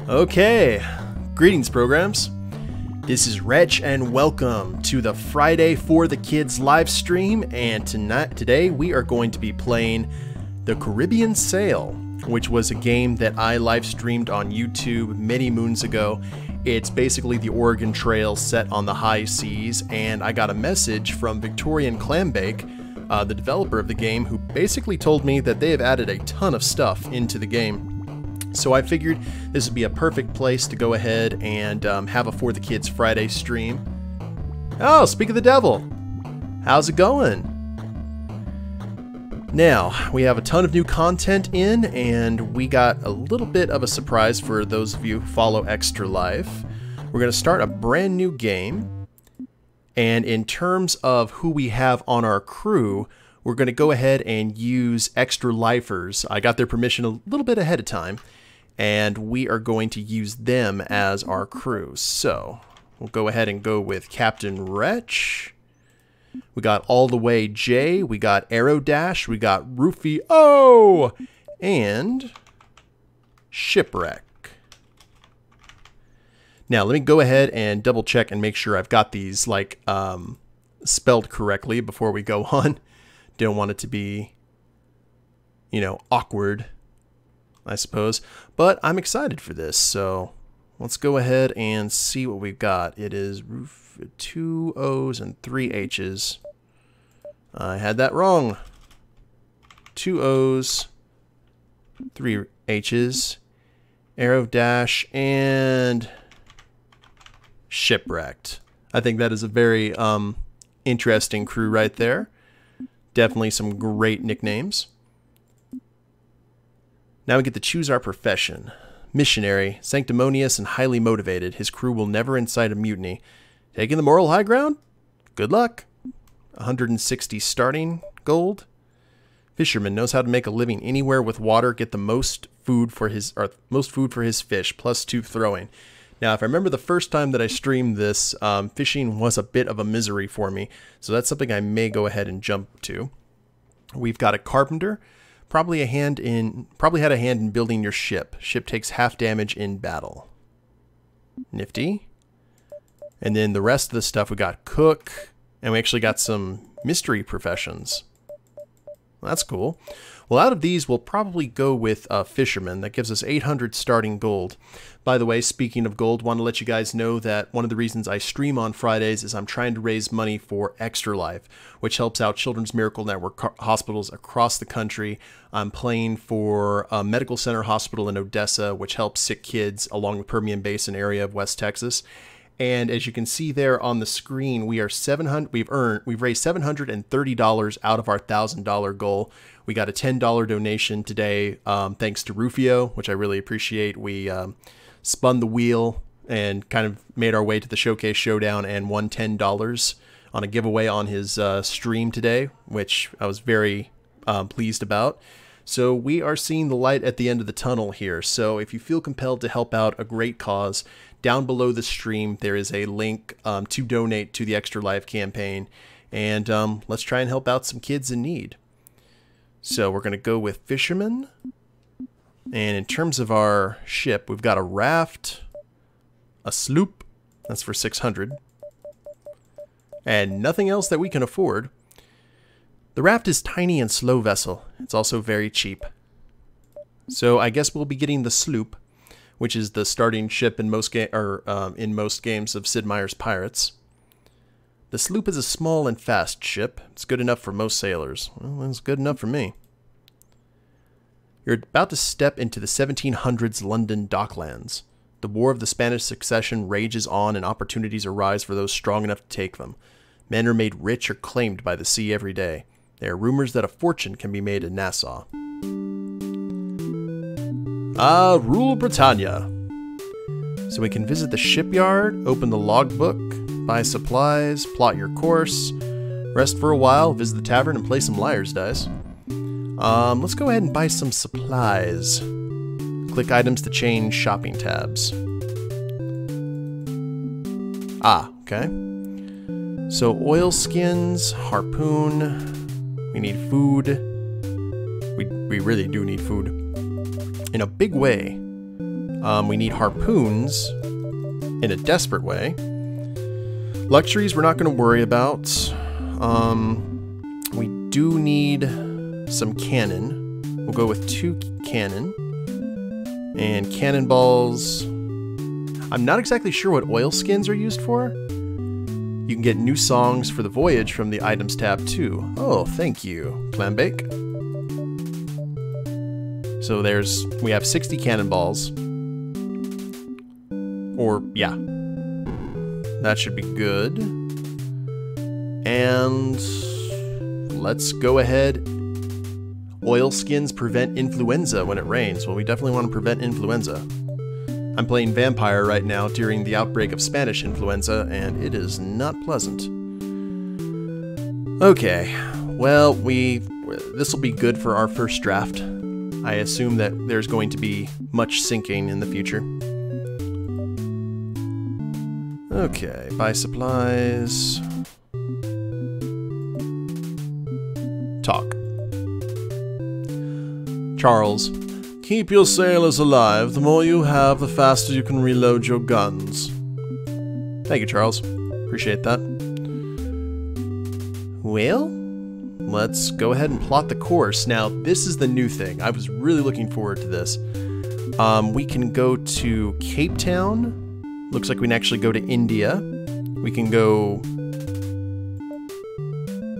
Okay, greetings programs. This is Wretch and welcome to the Friday for the Kids live stream, and today we are going to be playing The Caribbean Sail, which was a game that I live streamed on YouTube many moons ago. It's basically the Oregon Trail set on the high seas, and I got a message from Victorian Clambake, the developer of the game, who basically told me that they have added a ton of stuff into the game. So I figured this would be a perfect place to go ahead and have a For the Kids Friday stream. Oh, speak of the devil. How's it going? Now, we have a ton of new content in, and we got a little bit of a surprise for those of you who follow Extra Life. We're going to start a brand new game, and in terms of who we have on our crew, we're going to go ahead and use Extra Lifers. I got their permission a little bit ahead of time, and we are going to use them as our crew. So we'll go ahead and go with Captain Wretch. We got All the Way Jay. We got Arrow Dash. We got Rufio. And Shipwreck. Now let me go ahead and double check and make sure I've got these like spelled correctly before we go on. Don't want it to be, you know, awkward, I suppose. But I'm excited for this, so let's go ahead and see what we've got. It is 2 O's and 3 H's. I had that wrong. 2 O's, 3 H's, Arrow Dash, and Shipwrecked. I think that is a very interesting crew right there. Definitely some great nicknames. Now we get to choose our profession. Missionary, sanctimonious and highly motivated. His crew will never incite a mutiny. Taking the moral high ground? Good luck. 160 starting gold. Fisherman, knows how to make a living anywhere with water. Get the most food for his fish. +2 throwing. Now, if I remember the first time that I streamed this, fishing was a bit of a misery for me, so that's something I may go ahead and jump to. We've got a carpenter, probably had a hand in building your ship. Ship takes half damage in battle. Nifty. And then the rest of the stuff, we got cook, and we actually got some mystery professions. That's cool. Well, out of these, we'll probably go with fisherman. That gives us 800 starting gold. By the way, speaking of gold, want to let you guys know that one of the reasons I stream on Fridays is I'm trying to raise money for Extra Life, which helps out Children's Miracle Network hospitals across the country. I'm playing for a medical center hospital in Odessa, which helps sick kids along the Permian Basin area of West Texas. And as you can see there on the screen, we've raised $730 out of our $1,000 goal. We got a $10 donation today, thanks to Rufio, which I really appreciate. We spun the wheel and kind of made our way to the Showcase Showdown and won $10 on a giveaway on his stream today, which I was very pleased about. So we are seeing the light at the end of the tunnel here. So if you feel compelled to help out a great cause, down below the stream there is a link to donate to the Extra Life campaign, and let's try and help out some kids in need. So we're going to go with fisherman, and in terms of our ship, we've got a raft, a sloop, that's for 600, and nothing else that we can afford. The raft is tiny and slow vessel. It's also very cheap. So I guess we'll be getting the sloop, which is the starting ship in most games of Sid Meier's Pirates. The sloop is a small and fast ship. It's good enough for most sailors. Well, it's good enough for me. You're about to step into the 1700s London docklands. The War of the Spanish Succession rages on, and opportunities arise for those strong enough to take them. Men are made rich or claimed by the sea every day. There are rumors that a fortune can be made in Nassau. Rule Britannia. So we can visit the shipyard, open the logbook, buy supplies, plot your course, rest for a while, visit the tavern, and play some liar's dice. Let's go ahead and buy some supplies. Click items to change shopping tabs. Okay. So oil skins, harpoon, we need food. We really do need food. In a big way. We need harpoons in a desperate way. Luxuries we're not going to worry about. We do need some cannon. We'll go with 2 cannon. And cannonballs. I'm not exactly sure what oil skins are used for. You can get new songs for the voyage from the items tab too. Oh, thank you, Clambake. So we have 60 cannonballs. Or, yeah. That should be good. And let's go ahead. Oil skins prevent influenza when it rains. Well, we definitely want to prevent influenza. I'm playing Vampire right now during the outbreak of Spanish influenza, and it is not pleasant. Okay, well, this will be good for our first draft. I assume that there's going to be much sinking in the future. Okay, buy supplies. Talk. Charles, keep your sailors alive. The more you have, the faster you can reload your guns. Thank you, Charles. Appreciate that. Well, let's go ahead and plot the course. Now, this is the new thing. I was really looking forward to this. We can go to Cape Town. Looks like we can actually go to India. We can go...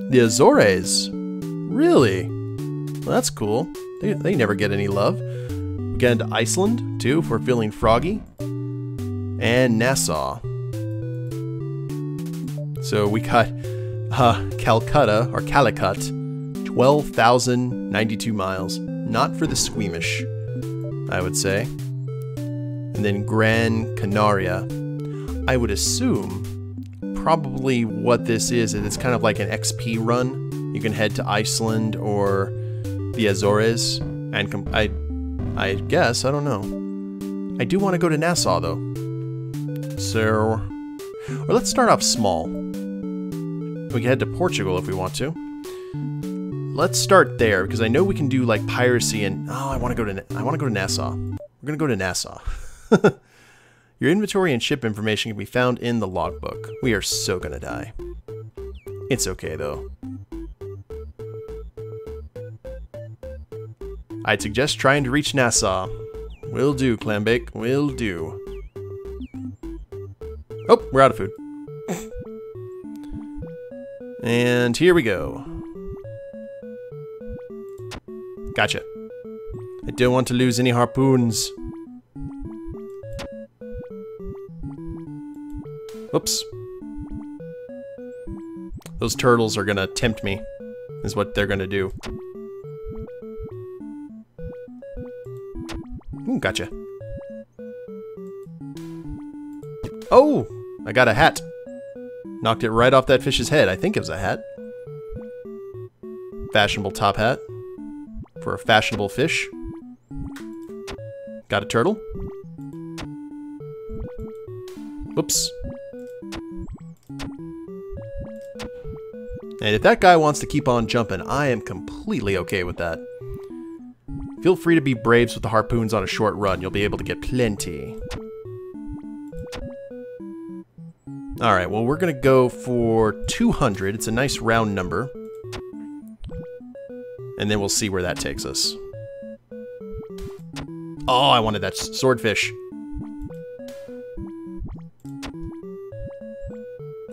the Azores. Really? Well, that's cool. They never get any love. We get into Iceland, too, if we're feeling froggy. And Nassau. So we got Calcutta, or Calicut, 12,092 miles. Not for the squeamish, I would say. And then Gran Canaria. I would assume probably what this is it's kind of like an XP run. You can head to Iceland or the Azores, and I guess, I don't know. I do want to go to Nassau, though. So, or let's start off small. We can head to Portugal if we want to. Let's start there, because I know we can do, like, piracy and... Oh, I want to go to Nassau. We're going to go to Nassau. Your inventory and ship information can be found in the logbook. We are so going to die. It's okay, though. I'd suggest trying to reach Nassau. Will do, Clambake. Will do. Oh, we're out of food. And here we go. Gotcha. I don't want to lose any harpoons. Oops. Those turtles are gonna tempt me, is what they're gonna do. Ooh, gotcha. Oh! I got a hat. Knocked it right off that fish's head. I think it was a hat. Fashionable top hat. For a fashionable fish. Got a turtle. Whoops. And if that guy wants to keep on jumping, I am completely okay with that. Feel free to be braves with the harpoons on a short run. You'll be able to get plenty. Alright, well, we're going to go for 200. It's a nice round number. And then we'll see where that takes us. Oh, I wanted that swordfish.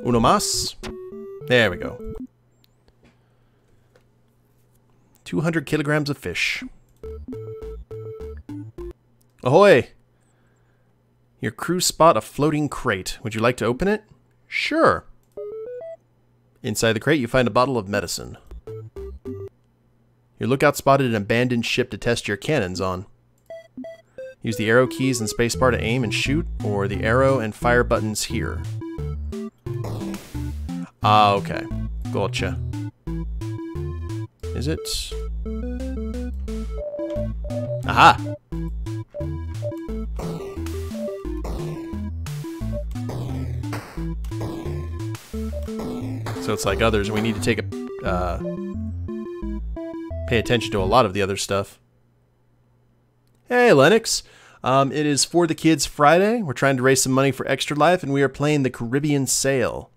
Uno más. There we go. 200 kilograms of fish. Ahoy! Your crew spot a floating crate. Would you like to open it? Sure. Inside the crate, you find a bottle of medicine. Your lookout spotted an abandoned ship to test your cannons on. Use the arrow keys and spacebar to aim and shoot, or the arrow and fire buttons here. Ah, okay. Gotcha. Is it? Aha! So it's like others, we need to take a, pay attention to a lot of the other stuff. Hey, Lennox. It is For the Kids Friday. We're trying to raise some money for Extra Life, and we are playing the Caribbean Sail.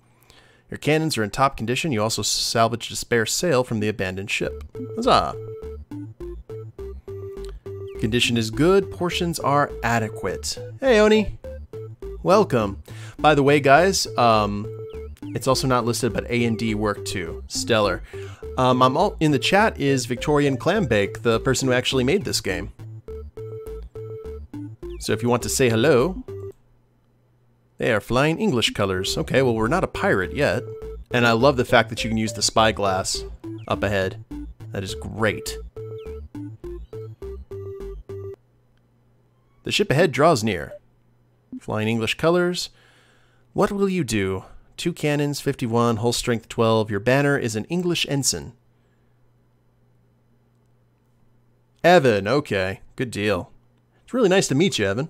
Your cannons are in top condition. You also salvaged a spare sail from the abandoned ship. Huzzah! Condition is good. Portions are adequate. Hey, Oni. Welcome. By the way, guys, it's also not listed, but A&D work too. Stellar. I'm all in the chat is Victorian Clambake, the person who actually made this game. So if you want to say hello, they are flying English colors. Okay, well, we're not a pirate yet. And I love the fact that you can use the spyglass up ahead. That is great. The ship ahead draws near. Flying English colors. What will you do? 2 cannons, 51, hull strength 12. Your banner is an English ensign. Evan, okay. Good deal. It's really nice to meet you, Evan.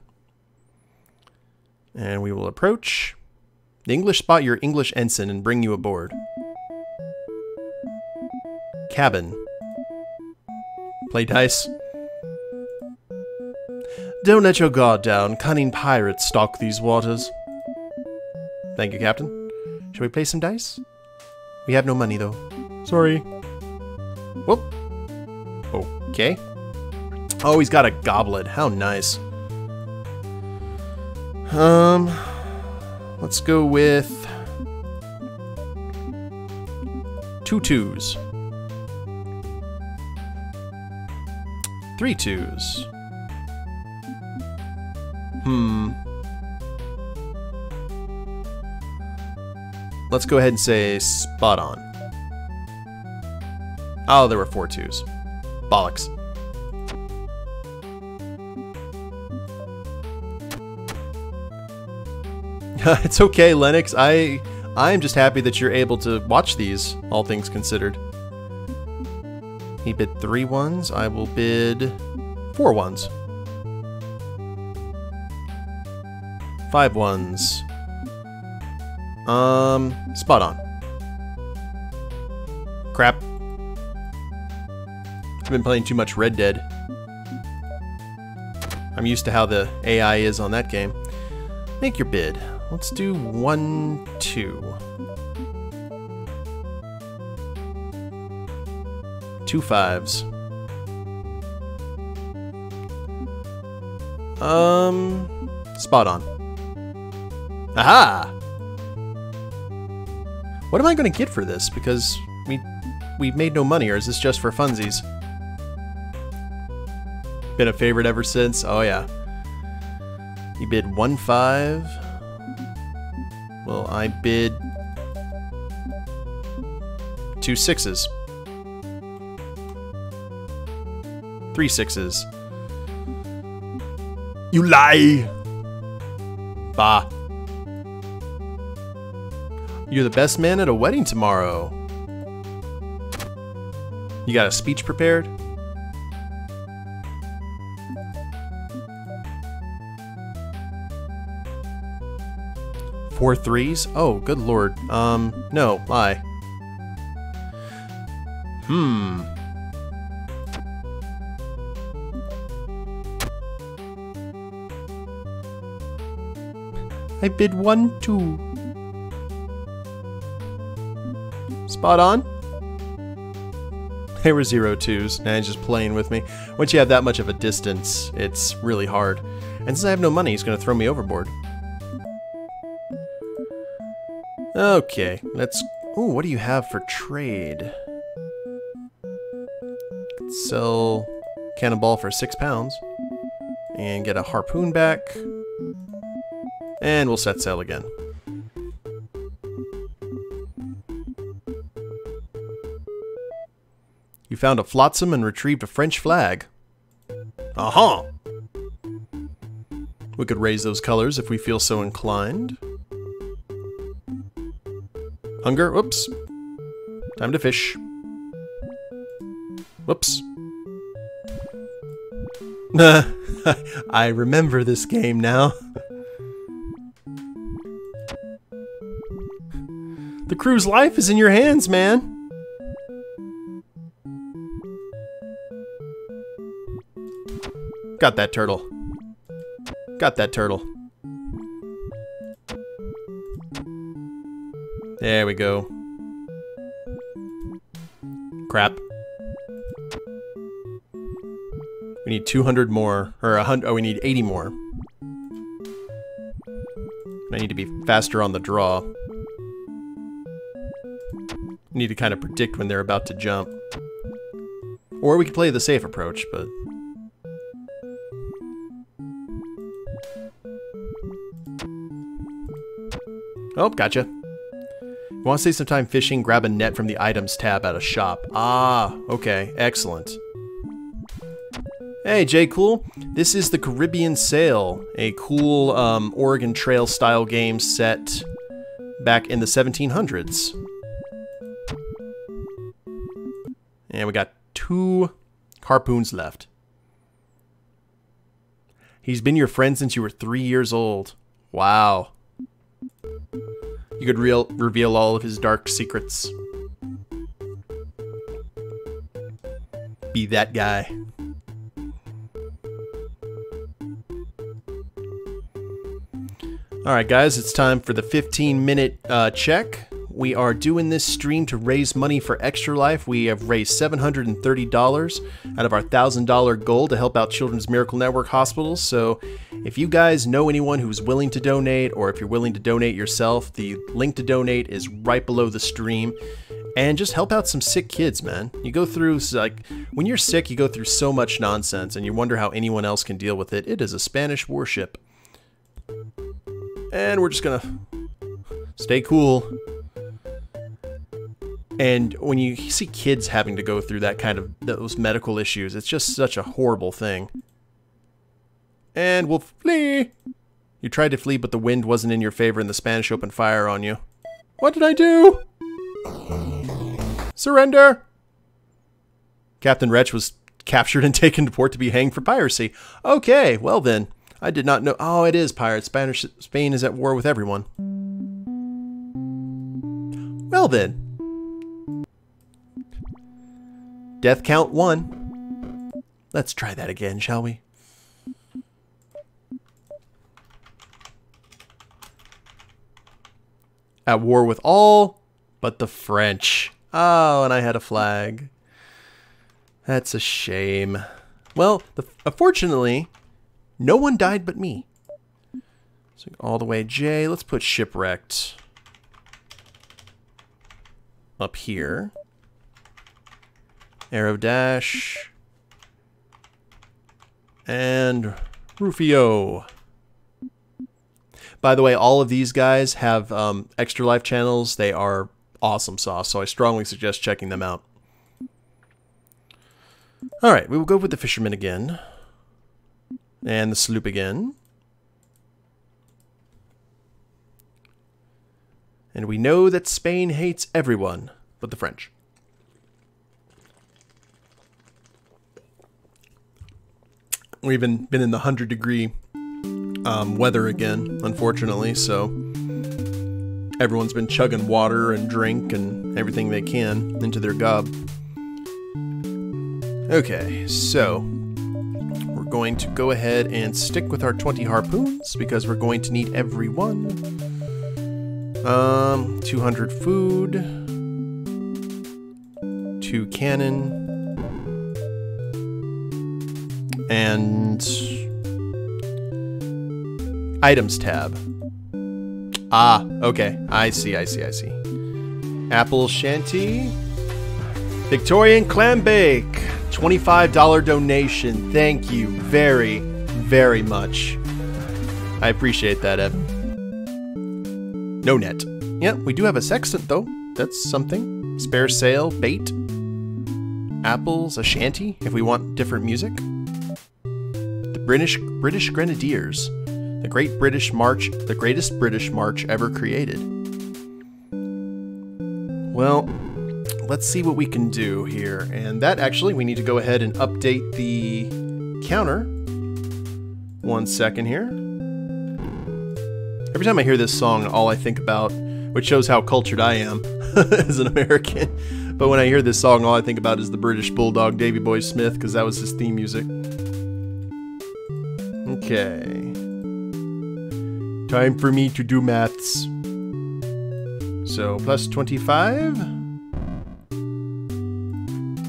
And we will approach. The English spot your English ensign and bring you aboard. Cabin. Play dice. Don't let your guard down. Cunning pirates stalk these waters. Thank you, Captain. Shall we play some dice? We have no money, though. Sorry. Whoop. Okay. Oh, he's got a goblet. How nice. Let's go with 2 2s. 3 2s. Let's go ahead and say spot on. Oh, there were 4 2s. Bollocks. It's okay, Lennox. I'm just happy that you're able to watch these, all things considered. He bid 3 1s. I will bid 4 1s. 5 1s. Spot on. Crap. I've been playing too much Red Dead. I'm used to how the AI is on that game. Make your bid. Let's do 1 2. 2 5s. Spot on. Aha! What am I going to get for this? Because we've made no money, or is this just for funsies? Been a favorite ever since? Oh yeah. You bid 1 5. Well, I bid 2 6s. 3 6s. You lie! Bah. You're the best man at a wedding tomorrow. You got a speech prepared? Four 3s? Oh, good lord. No, lie. I bid 1 2. Spot on? They were 0 2s. Nah, he's just playing with me. Once you have that much of a distance, it's really hard. And since I have no money, he's going to throw me overboard. Okay, let's... Ooh, what do you have for trade? Sell cannonball for £6. And get a harpoon back. And we'll set sail again. You found a flotsam and retrieved a French flag. Uh-huh! We could raise those colors if we feel so inclined. Hunger, whoops. Time to fish. Whoops. I remember this game now. The crew's life is in your hands, man. Got that turtle. Got that turtle. There we go. Crap. We need 200 more, or 100. Oh, we need 80 more. I need to be faster on the draw. Need to kind of predict when they're about to jump. Or we could play the safe approach, but... Oh, gotcha. You want to save some time fishing? Grab a net from the items tab at a shop. Ah, okay, excellent. Hey, Jay Cool. This is the Caribbean Sail, a cool Oregon Trail style game set back in the 1700s. And we got 2 harpoons left. He's been your friend since you were 3 years old. Wow. You could reveal all of his dark secrets. Be that guy. Alright guys, it's time for the 15-minute check. We are doing this stream to raise money for Extra Life. We have raised $730 out of our $1,000 goal to help out Children's Miracle Network hospitals. So if you guys know anyone who's willing to donate, or if you're willing to donate yourself, the link to donate is right below the stream. And just help out some sick kids, man. You go through, like, when you're sick, you go through so much nonsense, and you wonder how anyone else can deal with it. It is a Spanish warship. And we're just gonna stay cool. And when you see kids having to go through that kind of, those medical issues, it's just such a horrible thing. And we'll flee. You tried to flee, but the wind wasn't in your favor and the Spanish opened fire on you. What did I do? Surrender! Captain Wretch was captured and taken to port to be hanged for piracy. Okay, well then. I did not know. Oh, it is pirates. Spain is at war with everyone. Well then. Death count 1. Let's try that again, shall we? At war with all but the French. Oh, and I had a flag. That's a shame. Well, unfortunately, no one died but me. So all the way J. Let's put shipwrecked up here. Arrow dash. And Rufio. By the way, all of these guys have Extra Life channels. They are awesome sauce, so I strongly suggest checking them out. Alright, we will go with the fisherman again. And the sloop again. And we know that Spain hates everyone but the French. We've been in the 100-degree weather again, unfortunately, so everyone's been chugging water and drink and everything they can into their gob. Okay, so we're going to go ahead and stick with our 20 harpoons because we're going to need every one. 200 food, 2 cannon, and items tab. Ah, okay. I see. Apple Shanty. Victorian Clambake. $25 donation. Thank you very, very much. I appreciate that, Evan. No net. Yeah, we do have a sextant, though. That's something. Spare sail, bait. Apples, a shanty, if we want different music. The British Grenadiers. The greatest British march ever created. Well, let's see what we can do here. And that actually, we need to go ahead and update the counter. 1 second here. Every time I hear this song, all I think about, which shows how cultured I am as an American, but when I hear this song, all I think about is the British Bulldog Davy Boy Smith, because that was his theme music. Okay. Time for me to do maths. So, plus 25.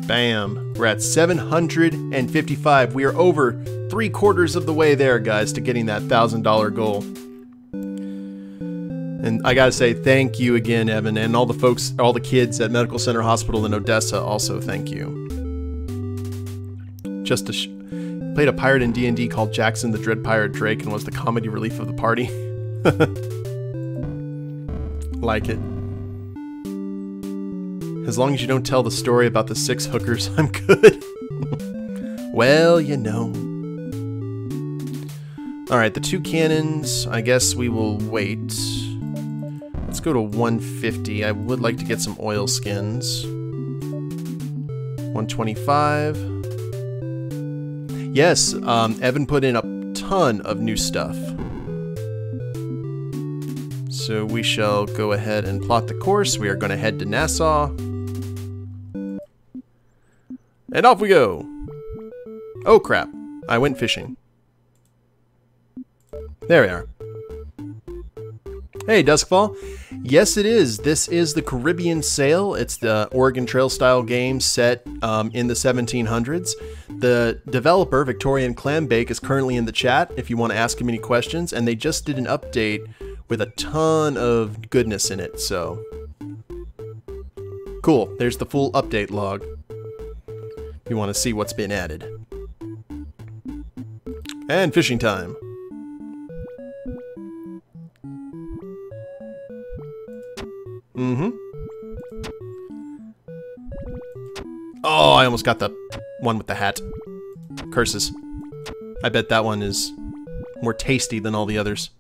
Bam. We're at 755. We are over 3/4 of the way there, guys, to getting that $1,000 goal. And I gotta say, thank you again, Evan, and all the folks, all the kids at Medical Center Hospital in Odessa, also thank you. Just played a pirate in D&D called Jackson the Dread Pirate Drake and was the comedy relief of the party. Like it. As long as you don't tell the story about the 6 hookers, I'm good. Well, you know. Alright, the 2 cannons, I guess we will wait. Let's go to 150. I would like to get some oil skins. 125. Yes, Evan put in a ton of new stuff. So we shall go ahead and plot the course. We are going to head to Nassau. And off we go. Oh crap, I went fishing. There we are. Hey, Duskfall. Yes, it is. This is the Caribbean Sail. It's the Oregon Trail style game set in the 1700s. The developer, Victorian Clambake, is currently in the chat if you want to ask him any questions, and they just did an update with a ton of goodness in it, so cool. There's the full update log if you want to see what's been added. And fishing time. Oh, I almost got the one with the hat. Curses. I bet that one is more tasty than all the others.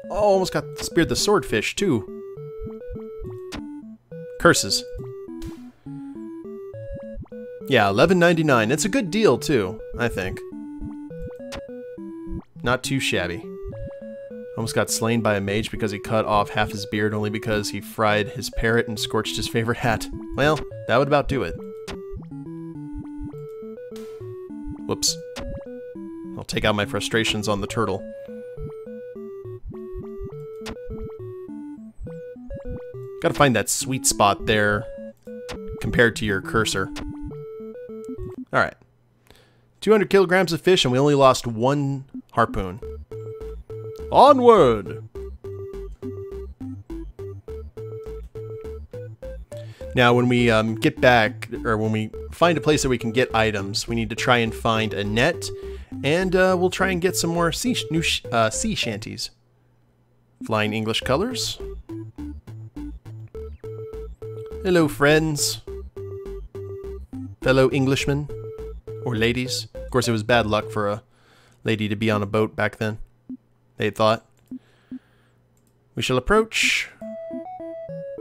Oh, almost got speared the swordfish, too. Curses. Yeah, $11.99. It's a good deal, too, I think. Not too shabby. Almost got slain by a mage because he cut off half his beard only because he fried his parrot and scorched his favorite hat. Well, that would about do it. Whoops. I'll take out my frustrations on the turtle. Gotta find that sweet spot there compared to your cursor. Alright. 200 kilograms of fish and we only lost 1 harpoon. Onward! Now, when we get back, or when we find a place that we can get items, we need to try and find a net, and we'll try and get some more sea shanties. Flying English colors. Hello, friends. Fellow Englishmen. Or ladies. Of course, it was bad luck for a lady to be on a boat back then. They thought. We shall approach.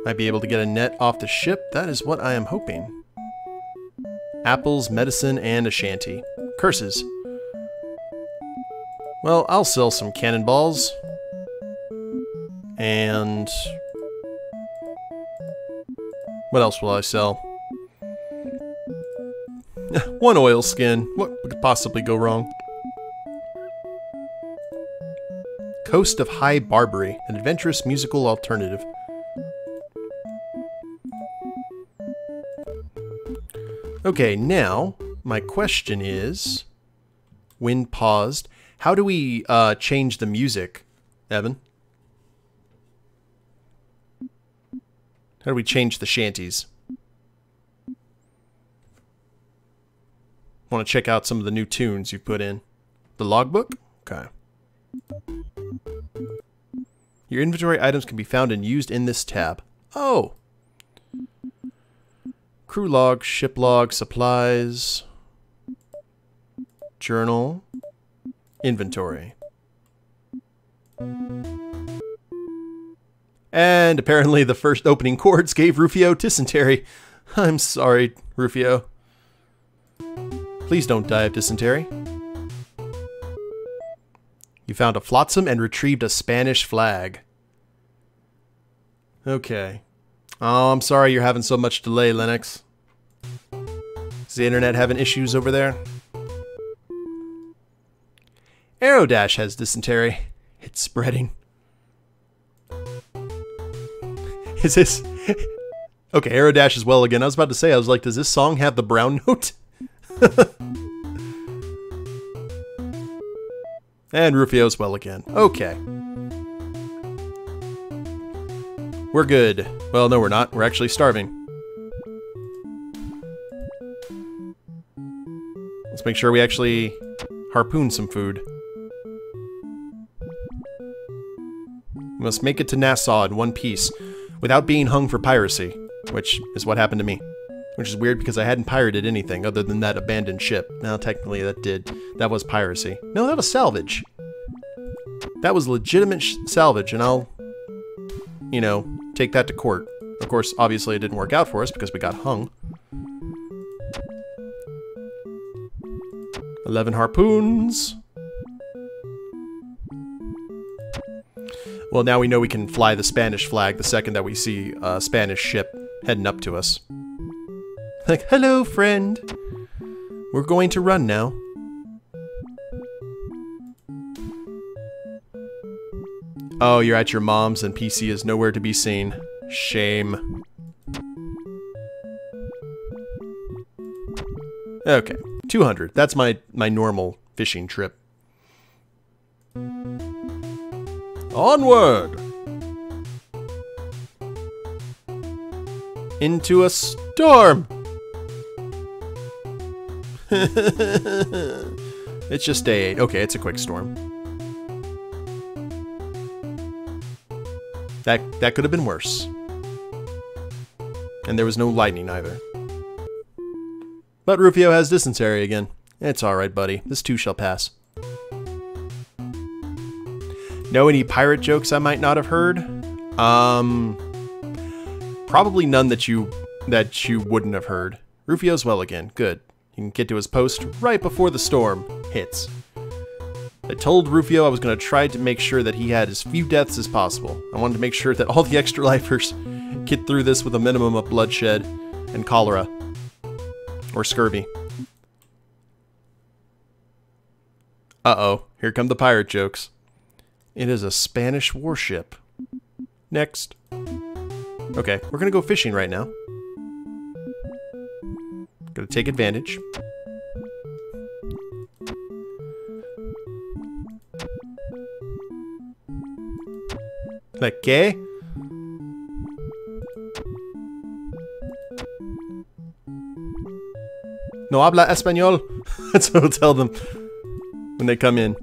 Might be able to get a net off the ship. That is what I am hoping. Apples, medicine, and a shanty. Curses. Well, I'll sell some cannonballs. And what else will I sell? 1 oil skin. What could possibly go wrong? Coast of High Barbary, an adventurous musical alternative. Okay, now, my question is, when paused, how do we change the music, Evan? How do we change the shanties? Want to check out some of the new tunes you put in. The logbook? Okay. Your inventory items can be found and used in this tab. Oh! Crew log, ship log, supplies, journal, inventory. And apparently the first opening chords gave Rufio dysentery. I'm sorry, Rufio. Please don't die of dysentery. You found a flotsam and retrieved a Spanish flag. Okay. Oh, I'm sorry you're having so much delay, Lennox. Is the internet having issues over there? Aerodash has dysentery. It's spreading. Is this... Okay, Aerodash as well again. I was about to say, I was like, does this song have the brown note? And Rufio as well again. Okay. We're good. Well, no, we're not. We're actually starving. Let's make sure we actually harpoon some food. We must make it to Nassau in one piece, without being hung for piracy, which is what happened to me. Which is weird because I hadn't pirated anything other than that abandoned ship. Now, technically that was piracy. No, that was salvage. That was legitimate salvage, and I'll, you know, take that to court. Of course, obviously it didn't work out for us because we got hung. 11 harpoons. Well, now we know we can fly the Spanish flag the second that we see a Spanish ship heading up to us. Like, hello, friend. We're going to run now. Oh, you're at your mom's and PC is nowhere to be seen. Shame. Okay, 200. That's my normal fishing trip. Onward! Into a storm! It's just day 8. Okay, it's a quick storm. That could have been worse. And there was no lightning either. But Rufio has dysentery again. It's alright, buddy. This too shall pass. Know any pirate jokes I might not have heard? Probably none that you wouldn't have heard. Rufio's well again. Good. He can get to his post right before the storm hits. I told Rufio I was going to try to make sure that he had as few deaths as possible. I wanted to make sure that all the extra lifers get through this with a minimum of bloodshed and cholera. Or scurvy. Uh-oh. Here come the pirate jokes. It is a Spanish warship. Next. Okay, we're going to go fishing right now. Gonna take advantage. Like, ¿qué? No habla español. That's what I'll tell them when they come in.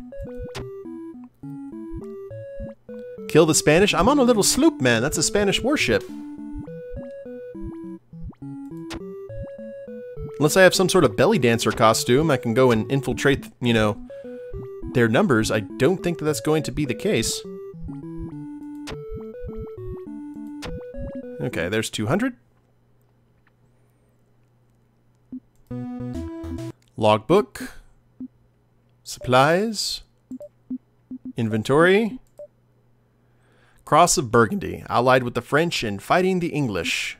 Kill the Spanish? I'm on a little sloop, man. That's a Spanish warship. Unless I have some sort of belly dancer costume, I can go and infiltrate, you know, their numbers. I don't think that that's going to be the case. Okay, there's 200. Logbook. Supplies. Inventory. Cross of Burgundy, allied with the French and fighting the English.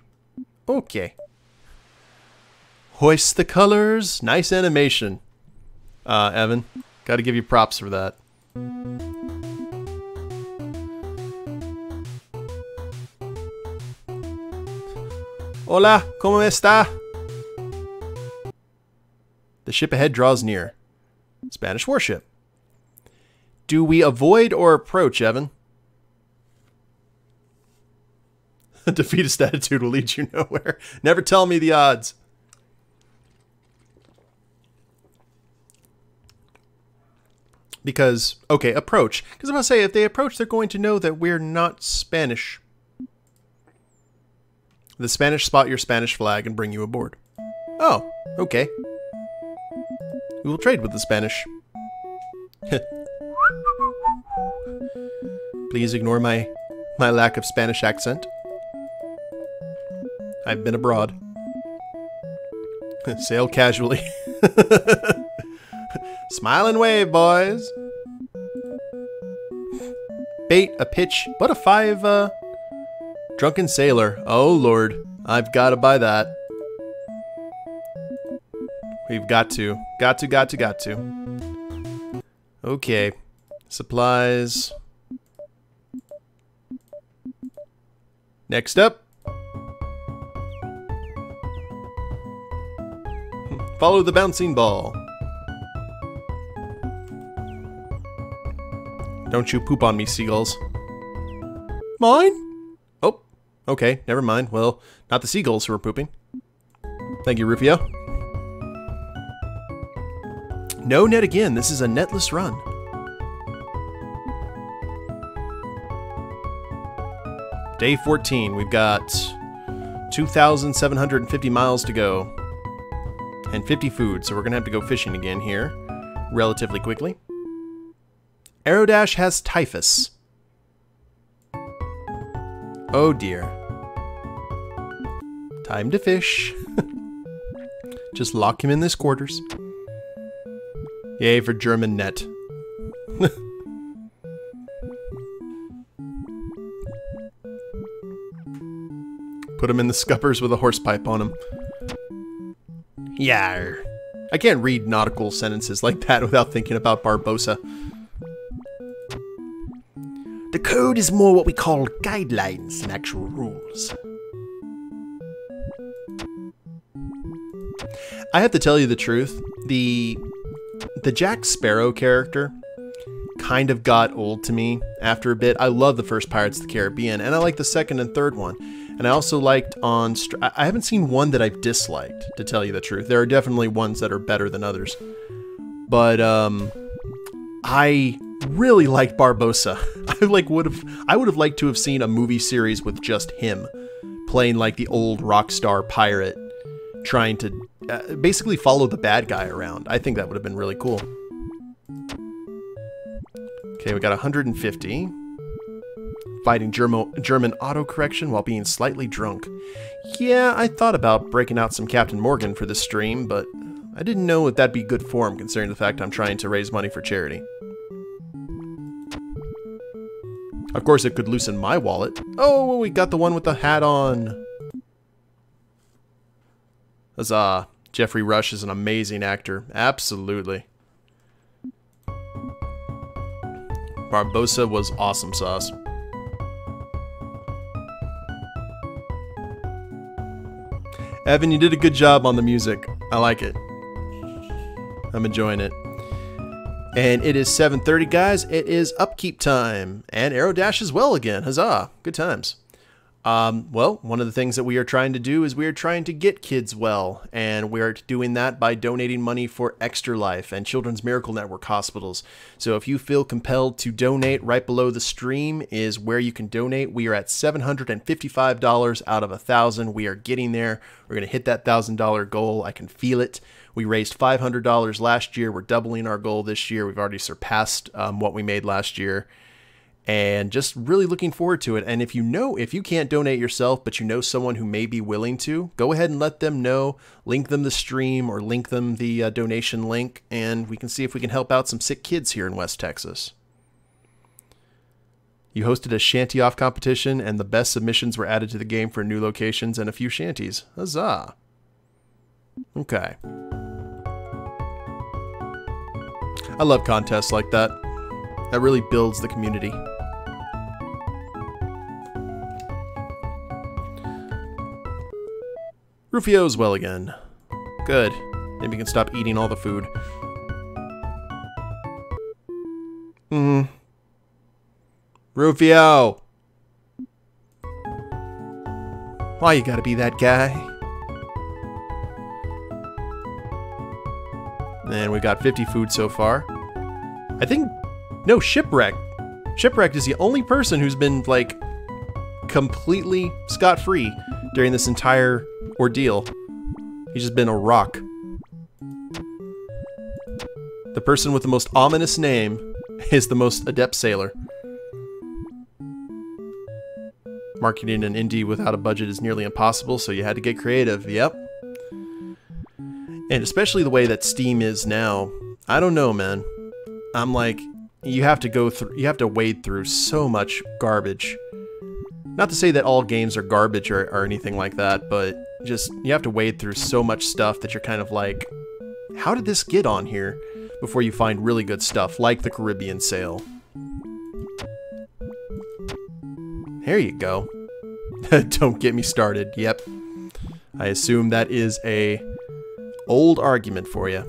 Okay. Hoist the colors. Nice animation. Evan, gotta give you props for that. Hola, ¿cómo está? The ship ahead draws near. Spanish warship. Do we avoid or approach, Evan? A defeatist attitude will lead you nowhere. Never tell me the odds. Because, okay, approach. Because I'm going to say, if they approach, they're going to know that we're not Spanish. The Spanish spot your Spanish flag and bring you aboard. Oh, okay. We will trade with the Spanish. Please ignore my lack of Spanish accent. I've been abroad. Sail casually. Smile and wave, boys. Bait, a pitch, but a 5, drunken sailor. Oh, Lord. I've got to buy that. We've got to. Got to. Okay. Supplies. Next up. Follow the bouncing ball. Don't you poop on me, seagulls. Mine? Oh, okay, never mind. Well, not the seagulls who are pooping. Thank you, Rufio. No net again. This is a netless run. Day 14. We've got 2,750 miles to go. And 50 food, so we're going to have to go fishing again here relatively quickly. Aerodash has typhus. Oh dear. Time to fish. Just lock him in his quarters. Yay for German net. Put him in the scuppers with a horse pipe on him. Yar. I can't read nautical sentences like that without thinking about Barbossa. The code is more what we call guidelines than actual rules. I have to tell you the truth. The Jack Sparrow character kind of got old to me after a bit. I love the first Pirates of the Caribbean, and I like the second and third one. And I also liked on... I haven't seen one that I've disliked, to tell you the truth. There are definitely ones that are better than others. But, I really liked Barbossa. I would have liked to have seen a movie series with just him playing like the old rock star pirate, trying to basically follow the bad guy around. I think that would have been really cool. Okay, we got 150. Fighting German autocorrection while being slightly drunk. Yeah, I thought about breaking out some Captain Morgan for this stream, but I didn't know if that'd be good form considering the fact I'm trying to raise money for charity. Of course, it could loosen my wallet. Oh, we got the one with the hat on. Huzzah. Jeffrey Rush is an amazing actor. Absolutely. Barbossa was awesome sauce. Evan, you did a good job on the music. I like it. I'm enjoying it. And it is 7:30, guys. It is upkeep time. And Aerodash as well again. Huzzah. Good times. Well, one of the things that we are trying to do is we are trying to get kids well. And we are doing that by donating money for Extra Life and Children's Miracle Network hospitals. So if you feel compelled to donate, right below the stream is where you can donate. We are at $755 out of 1,000. We are getting there. We're going to hit that $1,000 goal. I can feel it. We raised $500 last year. We're doubling our goal this year. We've already surpassed what we made last year. And just really looking forward to it. And if you can't donate yourself, but you know someone who may be willing to, go ahead and let them know. Link them the stream or link them the donation link. And we can see if we can help out some sick kids here in West Texas. You hosted a shanty-off competition, and the best submissions were added to the game for new locations and a few shanties. Huzzah. Okay. I love contests like that. That really builds the community. Rufio's well again. Good. Maybe we can stop eating all the food. Rufio! Why you gotta be that guy? And we got 50 food so far. I think... No, Shipwreck. Shipwreck is the only person who's been, like, completely scot-free during this entire ordeal. He's just been a rock. The person with the most ominous name is the most adept sailor. Marketing an indie without a budget is nearly impossible, so you had to get creative. Yep. And especially the way that Steam is now. I don't know, man. I'm like, you have to wade through so much garbage. Not to say that all games are garbage or anything like that, but just, you have to wade through so much stuff that you're kind of like, how did this get on here? Before you find really good stuff, like the Caribbean Sail. There you go. Don't get me started. Yep. I assume that is a old argument for you.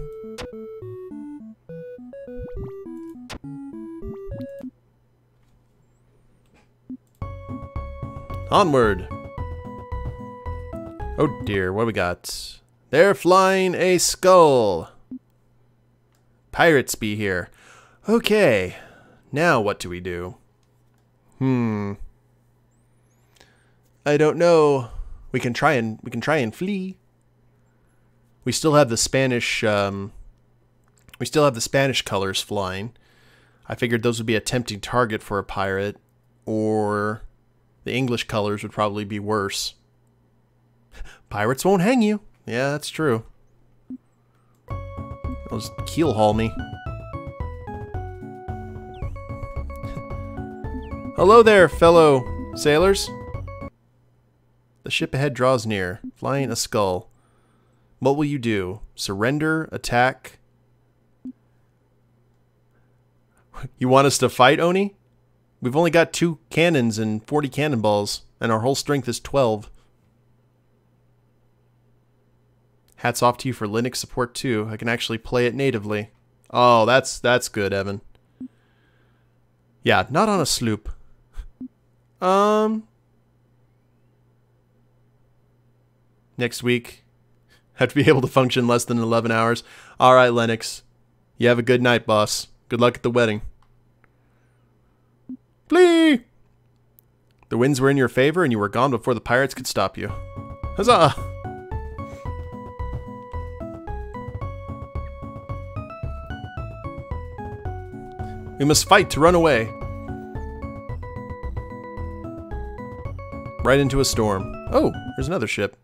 Onward. Oh dear, what do we got? They're flying a skull. Pirates be here. Okay, now what do we do? I don't know. We can try and flee. We still have the Spanish colors flying. I figured those would be a tempting target for a pirate, or the English colors would probably be worse. Pirates won't hang you. Yeah, that's true. They'll just keel haul me. Hello there, fellow sailors. The ship ahead draws near, flying a skull. What will you do? Surrender? Attack? You want us to fight, Oni? We've only got 2 cannons and 40 cannonballs, and our whole strength is 12. Hats off to you for Linux support too. I can actually play it natively. Oh, that's good, Evan. Yeah, not on a sloop. Next week. Have to be able to function less than 11 hours. Alright, Lennox. You have a good night, boss. Good luck at the wedding. Flee! The winds were in your favor and you were gone before the pirates could stop you. Huzzah! We must fight to run away. Right into a storm. Oh, there's another ship.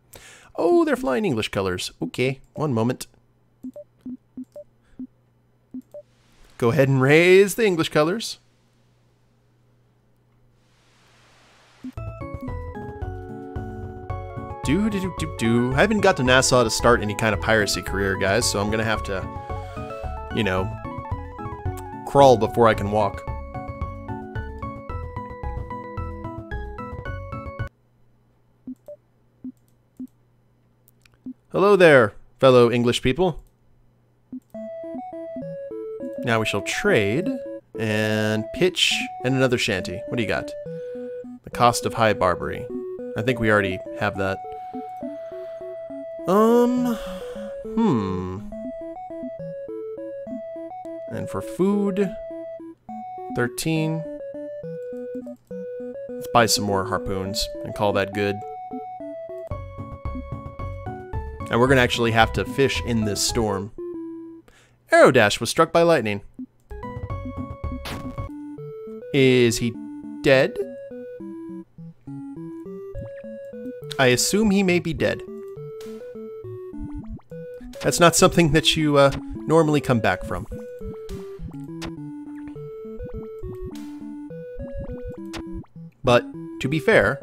Oh, they're flying English colors. Okay, one moment. Go ahead and raise the English colors. I haven't got to Nassau to start any kind of piracy career, guys, so I'm gonna have to, you know, crawl before I can walk. Hello there, fellow English people. Now we shall trade and pitch and another shanty. What do you got? The cost of high Barbary. I think we already have that. And for food, 13. Let's buy some more harpoons and call that good. And we're going to actually have to fish in this storm. Aerodash was struck by lightning. Is he dead? I assume he may be dead. That's not something that you normally come back from. But, to be fair,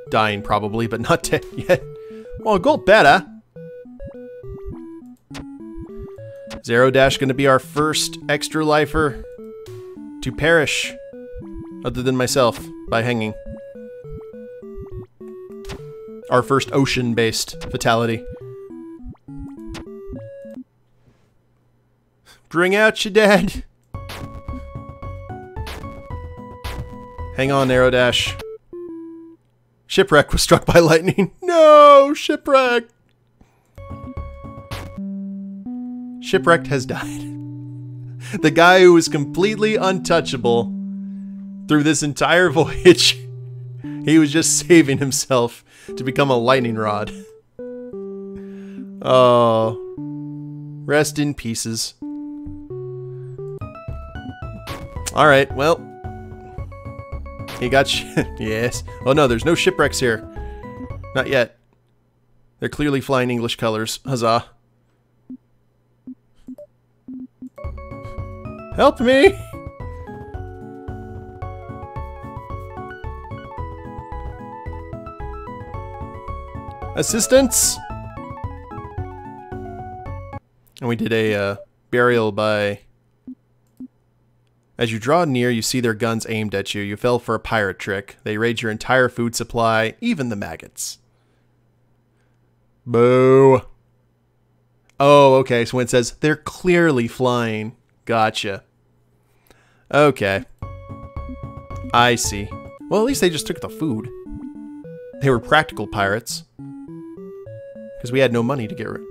dying probably, but not dead yet. Well, go better. Zero Dash going to be our first extra lifer to perish, other than myself, by hanging. Our first ocean-based fatality. Bring out your dad. Hang on, Aerodash. Shipwreck was struck by lightning. No, shipwreck. Shipwrecked has died. The guy who was completely untouchable through this entire voyage, he was just saving himself to become a lightning rod. Oh, rest in pieces. All right, well, he got yes. Oh no, there's no shipwrecks here. Not yet. They're clearly flying English colors. Huzzah. Help me! Assistance! And we did a burial by As you draw near, you see their guns aimed at you. You fell for a pirate trick. They raid your entire food supply, even the maggots. Boo. Oh, okay. So when it says, they're clearly flying. Gotcha. Okay. I see. Well, at least they just took the food. They were practical pirates. Because we had no money to get rid.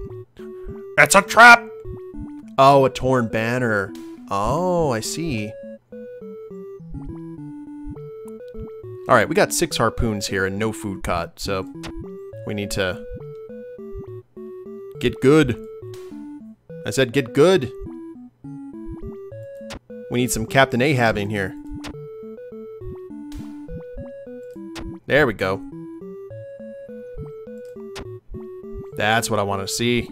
It's a trap! Oh, a torn banner. Oh, I see. Alright, we got 6 harpoons here and no food caught, so we need to get good. I said get good. We need some Captain Ahab in here. There we go. That's what I want to see.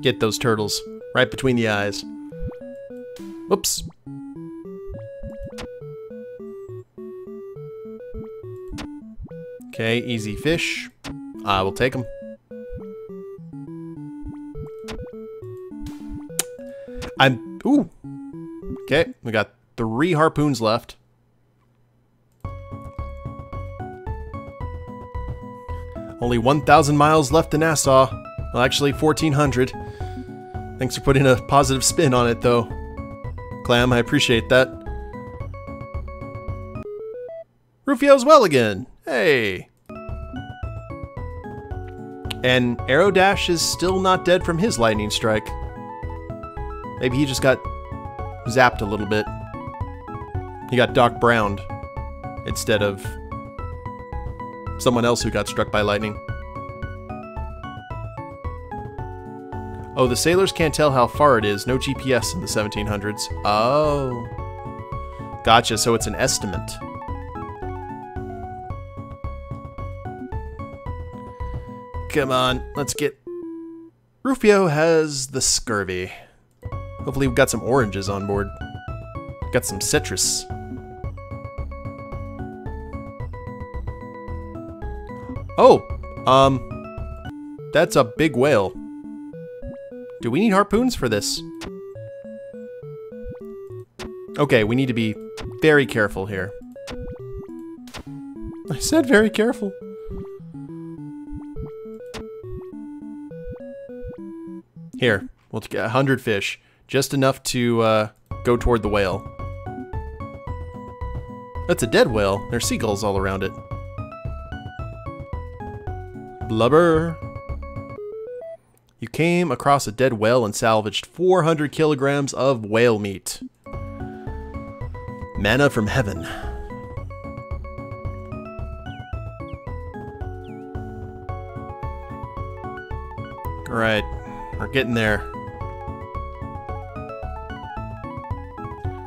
Get those turtles right between the eyes. Whoops. Okay, easy fish. I will take them. Ooh. Okay, we got 3 harpoons left. Only 1,000 miles left to Nassau. Well, actually 1,400. Thanks for putting a positive spin on it, though. Clam, I appreciate that. Rufio's well again. Hey. And Aerodash is still not dead from his lightning strike. Maybe he just got zapped a little bit. He got Doc Browned instead of someone else who got struck by lightning. Oh, the sailors can't tell how far it is. No GPS in the 1700s. Oh. Gotcha, so it's an estimate. Come on, let's get... Rufio has the scurvy. Hopefully we've got some oranges on board. Got some citrus. Oh, that's a big whale. Do we need harpoons for this? Okay, we need to be very careful here. I said very careful. Here, we'll get 100 fish. Just enough to go toward the whale. That's a dead whale. There's seagulls all around it. Blubber. You came across a dead whale and salvaged 400 kilograms of whale meat. Manna from heaven. Alright, we're getting there.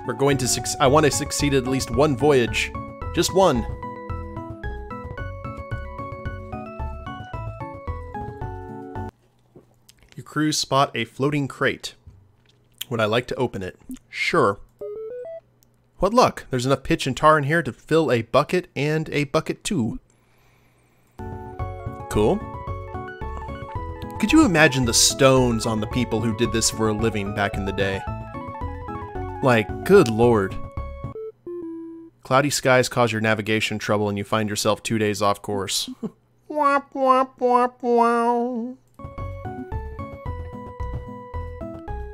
We're going to I want to succeed at least one voyage. Just one. Your crew spot a floating crate. Would I like to open it? Sure. What luck. There's enough pitch and tar in here to fill a bucket and a bucket too. Cool. Could you imagine the stones on the people who did this for a living back in the day? Like, good lord. Cloudy skies cause your navigation trouble and you find yourself 2 days off course. Womp womp womp wow.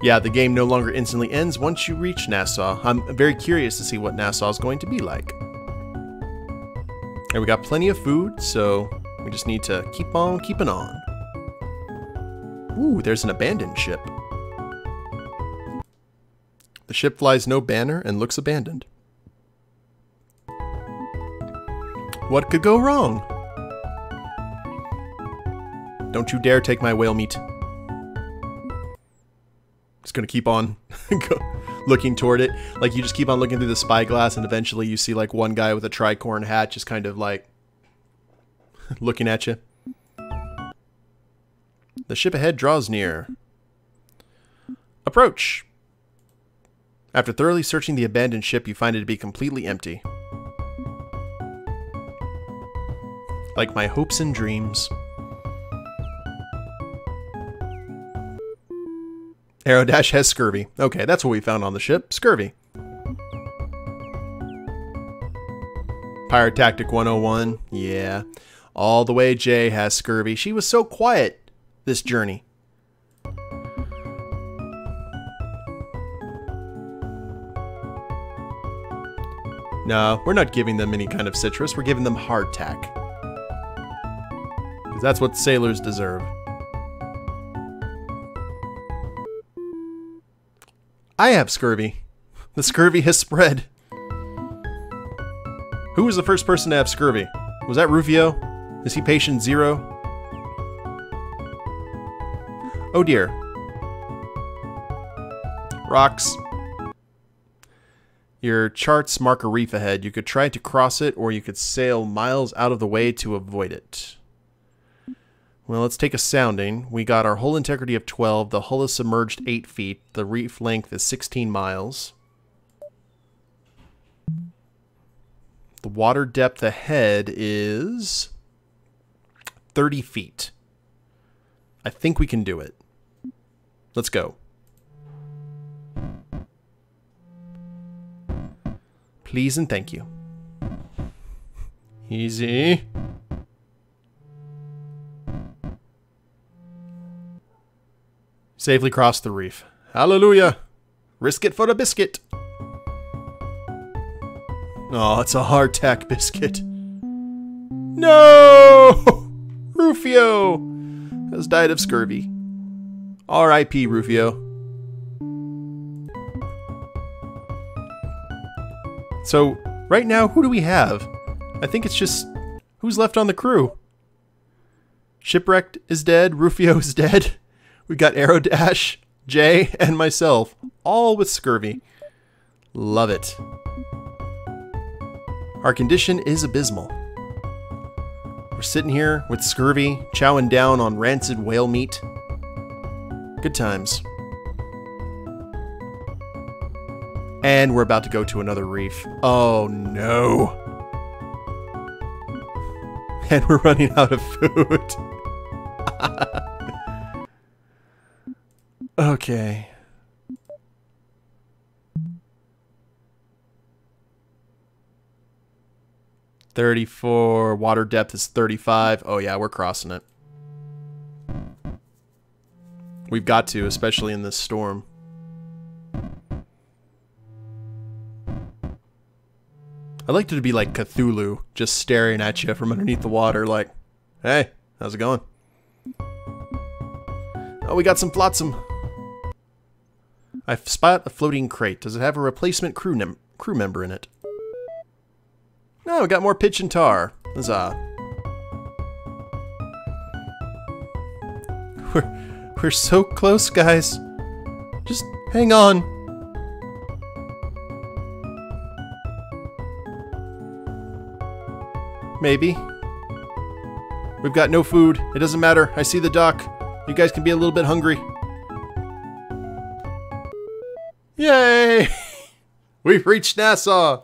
Yeah, the game no longer instantly ends once you reach Nassau. I'm very curious to see what Nassau is going to be like. And we got plenty of food, so we just need to keep on keeping on. Ooh, there's an abandoned ship. The ship flies no banner and looks abandoned. What could go wrong? Don't you dare take my whale meat. Just gonna keep on looking toward it. Like, you just keep on looking through the spyglass and eventually you see like one guy with a tricorn hat just kind of like looking at you. The ship ahead draws near. Approach. After thoroughly searching the abandoned ship, you find it to be completely empty. Like my hopes and dreams. Aerodash has scurvy. Okay, that's what we found on the ship. Scurvy. Pirate Tactic 101. Yeah. All the way Jay has scurvy. She was so quiet this journey. No, we're not giving them any kind of citrus. We're giving them hardtack. Because that's what sailors deserve. I have scurvy. The scurvy has spread. Who was the first person to have scurvy? Was that Rufio? Is he patient 0? Oh dear. Rocks. Your charts mark a reef ahead. You could try to cross it, or you could sail miles out of the way to avoid it. Well, let's take a sounding. We got our hull integrity of 12. The hull is submerged 8 feet. The reef length is 16 miles. The water depth ahead is 30 feet. I think we can do it. Let's go. Please and thank you. Easy. Safely cross the reef. Hallelujah. Risk it for the biscuit. Oh, it's a hardtack biscuit. No! Rufio has died of scurvy. R.I.P. Rufio. So, right now, who do we have? I think it's just... who's left on the crew? Shipwrecked is dead. Rufio is dead. We got Aerodash, Jay, and myself. All with scurvy. Love it. Our condition is abysmal. We're sitting here with scurvy, chowing down on rancid whale meat. Good times. And we're about to go to another reef. Oh no. And we're running out of food. Okay. $34. Water depth is 35. Oh yeah, we're crossing it. We've got to, especially in this storm. I'd like it to be like Cthulhu, just staring at you from underneath the water like, hey, how's it going? Oh, we got some flotsam. I spot a floating crate. Does it have a replacement crew member in it? No, we got more pitch and tar. Huzzah. We're so close, guys. Just hang on. Maybe. We've got no food. It doesn't matter. I see the dock. You guys can be a little bit hungry. Yay! We've reached Nassau.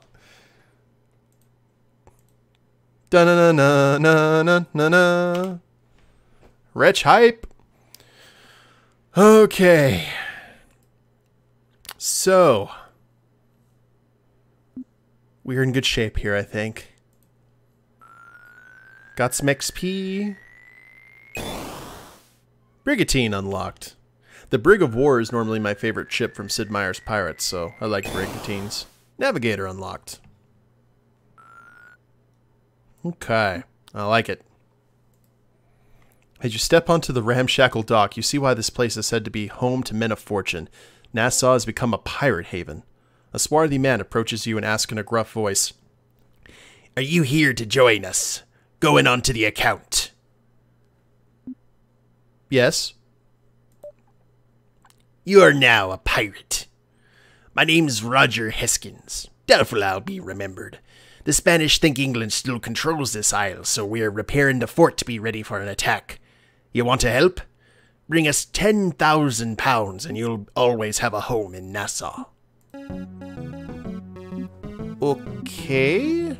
Da-na-na-na-na-na-na. Wretch hype. Okay. So. We're in good shape here, I think. Got some XP. Brigantine unlocked. The Brig of War is normally my favorite ship from Sid Meier's Pirates, so I like brigantines. Navigator unlocked. Okay, I like it. As you step onto the ramshackle dock, you see why this place is said to be home to men of fortune. Nassau has become a pirate haven. A swarthy man approaches you and asks in a gruff voice, "Are you here to join us? Going on to the account?" Yes. "You are now a pirate. My name's Roger Heskins. Doubtful I'll be remembered. The Spanish think England still controls this isle, so we're repairing the fort to be ready for an attack. You want to help? Bring us £10,000 and you'll always have a home in Nassau." Okay.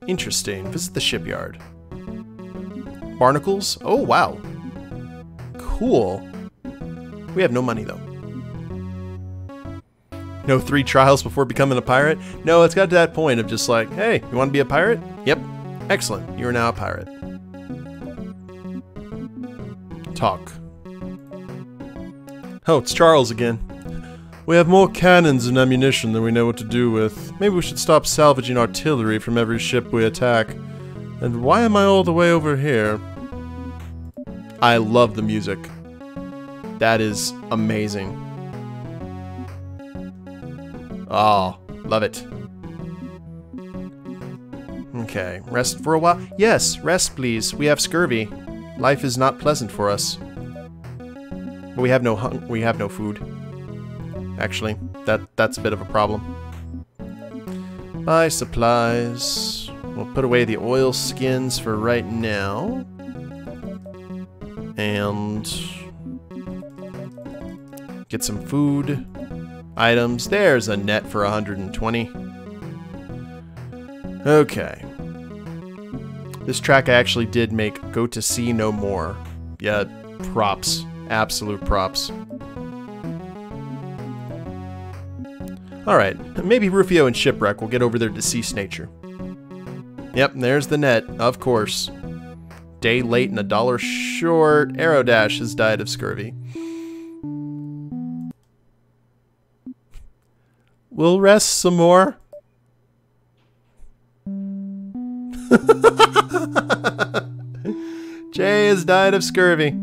Interesting. Visit the shipyard. Barnacles? Oh, wow. Cool. We have no money, though. No 3 trials before becoming a pirate? No, it's got to that point of just like, hey, you want to be a pirate? Yep. Excellent. You are now a pirate. Talk. Oh, it's Charles again. We have more cannons and ammunition than we know what to do with. Maybe we should stop salvaging artillery from every ship we attack. And why am I all the way over here? I love the music. That is amazing. Oh, love it. Okay, rest for a while? Yes, rest please. We have scurvy. Life is not pleasant for us. But we have no food. Actually, that's a bit of a problem. Buy supplies. We'll put away the oil skins for right now. And get some food items. There's a net for 120. Okay. This track I actually did make Go to Sea No More. Yeah, props. Absolute props. Alright, maybe Rufio and Shipwreck will get over their deceased nature. Yep, there's the net, of course. Day late and $1 short. Aerodash has died of scurvy. We'll rest some more. Jay has died of scurvy.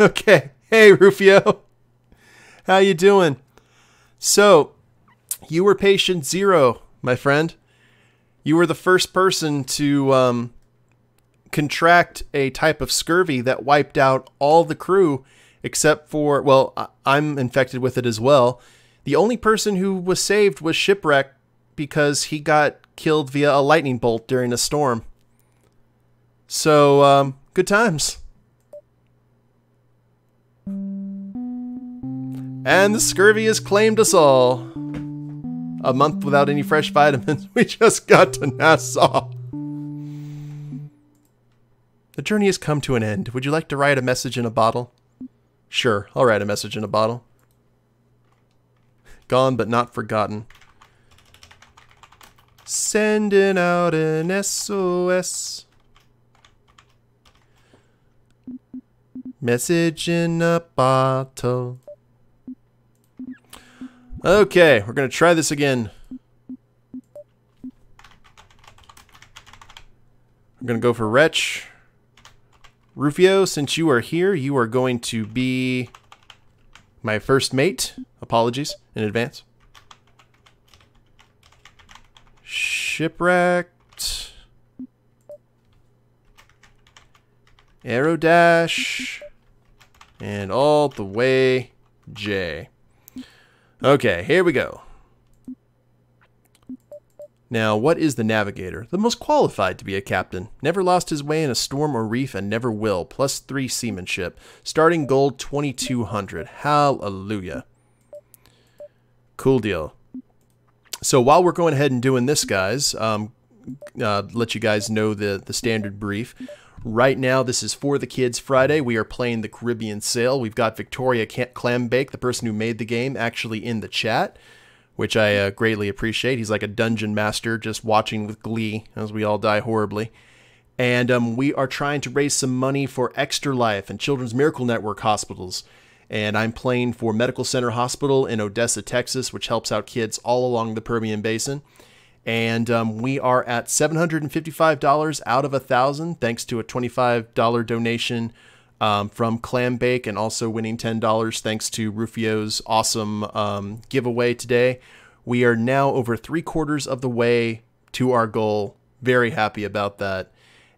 Okay. Hey, Rufio. How you doing? So, you were patient 0, my friend. You were the first person to contract a type of scurvy that wiped out all the crew except for, well, I'm infected with it as well. The only person who was saved was Shipwreck because he got killed via a lightning bolt during a storm. So, good times. And the scurvy has claimed us all. A month without any fresh vitamins. We just got to Nassau. The journey has come to an end. Would you like to write a message in a bottle? Sure, I'll write a message in a bottle. Gone but not forgotten. Sending out an SOS. Message in a bottle. Okay, we're going to try this again. I'm going to go for Wretch. Rufio, since you are here, you are going to be my first mate. Apologies in advance. Shipwrecked. Aerodash. And all the way J. Okay, here we go. Now, what is the navigator? The most qualified to be a captain. Never lost his way in a storm or reef and never will. +3 seamanship. Starting gold 2200. Hallelujah. Cool deal. So while we're going ahead and doing this, guys, let you guys know the standard brief. Right now, this is For the Kids Friday. We are playing the Caribbean Sail. We've got Victorian Clambake, the person who made the game, actually in the chat, which I greatly appreciate. He's like a dungeon master just watching with glee as we all die horribly. And we are trying to raise some money for Extra Life and Children's Miracle Network hospitals. And I'm playing for Medical Center Hospital in Odessa, Texas, which helps out kids all along the Permian Basin. And we are at $755 out of 1,000, thanks to a $25 donation from Clambake, and also winning $10 thanks to Rufio's awesome giveaway today. We are now over 3/4 of the way to our goal. Very happy about that.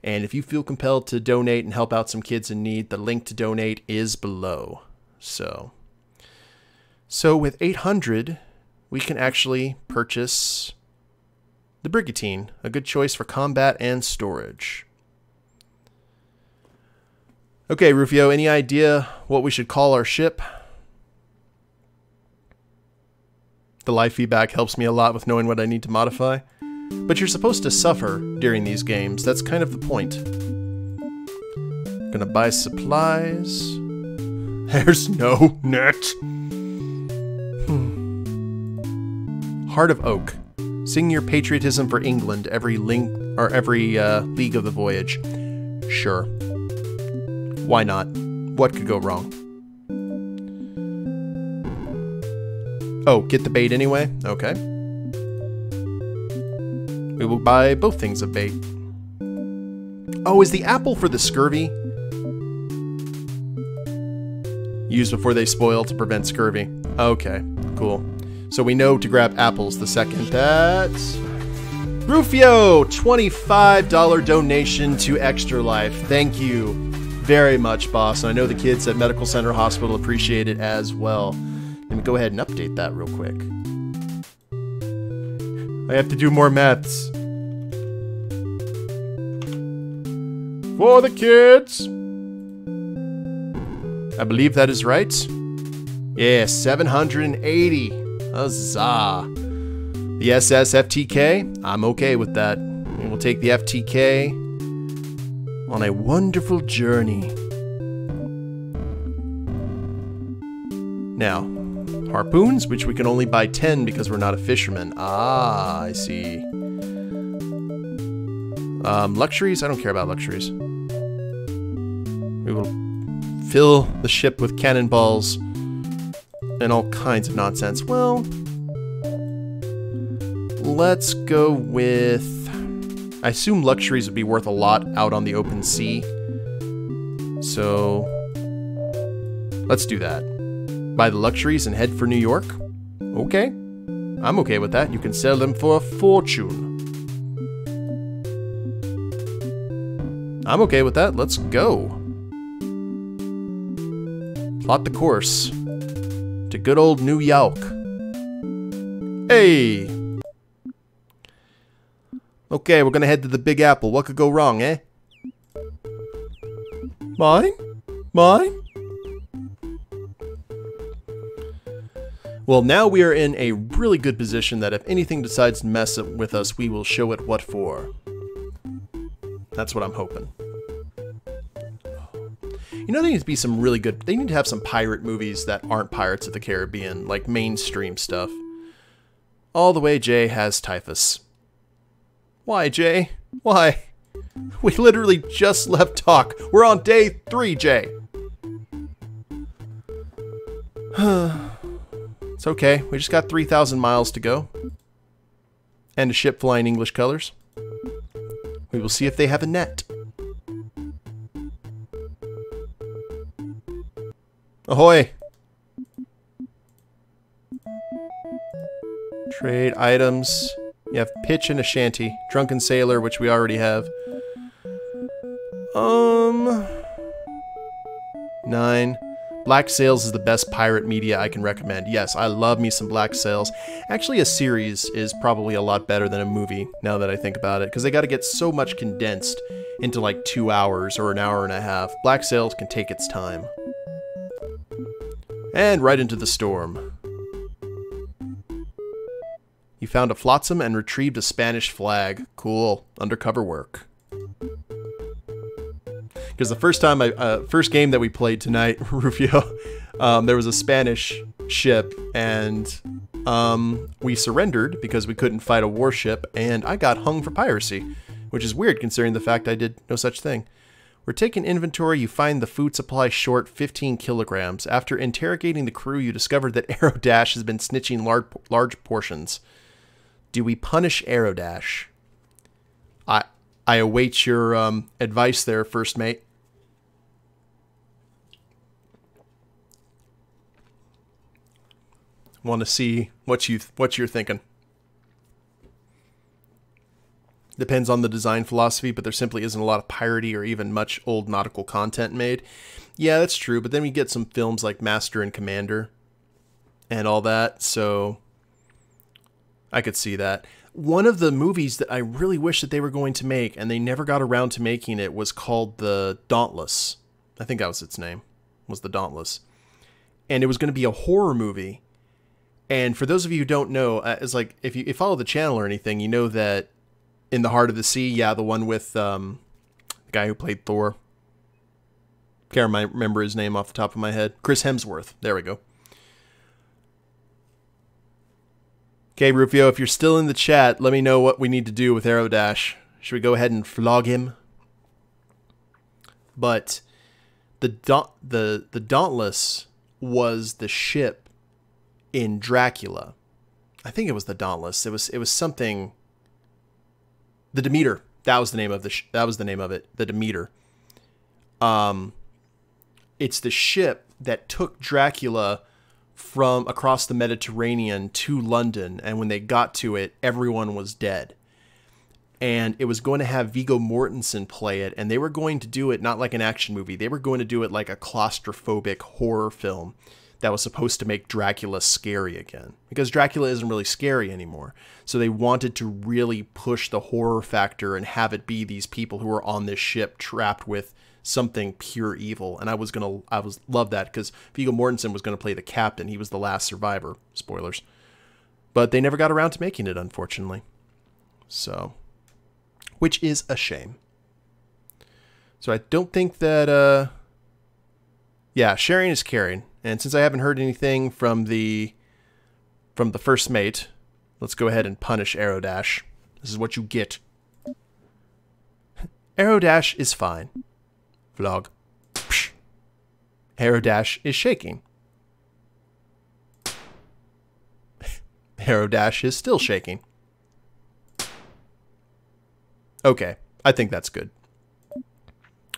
And if you feel compelled to donate and help out some kids in need, the link to donate is below. So with 800, we can actually purchase the Brigantine, a good choice for combat and storage. Okay, Rufio, any idea what we should call our ship? The live feedback helps me a lot with knowing what I need to modify. But you're supposed to suffer during these games. That's kind of the point. Gonna buy supplies. There's no net. Heart of Oak. Sing your patriotism for England every league of the voyage. Sure. Why not? What could go wrong? Oh, get the bait anyway? Okay. We will buy both things of bait. Oh, is the apple for the scurvy? Used before they spoil to prevent scurvy. Okay, cool. So we know to grab apples the second. That's Rufio, $25 donation to Extra Life. Thank you very much, boss. And I know the kids at Medical Center Hospital appreciate it as well. Let me go ahead and update that real quick. I have to do more maths. For the kids. I believe that is right. Yeah, 780. Huzzah. The SS FTK, I'm okay with that. And we'll take the FTK on a wonderful journey. Now, harpoons, which we can only buy 10 because we're not a fisherman. Ah, I see. Luxuries, I don't care about luxuries. We will fill the ship with cannonballs and all kinds of nonsense. Well, let's go with... I assume luxuries would be worth a lot out on the open sea. So, let's do that. Buy the luxuries and head for New York. Okay. I'm okay with that. You can sell them for a fortune. I'm okay with that. Let's go. Plot the course to good old New York. Hey! Okay, we're gonna head to the Big Apple. What could go wrong, eh? Mine? Mine? Well, now we are in a really good position that if anything decides to mess with us, we will show it what for. That's what I'm hoping. You know, there needs to be some really good... They need to have some pirate movies that aren't Pirates of the Caribbean, like mainstream stuff. All the way Jay has typhus. Why, Jay? Why? We literally just left talk. We're on day 3, Jay. It's okay. We just got 3,000 miles to go. And a ship flying English colors. We will see if they have a net. Ahoy! Trade items. You have pitch and a shanty. Drunken sailor, which we already have. 9. Black Sails is the best pirate media I can recommend. Yes, I love me some Black Sails. Actually, a series is probably a lot better than a movie, now that I think about it, because they got to get so much condensed into like 2 hours or an hour and a half. Black Sails can take its time. And right into the storm. You found a flotsam and retrieved a Spanish flag. Cool. Undercover work. Because the first time first game that we played tonight, Rufio, there was a Spanish ship, and we surrendered because we couldn't fight a warship, and I got hung for piracy, which is weird considering the fact I did no such thing. We're taking inventory. You find the food supply short 15 kilograms. After interrogating the crew, you discovered that Aerodash has been snitching large portions. Do we punish Aerodash? I await your advice there, first mate. Want to see what you're thinking. Depends on the design philosophy, but there simply isn't a lot of piratey or even much old nautical content made. Yeah, that's true, but then we get some films like Master and Commander and all that, so I could see that. One of the movies that I really wish that they were going to make, and they never got around to making it, was called The Dauntless. I think that was its name, was The Dauntless. And it was going to be a horror movie. And for those of you who don't know, it's like, if you follow the channel or anything, you know that In the Heart of the Sea, yeah, the one with the guy who played Thor. Can't remember his name off the top of my head. Chris Hemsworth. There we go. Okay, Rufio, if you're still in the chat, let me know what we need to do with Aerodash. Should we go ahead and flog him? But the Dauntless was the ship in Dracula. I think it was the Dauntless. It was something. The Demeter. That was the name of it. The Demeter. It's the ship that took Dracula from across the Mediterranean to London, and when they got to it, everyone was dead. And it was going to have Viggo Mortensen play it, and they were going to do it not like an action movie. They were going to do it like a claustrophobic horror film that was supposed to make Dracula scary again. Because Dracula isn't really scary anymore. So they wanted to really push the horror factor and have it be these people who are on this ship trapped with something pure evil. And I love that because Viggo Mortensen was going to play the captain. He was the last survivor. Spoilers. But they never got around to making it, unfortunately. So, which is a shame. So I don't think that, yeah, sharing is caring. And since I haven't heard anything from the first mate, let's go ahead and punish Aerodash. This is what you get. Aerodash is fine. Vlog. Psh. Aerodash is shaking. Aerodash is still shaking. Okay, I think that's good.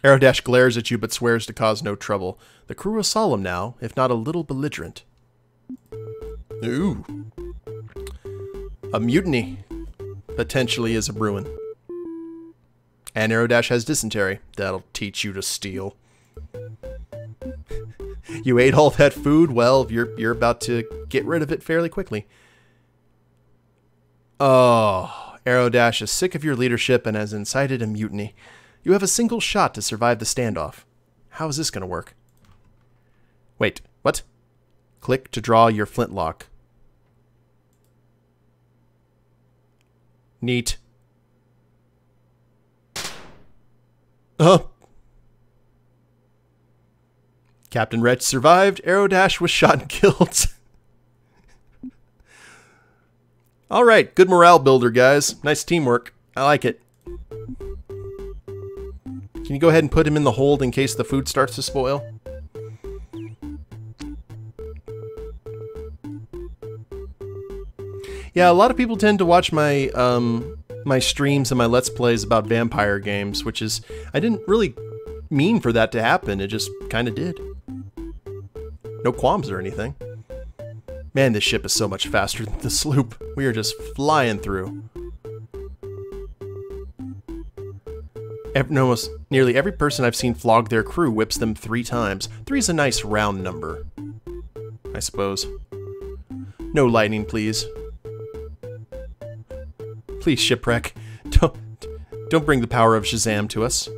Aerodash glares at you but swears to cause no trouble. The crew is solemn now, if not a little belligerent. Ooh. A mutiny potentially is a brewing. And Aerodash has dysentery. That'll teach you to steal. You ate all that food? Well, you're about to get rid of it fairly quickly. Oh, Aerodash is sick of your leadership and has incited a mutiny. You have a single shot to survive the standoff. How is this going to work? Wait, what? Click to draw your flintlock. Neat. Captain Wretch survived. Aerodash was shot and killed. Alright, good morale builder, guys. Nice teamwork. I like it. Can you go ahead and put him in the hold in case the food starts to spoil? Yeah, a lot of people tend to watch my my streams and my Let's Plays about vampire games, which is, I didn't really mean for that to happen, it just kind of did. No qualms or anything. Man, this ship is so much faster than the sloop. We are just flying through. Almost nearly every person I've seen flog their crew whips them 3 times. 3 is a nice round number, I suppose. No lightning, please. Please, shipwreck. Don't bring the power of Shazam to us.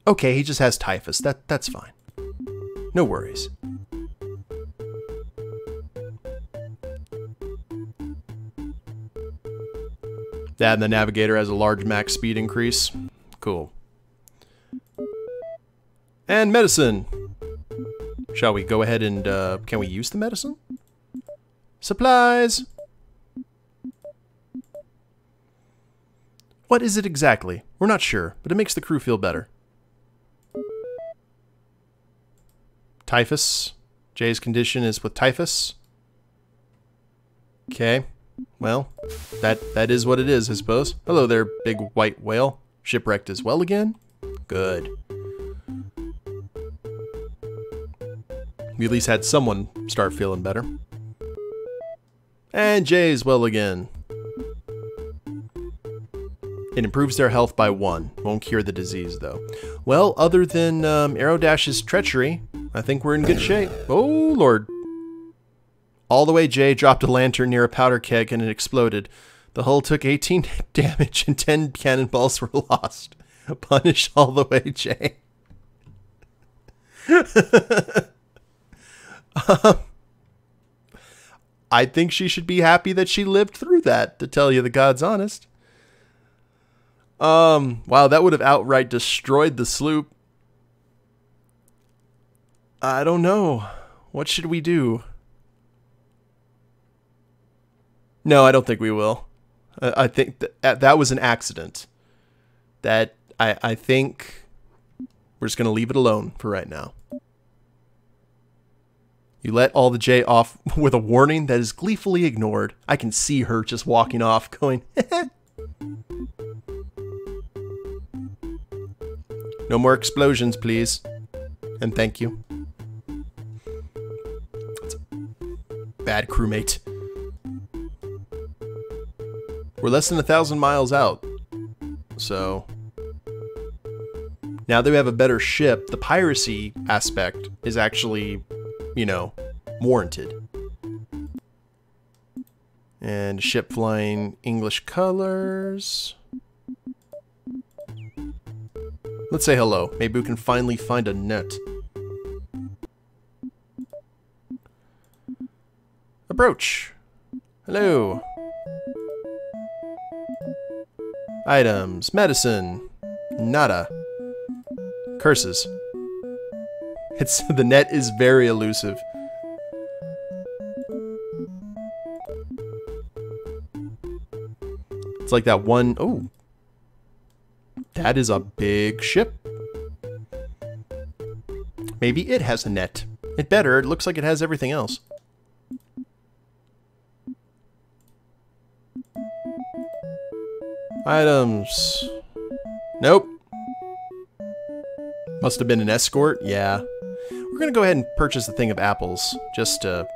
Okay, he just has typhus. That's fine. No worries. That and the navigator has a large max speed increase. Cool. And medicine. Shall we go ahead and, can we use the medicine? Supplies! What is it exactly? We're not sure, but it makes the crew feel better. Typhus. Jay's condition is with typhus. Okay. Well, that is what it is, I suppose. Hello there, big white whale. Shipwrecked as well again? Good. We at least had someone start feeling better. And Jay's well again. It improves their health by 1. Won't cure the disease, though. Well, other than Aerodash's treachery, I think we're in good shape. Oh, Lord. All the way, Jay dropped a lantern near a powder keg and it exploded. The hull took 18 damage and 10 cannonballs were lost. Punish all the way, Jay. I think she should be happy that she lived through that, to tell you the God's honest. Wow, that would have outright destroyed the sloop. I don't know. What should we do? No, I don't think we will. I think that was an accident. That I think we're just going to leave it alone for right now. You let all the J off with a warning that is gleefully ignored. I can see her just walking off going, no more explosions, please. And thank you. That's a bad crewmate. We're less than 1,000 miles out. So now that we have a better ship, the piracy aspect is actually, you know, warranted. And ship flying English colors. Let's say hello. Maybe we can finally find a net. Approach. Hello. Items. Medicine. Nada. Curses. The net is very elusive. It's like that one. Oh. That is a big ship. Maybe it has a net. It better. It looks like it has everything else. Items. Nope. Must have been an escort. Yeah. We're going to go ahead and purchase the thing of apples. Just to...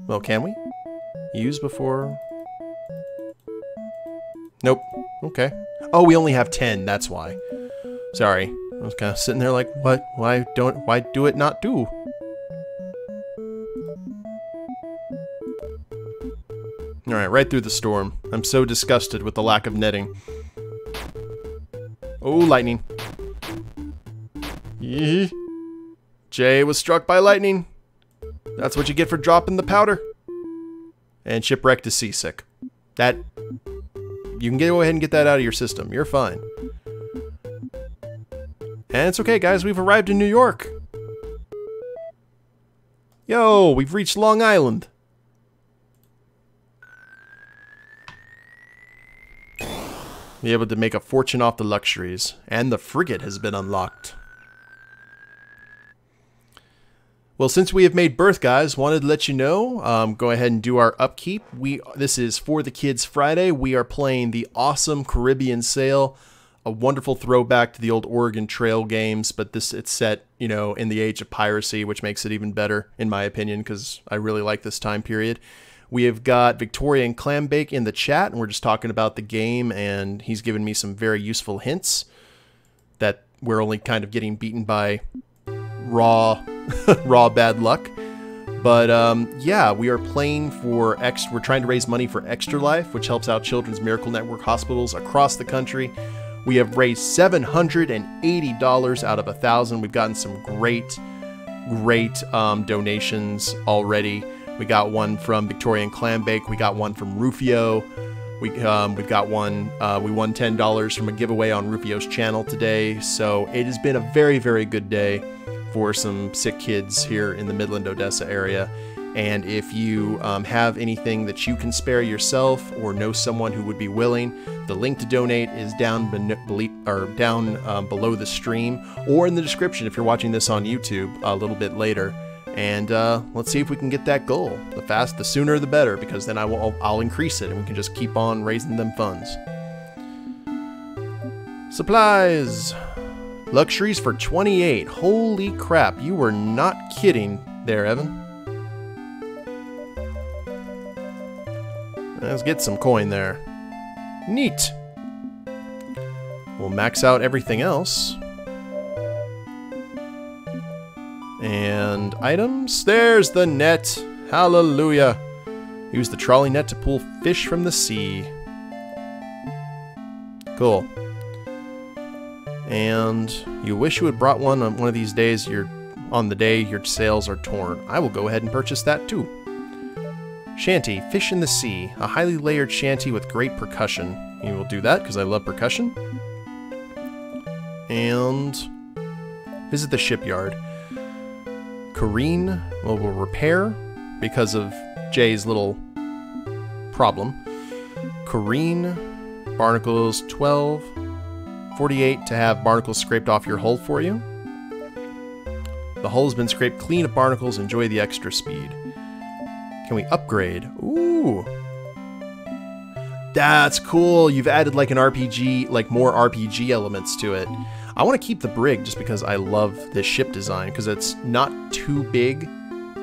Well, can we? Use before... Nope. Okay. Oh, we only have 10. That's why. Sorry. I was kind of sitting there like, what? Why do it not do? Alright, right through the storm. I'm so disgusted with the lack of netting. Oh, lightning. Yee. Jay was struck by lightning. That's what you get for dropping the powder. And shipwrecked is seasick. That... You can go ahead and get that out of your system. You're fine. And it's okay, guys. We've arrived in New York. Yo, we've reached Long Island. Be able to make a fortune off the luxuries. And the frigate has been unlocked. Well, since we have made berth, guys, wanted to let you know, go ahead and do our upkeep. This is For the Kids Friday. We are playing the awesome Caribbean Sail, a wonderful throwback to the old Oregon Trail games, but it's set, you know, in the age of piracy, which makes it even better, in my opinion, because I really like this time period. We have got Victorian Clambake in the chat, and we're just talking about the game, and he's given me some very useful hints that we're only kind of getting beaten by raw bad luck. But yeah, we are playing for we're trying to raise money for Extra Life, which helps out Children's Miracle Network hospitals across the country. We have raised $780 out of 1,000. We've gotten some great donations already. We got one from Victorian Clambake. We got one from Rufio. We've got one. We won $10 from a giveaway on Rufio's channel today. So it has been a very, very good day for some sick kids here in the Midland, Odessa area. And if you have anything that you can spare yourself or know someone who would be willing, the link to donate is down below the stream or in the description if you're watching this on YouTube a little bit later. And let's see if we can get that goal. The sooner the better, because then I'll increase it and we can just keep on raising them funds. Supplies. Luxuries for 28. Holy crap, you were not kidding there, Evan. Let's get some coin there. Neat. We'll max out everything else. And items. There's the net. Hallelujah. Use the trolley net to pull fish from the sea. Cool. And you wish you had brought one on one of these days. On the day your sails are torn. I will go ahead and purchase that too. Shanty, fish in the sea. A highly layered shanty with great percussion. You will do that because I love percussion. And Visit the shipyard. Kareen, well, we'll repair because of Jay's little problem. Kareen, barnacles 12. 48 to have barnacles scraped off your hull for you. The hull has been scraped clean of barnacles. Enjoy the extra speed. Can we upgrade? Ooh. That's cool. You've added like an RPG, like more RPG elements to it. I want to keep the brig just because I love this ship design, because it's not too big,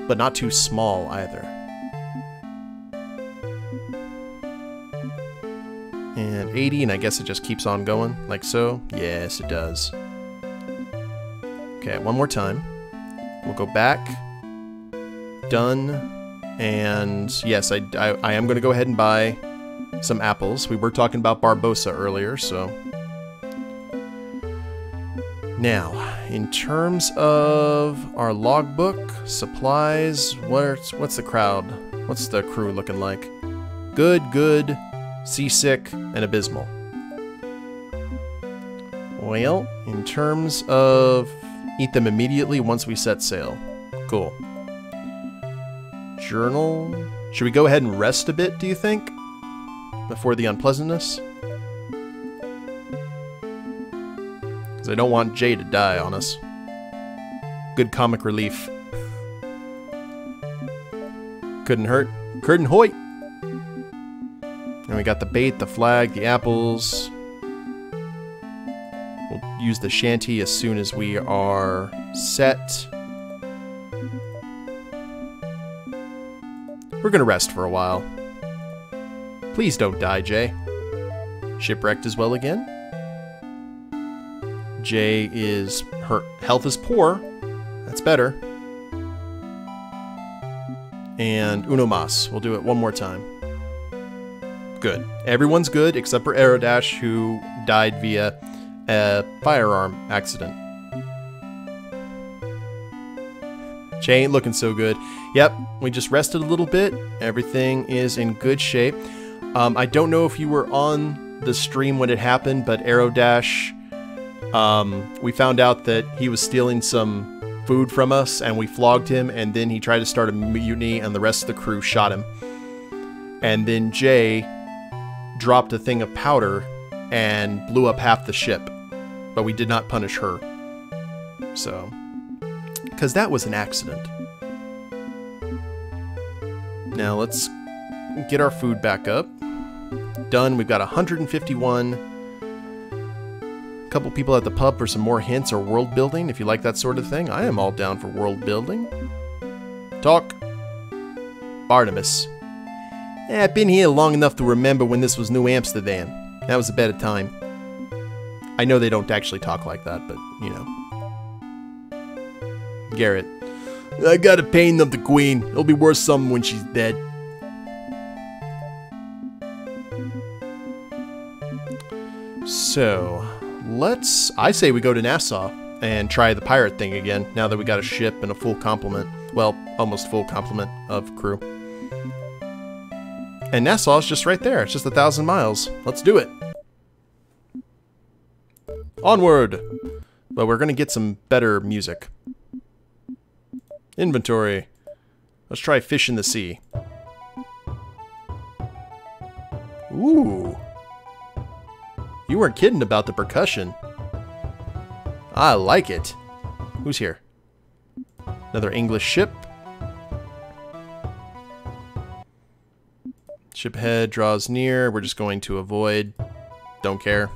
but not too small either. And 80, and I guess it just keeps on going, like so. Yes, it does. Okay, one more time. We'll go back. Done. And yes, I am going to go ahead and buy some apples. We were talking about Barbossa earlier, so... Now, in terms of our logbook, supplies, what's the crowd? What's the crew looking like? Good, seasick, and abysmal. Well, in terms of eat them immediately once we set sail. Cool. Journal. Should we go ahead and rest a bit, do you think? Before the unpleasantness? Because I don't want Jay to die on us. Good comic relief. Couldn't hurt. Couldn't hoit! And we got the bait, the flag, the apples. We'll use the shanty as soon as we are set. We're gonna rest for a while. Please don't die, Jay. Shipwrecked as well again. Jay is... her health is poor. That's better. And uno mas. We'll do it one more time. Good. Everyone's good except for Aerodash, who died via a firearm accident. Jay ain't looking so good. Yep, we just rested a little bit. Everything is in good shape. I don't know if you were on the stream when it happened, but Aerodash, we found out that he was stealing some food from us, and we flogged him, and then he tried to start a mutiny, and the rest of the crew shot him. And then Jay dropped a thing of powder and blew up half the ship, but we did not punish her. So, because that was an accident. Now let's get our food back up. Done. We've got 151. A couple people at the pub for some more hints or world building. If you like that sort of thing, I am all down for world building. Talk. Barnabas. I've been here long enough to remember when this was New Amsterdam. That was a better time. I know they don't actually talk like that, but, you know. Garrett. I got a pain of the queen. It'll be worth something when she's dead. So, I say we go to Nassau and try the pirate thing again, now that we got a ship and a full complement. Well, almost full complement of crew. And Nassau's just right there. It's just 1,000 miles. Let's do it. Onward! But we're gonna get some better music. Inventory. Let's try Fish in the Sea. Ooh. You weren't kidding about the percussion. I like it. Who's here? Another English ship. Ship ahead draws near. We're just going to avoid. Don't care.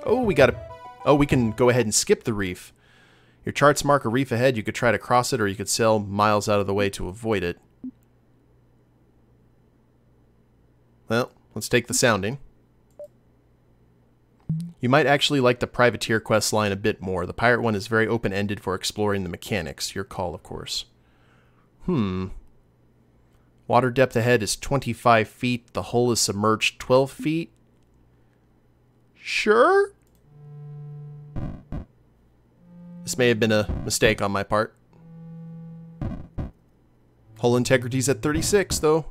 Oh, we can go ahead and skip the reef. Your charts mark a reef ahead. You could try to cross it, or you could sail miles out of the way to avoid it. Well, let's take the sounding. You might actually like the privateer quest line a bit more. The pirate one is very open-ended for exploring the mechanics. Your call, of course. Water depth ahead is 25 feet. The hull is submerged 12 feet. Sure? This may have been a mistake on my part. Hull integrity's at 36, though.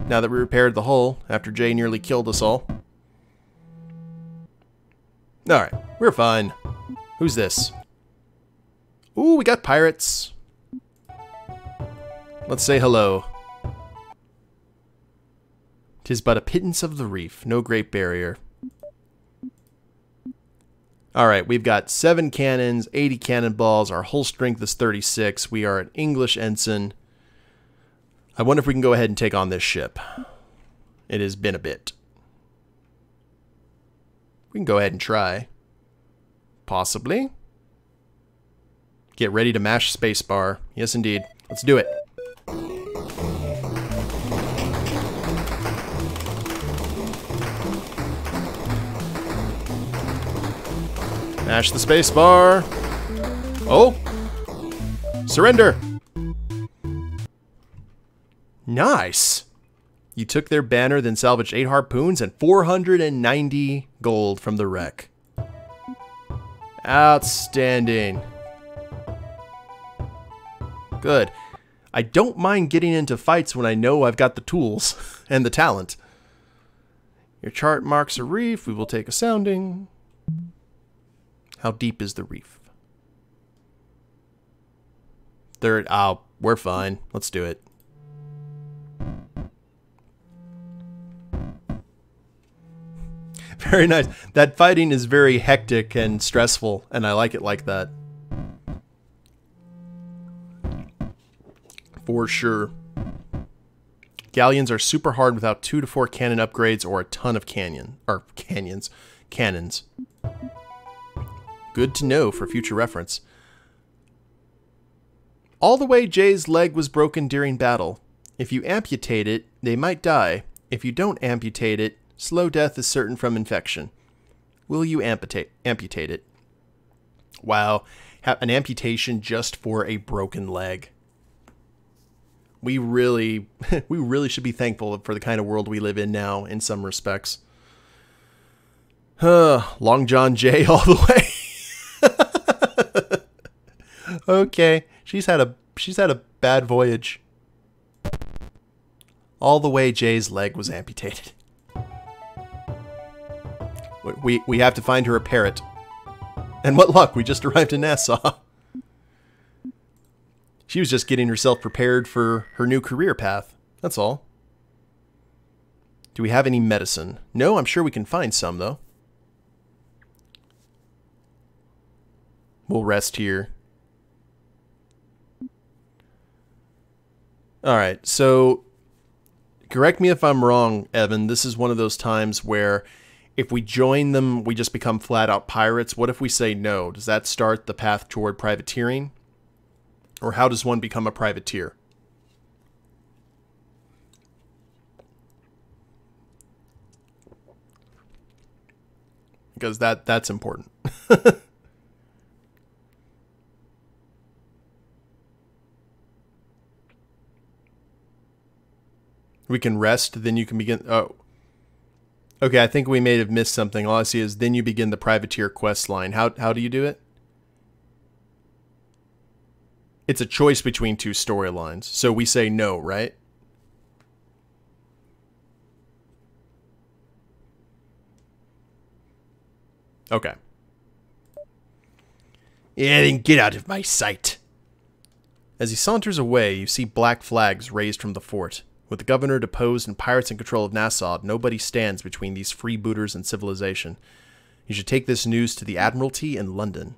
Now that we repaired the hull, after Jay nearly killed us all. Alright, we're fine. Who's this? Ooh, we got pirates. Let's say hello. 'Tis but a pittance of the reef, no great barrier. Alright, we've got 7 cannons, 80 cannonballs, our hull strength is 36, we are an English ensign. I wonder if we can go ahead and take on this ship. It has been a bit. We can go ahead and try. Possibly. Get ready to mash spacebar. Yes, indeed. Let's do it. Mash the spacebar. Oh! Surrender! Nice! You took their banner, then salvaged 8 harpoons and 490 gold from the wreck. Outstanding. Good. I don't mind getting into fights when I know I've got the tools and the talent. Your chart marks a reef. We will take a sounding. How deep is the reef? Third. Oh, we're fine. Let's do it. Very nice. That fighting is very hectic and stressful, and I like it like that. For sure. Galleons are super hard without 2 to 4 cannon upgrades or a ton of cannons. Good to know for future reference. All the way Jay's leg was broken during battle. If you amputate it, they might die. If you don't amputate it, slow death is certain from infection. Will you amputate it? Wow, an amputation just for a broken leg. We really should be thankful for the kind of world we live in now, in some respects. Long John Jay all the way. Okay, she's had a bad voyage. All the way Jay's leg was amputated. We have to find her a parrot. And what luck, we just arrived in Nassau. She was just getting herself prepared for her new career path. That's all. Do we have any medicine? No, I'm sure we can find some, though. We'll rest here. Alright, so correct me if I'm wrong, Evan. This is one of those times where if we join them, we just become flat-out pirates. What if we say no? Does that start the path toward privateering? Or how does one become a privateer? Because that's important. We can rest, then you can begin... Oh. Okay, I think we may have missed something. All I see is then you begin the privateer quest line. How do you do it? It's a choice between 2 storylines. So we say no, right? Okay. Yeah, then get out of my sight. As he saunters away, you see black flags raised from the fort. With the governor deposed and pirates in control of Nassau, nobody stands between these freebooters and civilization. You should take this news to the Admiralty in London.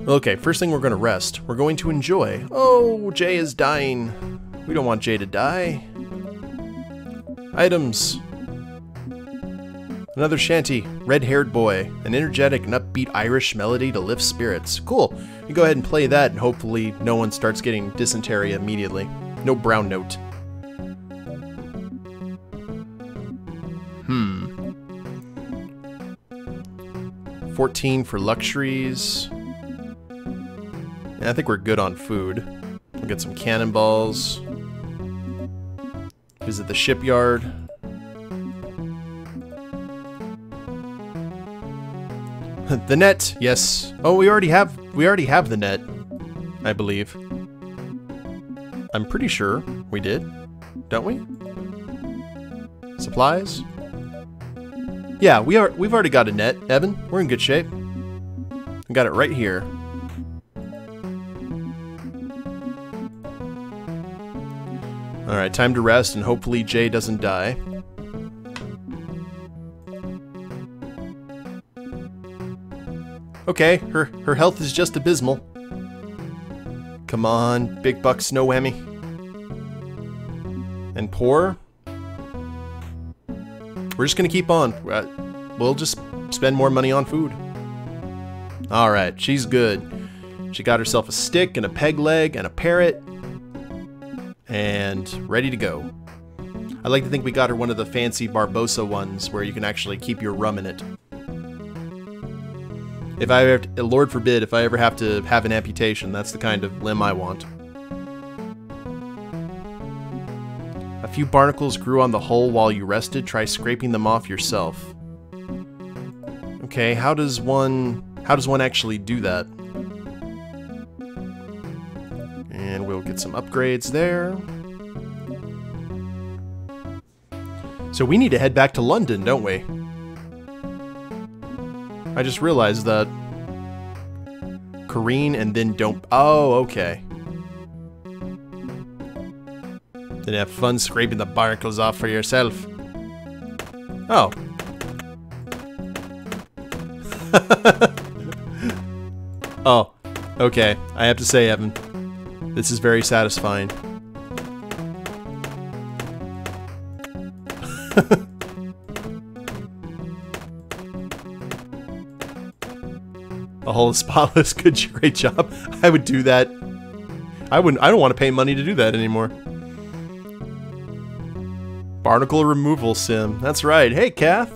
Okay, first thing we're going to rest. We're going to enjoy. Oh, Jay is dying. We don't want Jay to die. Items. Another shanty. Red-haired boy. An energetic and upbeat Irish melody to lift spirits. Cool. You go ahead and play that and hopefully no one starts getting dysentery immediately. No brown note. 14 for luxuries. I think we're good on food. We'll get some cannonballs. Visit the shipyard. The net, yes. Oh, we already have the net, I believe. I'm pretty sure we did, don't we? Supplies. Yeah, we've already got a net, Evan. We're in good shape. We got it right here. Alright, time to rest, and hopefully Jay doesn't die. Okay, her health is just abysmal. Come on, big buck snow whammy. And poor. We're just gonna keep on. We'll just spend more money on food. Alright, she's good. She got herself a stick and a peg leg and a parrot. And ready to go. I like to think we got her one of the fancy Barbosa ones where you can actually keep your rum in it. If I ever, Lord forbid, if I ever have to have an amputation, that's the kind of limb I want. A few barnacles grew on the hull while you rested. Try scraping them off yourself. Okay, how does one actually do that? And we'll get some upgrades there. So we need to head back to London, don't we? I just realized that. Careen and then don't... Oh, okay. Then have fun scraping the barnacles off for yourself. Oh. Oh, okay. I have to say, Evan, this is very satisfying. A whole spotless, great job. I would do that. I don't want to pay money to do that anymore. Barnacle removal sim. That's right. Hey, Kath.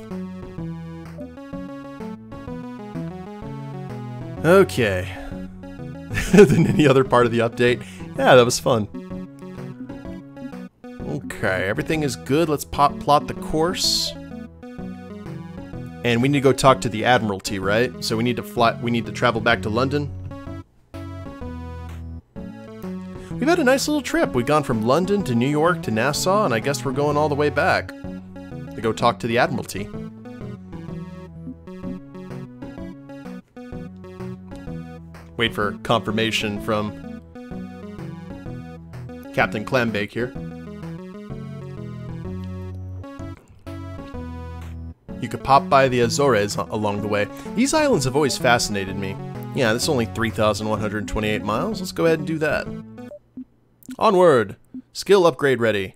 Okay. Than any other part of the update. Yeah, that was fun. Okay, everything is good. Let's plot the course. And we need to go talk to the Admiralty, right? So we need to travel back to London. We've had a nice little trip. We've gone from London to New York to Nassau, and I guess we're going all the way back to go talk to the Admiralty. Wait for confirmation from Captain Clambake here. You could pop by the Azores along the way. These islands have always fascinated me. Yeah, this is only 3,128 miles. Let's go ahead and do that. Onward! Skill upgrade ready.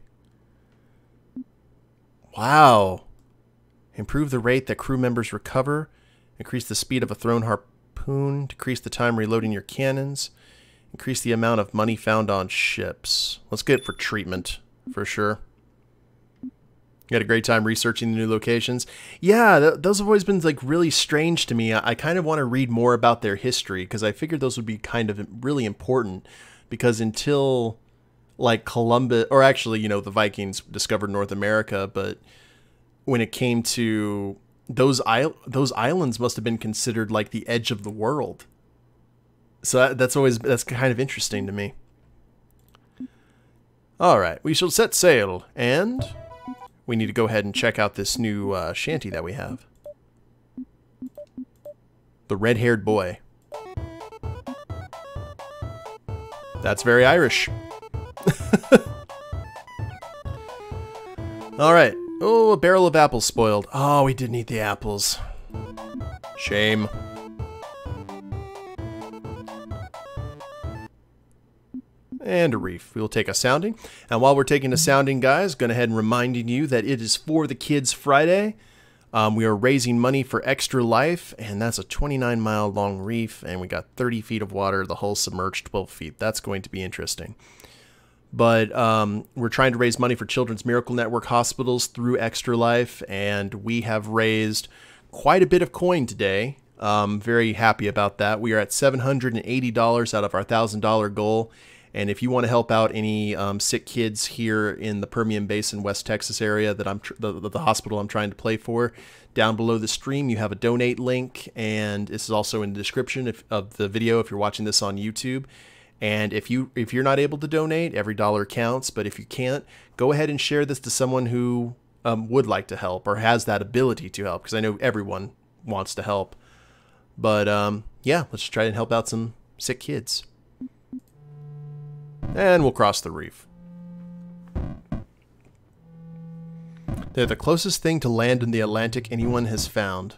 Wow. Improve the rate that crew members recover. Increase the speed of a thrown harpoon. Decrease the time reloading your cannons. Increase the amount of money found on ships. Let's get it for treatment, for sure. You had a great time researching the new locations. Yeah, those have always been like really strange to me. I kind of want to read more about their history because I figured those would be kind of really important because until like Columbus, or actually, you know, the Vikings discovered North America, but when it came to those islands must have been considered like the edge of the world. So that's kind of interesting to me. All right, we shall set sail and we need to go ahead and check out this new shanty that we have. The red-haired boy. That's very Irish. Alright. Oh, a barrel of apples spoiled. Oh, we didn't eat the apples. Shame. And a reef. We will take a sounding. And while we're taking a sounding, guys, going ahead and reminding you that it is For the Kids Friday. We are raising money for Extra Life, and that's a 29-mile long reef, and we got 30 feet of water, the hull submerged 12 feet. That's going to be interesting. But we're trying to raise money for Children's Miracle Network hospitals through Extra Life, and we have raised quite a bit of coin today. Very happy about that. We are at $780 out of our $1,000 goal. And if you want to help out any sick kids here in the Permian Basin, West Texas area that the hospital I'm trying to play for, down below the stream you have a donate link, and this is also in the description of the video if you're watching this on YouTube. And if you're not able to donate, every dollar counts. But if you can't, go ahead and share this to someone who would like to help or has that ability to help, because I know everyone wants to help. But yeah, let's try and help out some sick kids. And we'll cross the reef. They're the closest thing to land in the Atlantic anyone has found.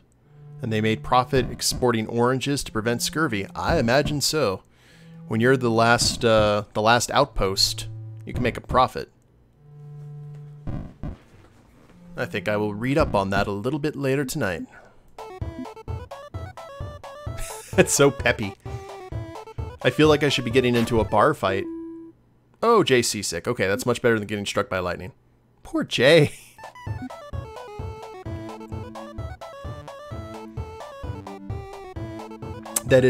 And they made profit exporting oranges to prevent scurvy. I imagine so. When you're the last outpost, you can make a profit. I think I will read up on that a little bit later tonight. That's so peppy. I feel like I should be getting into a bar fight. Oh, Jay's seasick. Okay, that's much better than getting struck by lightning. Poor Jay. That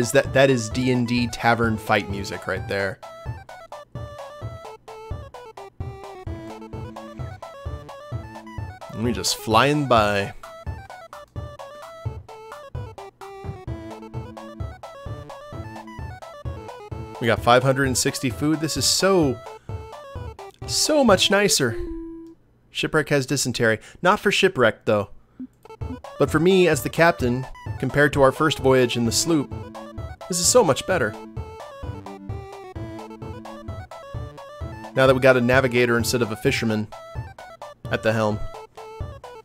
is D&D tavern fight music right there. And we're just flying by. We got 560 food. This is so much nicer. Shipwreck has dysentery. Not for Shipwreck, though. But for me, as the captain, compared to our first voyage in the sloop, this is so much better. Now that we got a navigator instead of a fisherman at the helm.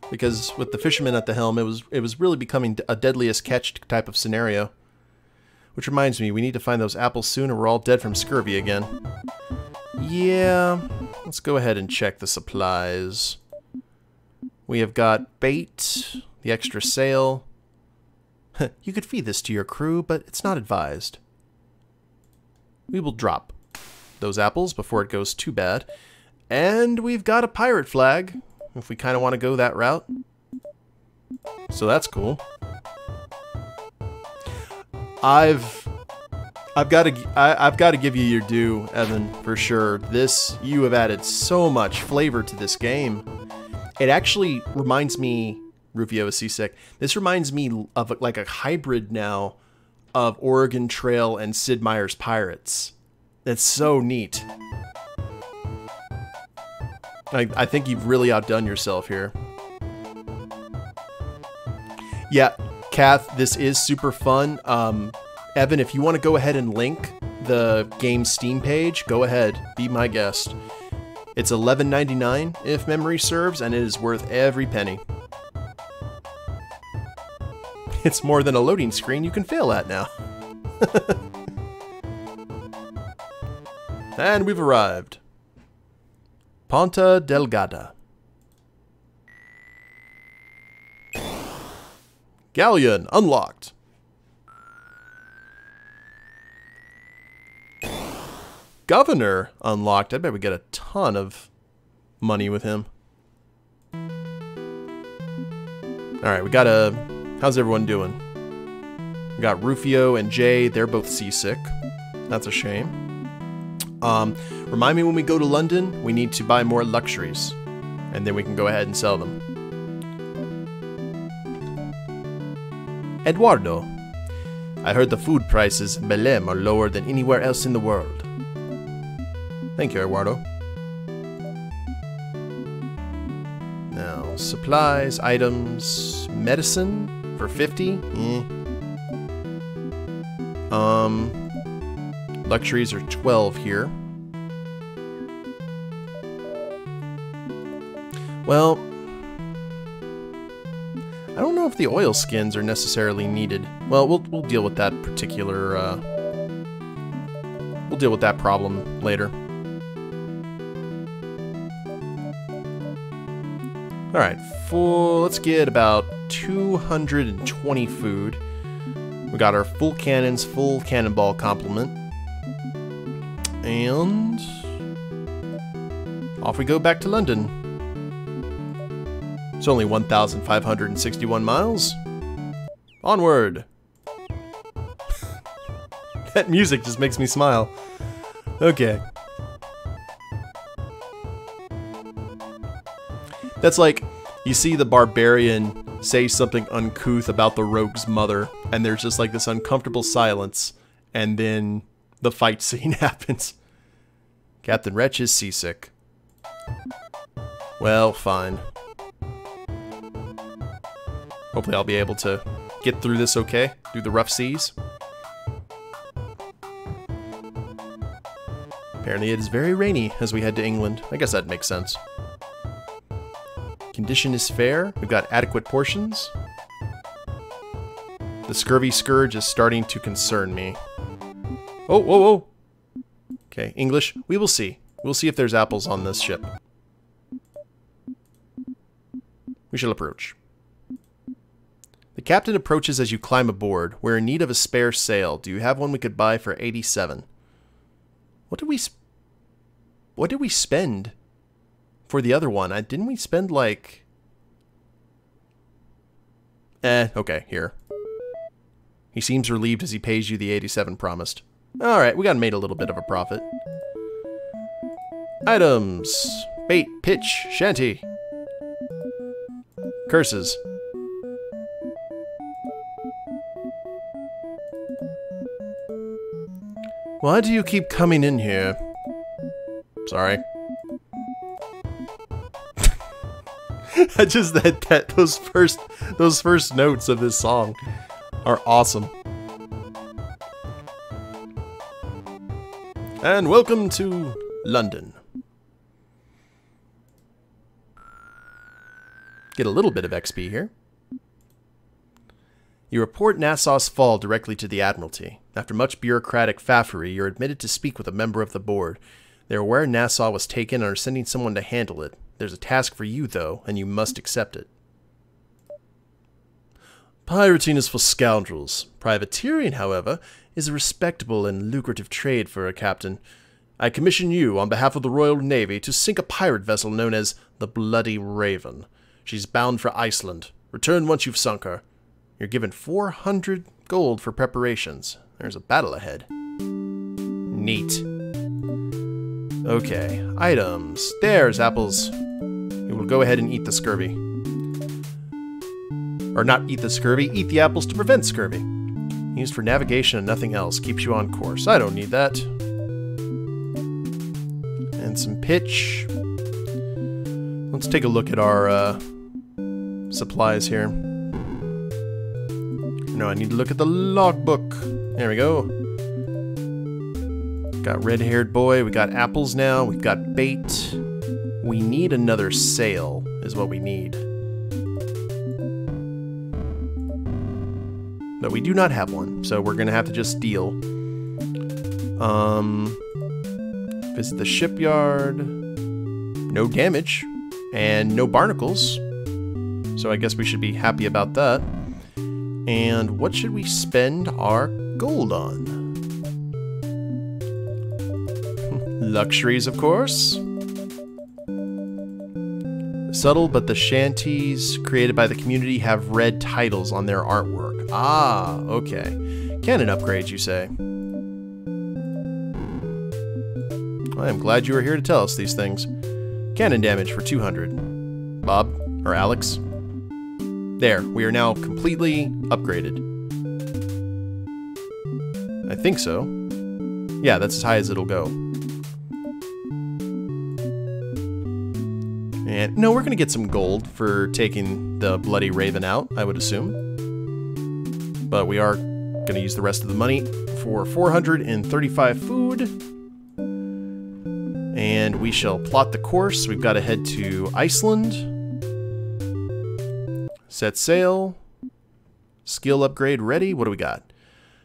Because with the fisherman at the helm, it was really becoming a deadliest catch type of scenario. Which reminds me, we need to find those apples soon or we're all dead from scurvy again. Yeah, let's go ahead and check the supplies. We have got bait, the extra sail. You could feed this to your crew, but it's not advised. We will drop those apples before it goes too bad. And we've got a pirate flag, if we kind of want to go that route. So that's cool. I've got to give you your due, Evan, for sure. You have added so much flavor to this game. It actually reminds me, Rufio is seasick. This reminds me of like a hybrid now of Oregon Trail and Sid Meier's Pirates. That's so neat. I think you've really outdone yourself here. Yeah, Kath, this is super fun. Evan, if you want to go ahead and link the game's Steam page, go ahead. Be my guest. It's $11.99 if memory serves, and it is worth every penny. It's more than a loading screen you can fail at now. And we've arrived. Ponta Delgada. Galleon unlocked. Governor unlocked. I bet we get a ton of money with him. Alright, we got a... How's everyone doing? We got Rufio and Jay. They're both seasick. That's a shame. Remind me when we go to London, we need to buy more luxuries. And then we can go ahead and sell them. Eduardo. I heard the food prices in Belém are lower than anywhere else in the world. Thank you, Eduardo. Now, supplies, items, medicine for 50. Luxuries are 12 here. Well, I don't know if the oil skins are necessarily needed. Well, we'll deal with that particular, we'll deal with that problem later. Alright, let's get about 220 food. We got our full cannons, full cannonball complement. And off we go back to London. It's only 1,561 miles. Onward! That music just makes me smile. Okay. That's like, you see the barbarian say something uncouth about the rogue's mother, and there's just like this uncomfortable silence, and then the fight scene happens. Captain Wretch is seasick. Well, fine. Hopefully I'll be able to get through this okay, through the rough seas. Apparently it is very rainy as we head to England. I guess that makes sense. Condition is fair. We've got adequate portions. The scurvy scourge is starting to concern me. Oh, whoa, whoa. Okay, English. We will see. We'll see if there's apples on this ship. We shall approach. The captain approaches as you climb aboard. We're in need of a spare sail. Do you have one we could buy for 87? What did we spend for the other one? Didn't we spend like... okay, here. He seems relieved as he pays you the 87 promised. Alright, we got made a little bit of a profit. Items. Bait, pitch, shanty. Curses. Why do you keep coming in here? Sorry. I just those first notes of this song are awesome. And welcome to London. Get a little bit of XP here. You report Nassau's fall directly to the Admiralty. After much bureaucratic faffery, you're admitted to speak with a member of the board. They're aware Nassau was taken and are sending someone to handle it. There's a task for you, though, and you must accept it. Pirating is for scoundrels. Privateering, however, is a respectable and lucrative trade for a captain. I commission you, on behalf of the Royal Navy, to sink a pirate vessel known as the Bloody Raven. She's bound for Iceland. Return once you've sunk her. You're given 400 gold for preparations. There's a battle ahead. Neat. Okay, items. There's apples. We will go ahead and eat the scurvy. Or not eat the scurvy, eat the apples to prevent scurvy. Used for navigation and nothing else. Keeps you on course. I don't need that. And some pitch. Let's take a look at our supplies here. No, I need to look at the logbook. There we go. Got red-haired boy. We got apples now. We've got bait. We need another sail, is what we need. But we do not have one, so we're going to have to just steal. Visit the shipyard. No damage. And no barnacles. So I guess we should be happy about that. And what should we spend our gold on? Luxuries, of course. Subtle, but the shanties created by the community have red titles on their artwork. Ah, okay. Cannon upgrades, you say? I am glad you are here to tell us these things. Cannon damage for 200. Bob, or Alex? There, we are now completely upgraded. I think so. Yeah, that's as high as it'll go. And no, we're gonna get some gold for taking the Bloody Raven out, I would assume. But we are gonna use the rest of the money for 435 food. And we shall plot the course. We've got to head to Iceland. Set sail. Skill upgrade ready. What do we got?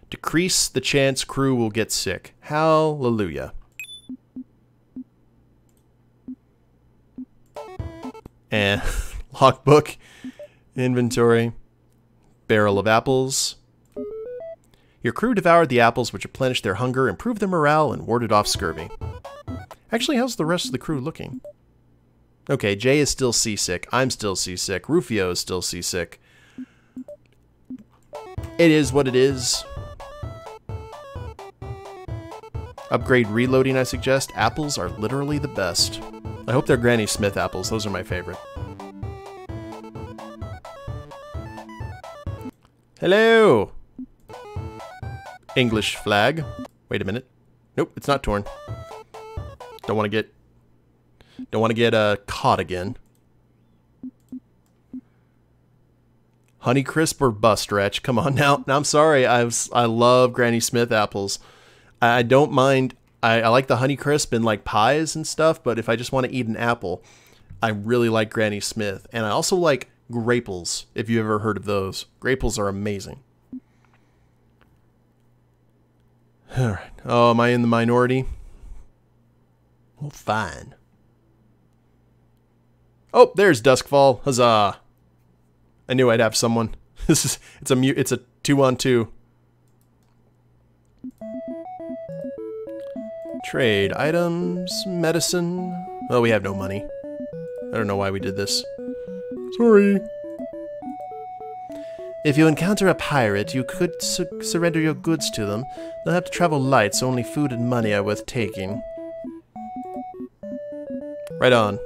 Decrease the chance crew will get sick. Hallelujah. And logbook. Inventory. Barrel of apples. Your crew devoured the apples which replenished their hunger, improved their morale, and warded off scurvy. Actually, how's the rest of the crew looking? Okay, Jay is still seasick. I'm still seasick. Rufio is still seasick. It is what it is. Upgrade reloading, I suggest. Apples are literally the best. I hope they're Granny Smith apples. Those are my favorite. Hello! English flag. Wait a minute. Nope, it's not torn. Don't want to get caught again. Honeycrisp or bust, Wretch. Come on now. Now I'm sorry. I love Granny Smith apples. I don't mind. I like the Honeycrisp in like pies and stuff, but if I just want to eat an apple, I really like Granny Smith. And I also like Graples, if you ever heard of those. Graples are amazing. All right. Oh, am I in the minority? Well, fine. Oh, there's Duskfall. Huzzah. I knew I'd have someone. It's a 2-on-2. Trade items, medicine. Oh, we have no money. I don't know why we did this. Sorry. If you encounter a pirate, you could surrender your goods to them. They'll have to travel light, so only food and money are worth taking. Right on.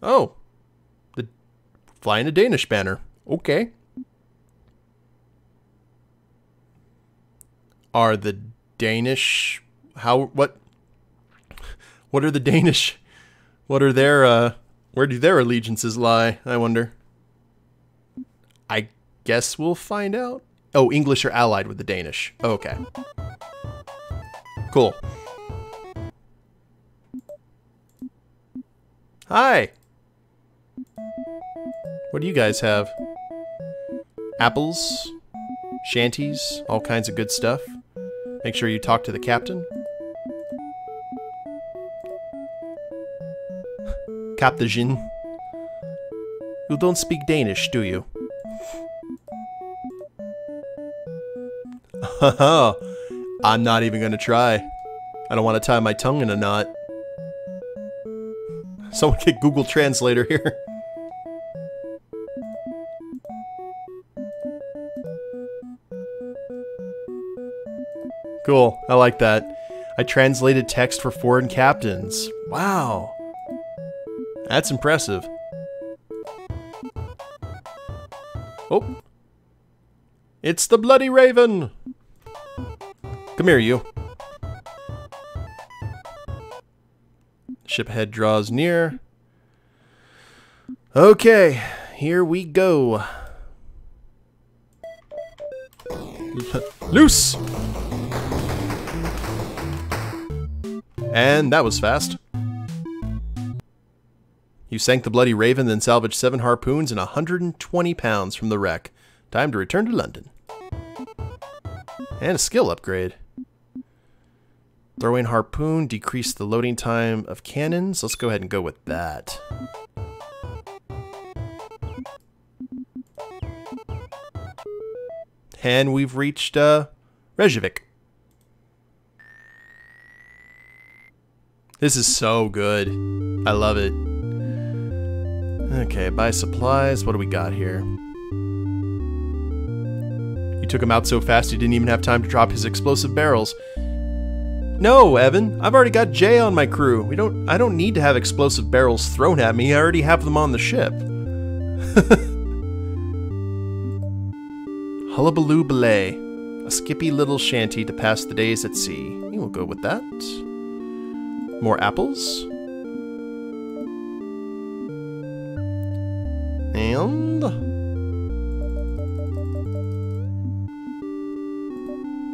Oh. Flying a Danish banner. Okay. Are the Danish... What are the Danish... What are their, where do their allegiances lie, I wonder? I guess we'll find out. Oh, English are allied with the Danish. Okay. Cool. Hi! What do you guys have? Apples, shanties, all kinds of good stuff. Make sure you talk to the captain. Captain. You don't speak Danish, do you? Haha. I'm not even gonna try. I don't want to tie my tongue in a knot. Someone get Google Translator here. Cool. I like that. I translated text for foreign captains. Wow. That's impressive. Oh. It's the Bloody Raven! Come here, you. Ship head draws near. Okay, here we go. Loose! And that was fast. You sank the Bloody Raven, then salvaged 7 harpoons and 120 pounds from the wreck. Time to return to London. And a skill upgrade. Throwing harpoon, decrease the loading time of cannons. Let's go ahead and go with that. And we've reached Reykjavik. This is so good. I love it. Okay, buy supplies. What do we got here? You took him out so fast he didn't even have time to drop his explosive barrels. No, Evan. I've already got Jay on my crew. I don't need to have explosive barrels thrown at me. I already have them on the ship. Hullabaloo Belay. A skippy little shanty to pass the days at sea. We'll go with that. More apples. And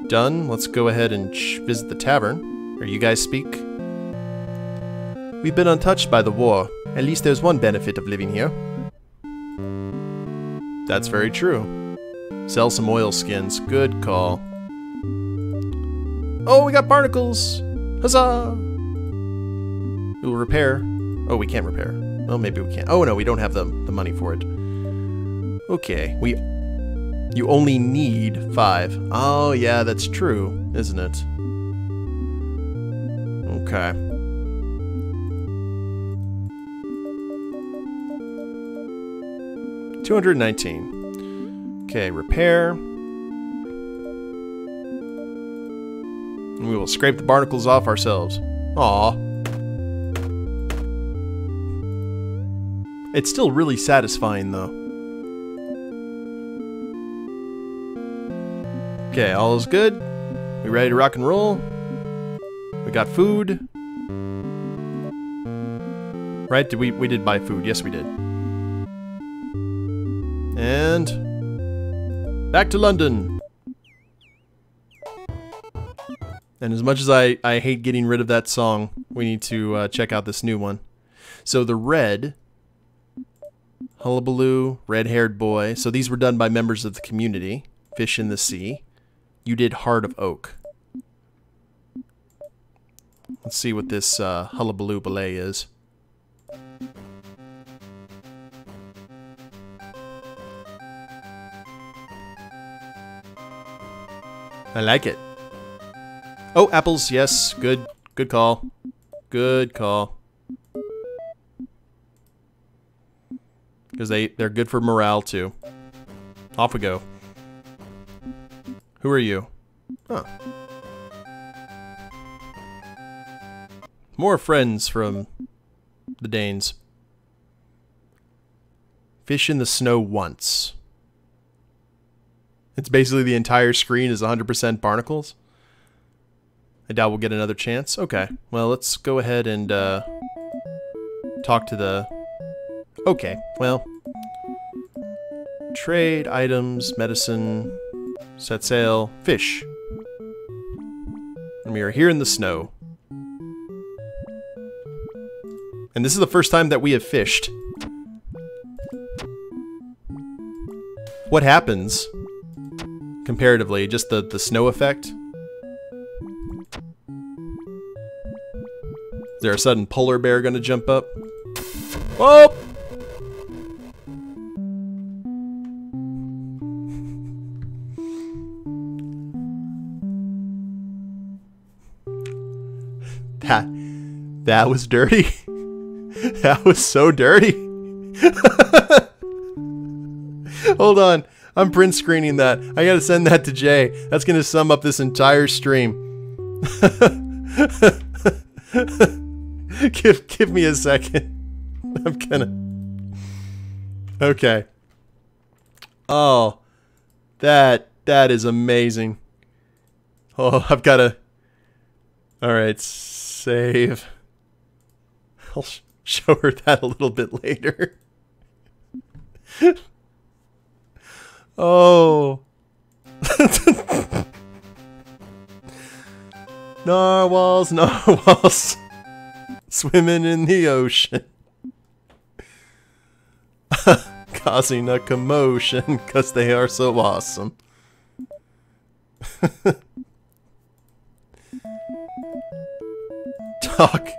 done. Let's go ahead and visit the tavern. Or you guys speak? We've been untouched by the war. At least there's one benefit of living here. That's very true. Sell some oil skins. Good call. Oh, we got barnacles! Huzzah! We'll repair. Oh, we can't repair. Oh, maybe we can. Oh, no, we don't have the money for it. Okay, you only need 5. Oh, yeah, that's true, isn't it? Okay. $219. Okay, repair. And we will scrape the barnacles off ourselves. Aw. It's still really satisfying, though. Okay, all is good. We ready to rock and roll? We got food. Right? We did buy food. Yes, we did. And back to London. And as much as I hate getting rid of that song, we need to check out this new one. So the red, hullabaloo, red-haired boy. So these were done by members of the community. Fish in the sea. You did Heart of Oak. Let's see what this hullabaloo belay is. I like it. Oh, apples, yes. Good. Good call. Good call. Because they're good for morale, too. Off we go. Who are you? Huh. More friends from the Danes. Fish in the snow once. It's basically the entire screen is 100% barnacles. I doubt we'll get another chance. Okay, well, let's go ahead and talk to the... Okay, well... Trade, items, medicine, set sail, fish. And we are here in the snow. And this is the first time that we have fished. What happens, comparatively, just the snow effect? Is there a sudden polar bear gonna jump up? Oh! That was dirty. That was so dirty. Hold on. I'm print screening that. I gotta send that to Jay. That's gonna sum up this entire stream. Give me a second. I'm gonna... Okay. Oh. That is amazing. Oh, I've gotta... Alright, save. I'll show her that a little bit later. Oh. Narwhals, narwhals. Swimming in the ocean. Causing a commotion because they are so awesome. Talk.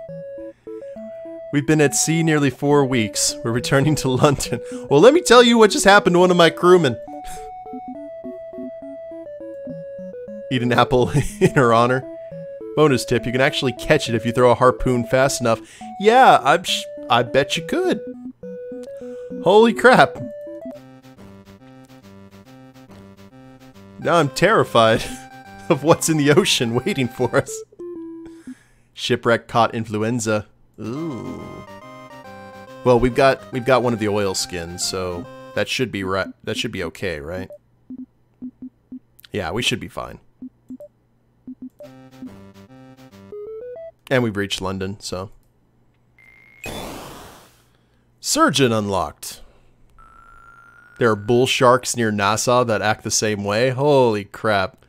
We've been at sea nearly 4 weeks. We're returning to London. Well, let me tell you what just happened to one of my crewmen. Eat an apple in her honor. Bonus tip, you can actually catch it if you throw a harpoon fast enough. Yeah, I bet you could. Holy crap. Now I'm terrified of what's in the ocean waiting for us. Shipwreck caught influenza. Ooh. Well, we've got one of the oil skins, so that should be right. That should be okay, right? Yeah, we should be fine. And we've reached London, so. Surgeon unlocked. There are bull sharks near Nassau that act the same way. Holy crap.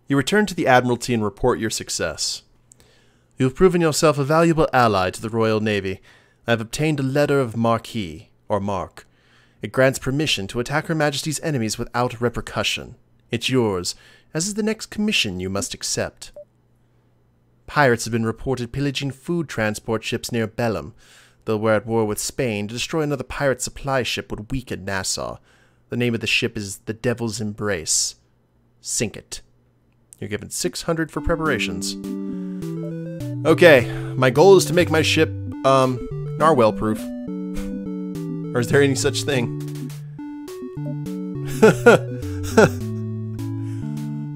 You return to the Admiralty and report your success. You have proven yourself a valuable ally to the Royal Navy. I have obtained a letter of marque, or marque. It grants permission to attack Her Majesty's enemies without repercussion. It's yours, as is the next commission you must accept. Pirates have been reported pillaging food transport ships near Belém. Though we're at war with Spain, to destroy another pirate supply ship would weaken Nassau. The name of the ship is the Devil's Embrace. Sink it. You're given 600 for preparations. Okay, my goal is to make my ship, narwhal-proof. Or is there any such thing?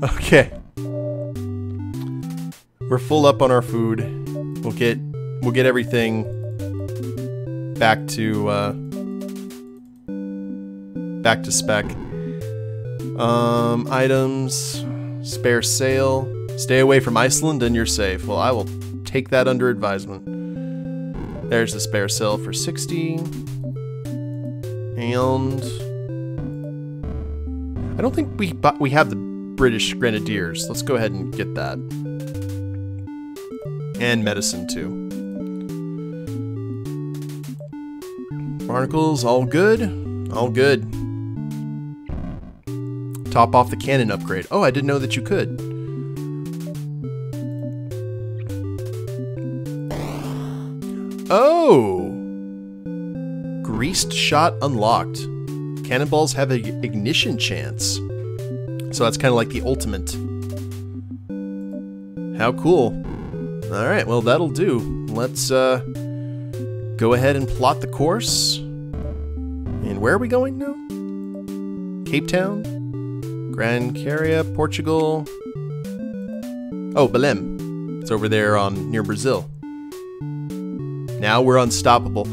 Okay. We're full up on our food. We'll get everything back to spec. Items, spare sail. Stay away from Iceland and you're safe. Well, I will take that under advisement. There's the spare cell for 60. And I don't think we have the British Grenadiers. Let's go ahead and get that. And medicine too. Barnacles, all good. All good. Top off the cannon upgrade. Oh, I didn't know that you could. Oh! Greased shot unlocked. Cannonballs have an ignition chance. So that's kind of like the ultimate. How cool. Alright, well that'll do. Let's go ahead and plot the course. And where are we going now? Cape Town? Gran Canaria, Portugal. Oh, Belém. It's over there near Brazil. Now we're unstoppable.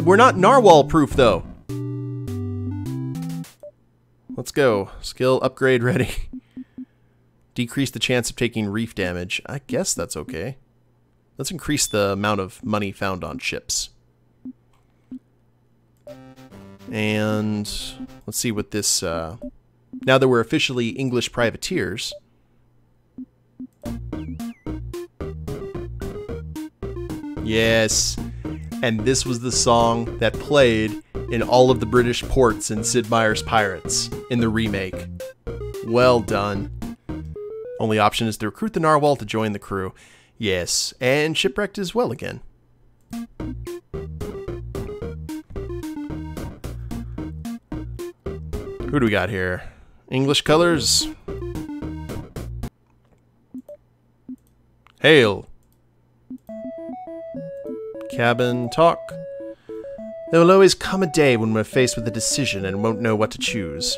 We're not narwhal proof though. Let's go. Skill upgrade ready. Decrease the chance of taking reef damage. I guess that's okay. Let's increase the amount of money found on ships. And let's see what this... now that we're officially English privateers... Yes, and this was the song that played in all of the British ports in Sid Meier's Pirates in the remake. Well done. Only option is to recruit the narwhal to join the crew. Yes, and shipwrecked as well again. Who do we got here? English colors. Hail. Cabin talk. There will always come a day when we're faced with a decision and won't know what to choose.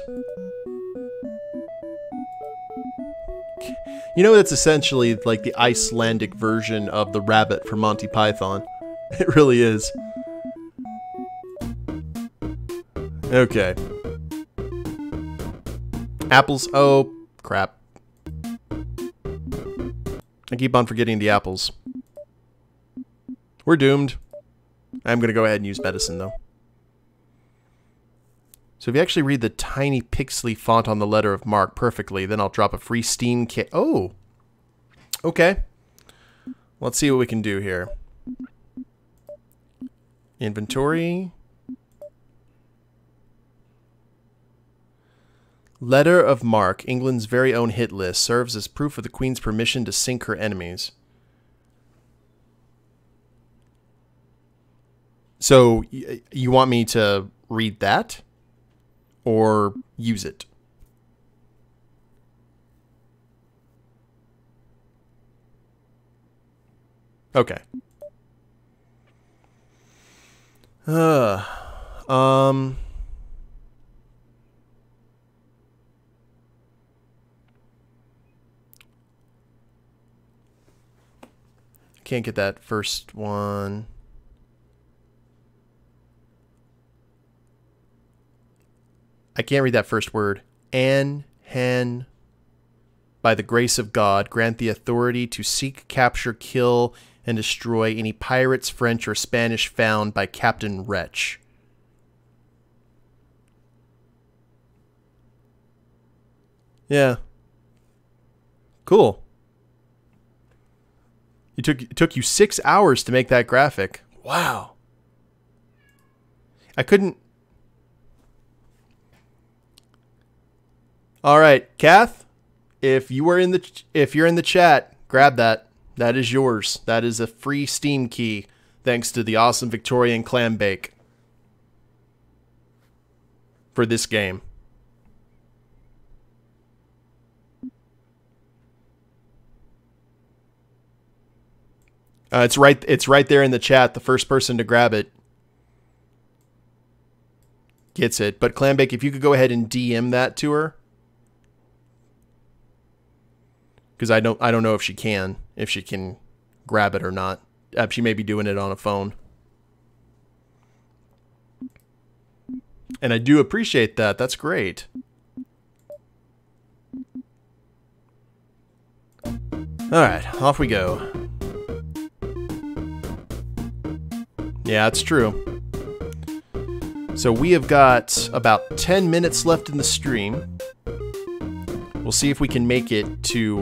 You know, that's essentially like the Icelandic version of the rabbit from Monty Python. It really is. Okay. Apples. Oh, crap. I keep on forgetting the apples. We're doomed. I'm going to go ahead and use medicine, though. So if you actually read the tiny pixely font on the letter of mark perfectly, then I'll drop a free Steam kit. Oh! Okay. Let's see what we can do here. Inventory. Letter of mark, England's very own hit list, serves as proof of the Queen's permission to sink her enemies. So, you want me to read that? Or use it? Okay. Can't get that first one. I can't read that first word. An, han, by the grace of God, grant the authority to seek, capture, kill, and destroy any pirates, French, or Spanish found by Captain Wretch. Yeah. Cool. It took you 6 hours to make that graphic. Wow. I couldn't... All right, Kath, if you're in the chat, grab that. That is yours. That is a free Steam key, thanks to the awesome Victorian Clambake for this game. It's right there in the chat. The first person to grab it gets it. But Clambake, if you could go ahead and DM that to her. Because I don't know if she can grab it or not. She may be doing it on a phone. And I do appreciate that. That's great. Alright, off we go. Yeah, it's true. So we have got about 10 minutes left in the stream. We'll see if we can make it to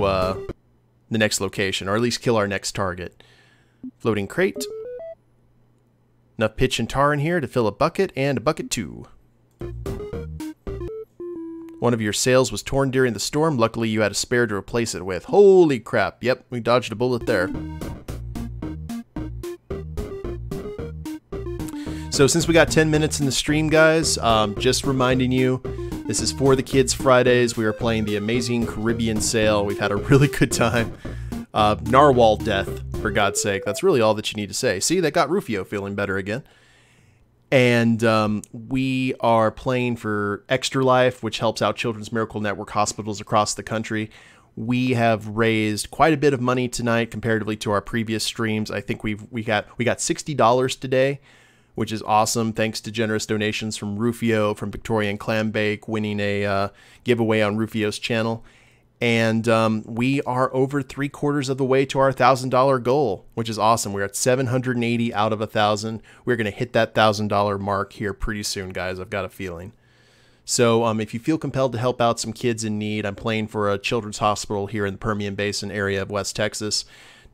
the next location, or at least kill our next target. Floating crate. Enough pitch and tar in here to fill a bucket and a bucket too. One of your sails was torn during the storm. Luckily, you had a spare to replace it with. Holy crap. Yep, we dodged a bullet there. So since we got 10 minutes in the stream, guys, just reminding you, this is for the Kids Fridays. We are playing the Amazing Caribbean Sail. We've had a really good time. Narwhal death, for God's sake. That's really all that you need to say. See, that got Rufio feeling better again. And we are playing for Extra Life, which helps out Children's Miracle Network hospitals across the country. We have raised quite a bit of money tonight comparatively to our previous streams. I think we got $60 today, which is awesome. Thanks to generous donations from Rufio, from Victorian Clambake, winning a giveaway on Rufio's channel. And we are over 3/4 of the way to our $1,000 goal, which is awesome. We're at 780 out of 1,000. We're going to hit that $1,000 mark here pretty soon, guys. I've got a feeling. So if you feel compelled to help out some kids in need, I'm playing for a children's hospital here in the Permian Basin area of West Texas.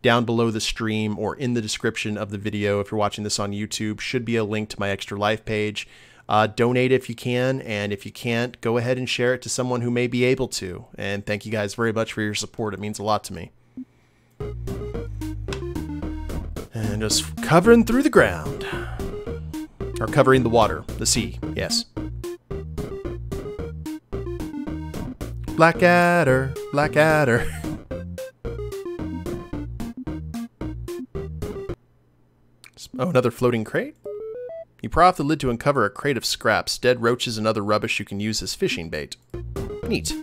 Down below the stream or in the description of the video, if you're watching this on YouTube, should be a link to my Extra Life page. Donate if you can, and if you can't, go ahead and share it to someone who may be able to. And thank you guys very much for your support. It means a lot to me. And just covering through the ground. Or covering the water, the sea, yes. Blackadder, Blackadder. Oh, another floating crate? You pry off the lid to uncover a crate of scraps, dead roaches and other rubbish you can use as fishing bait. Neat.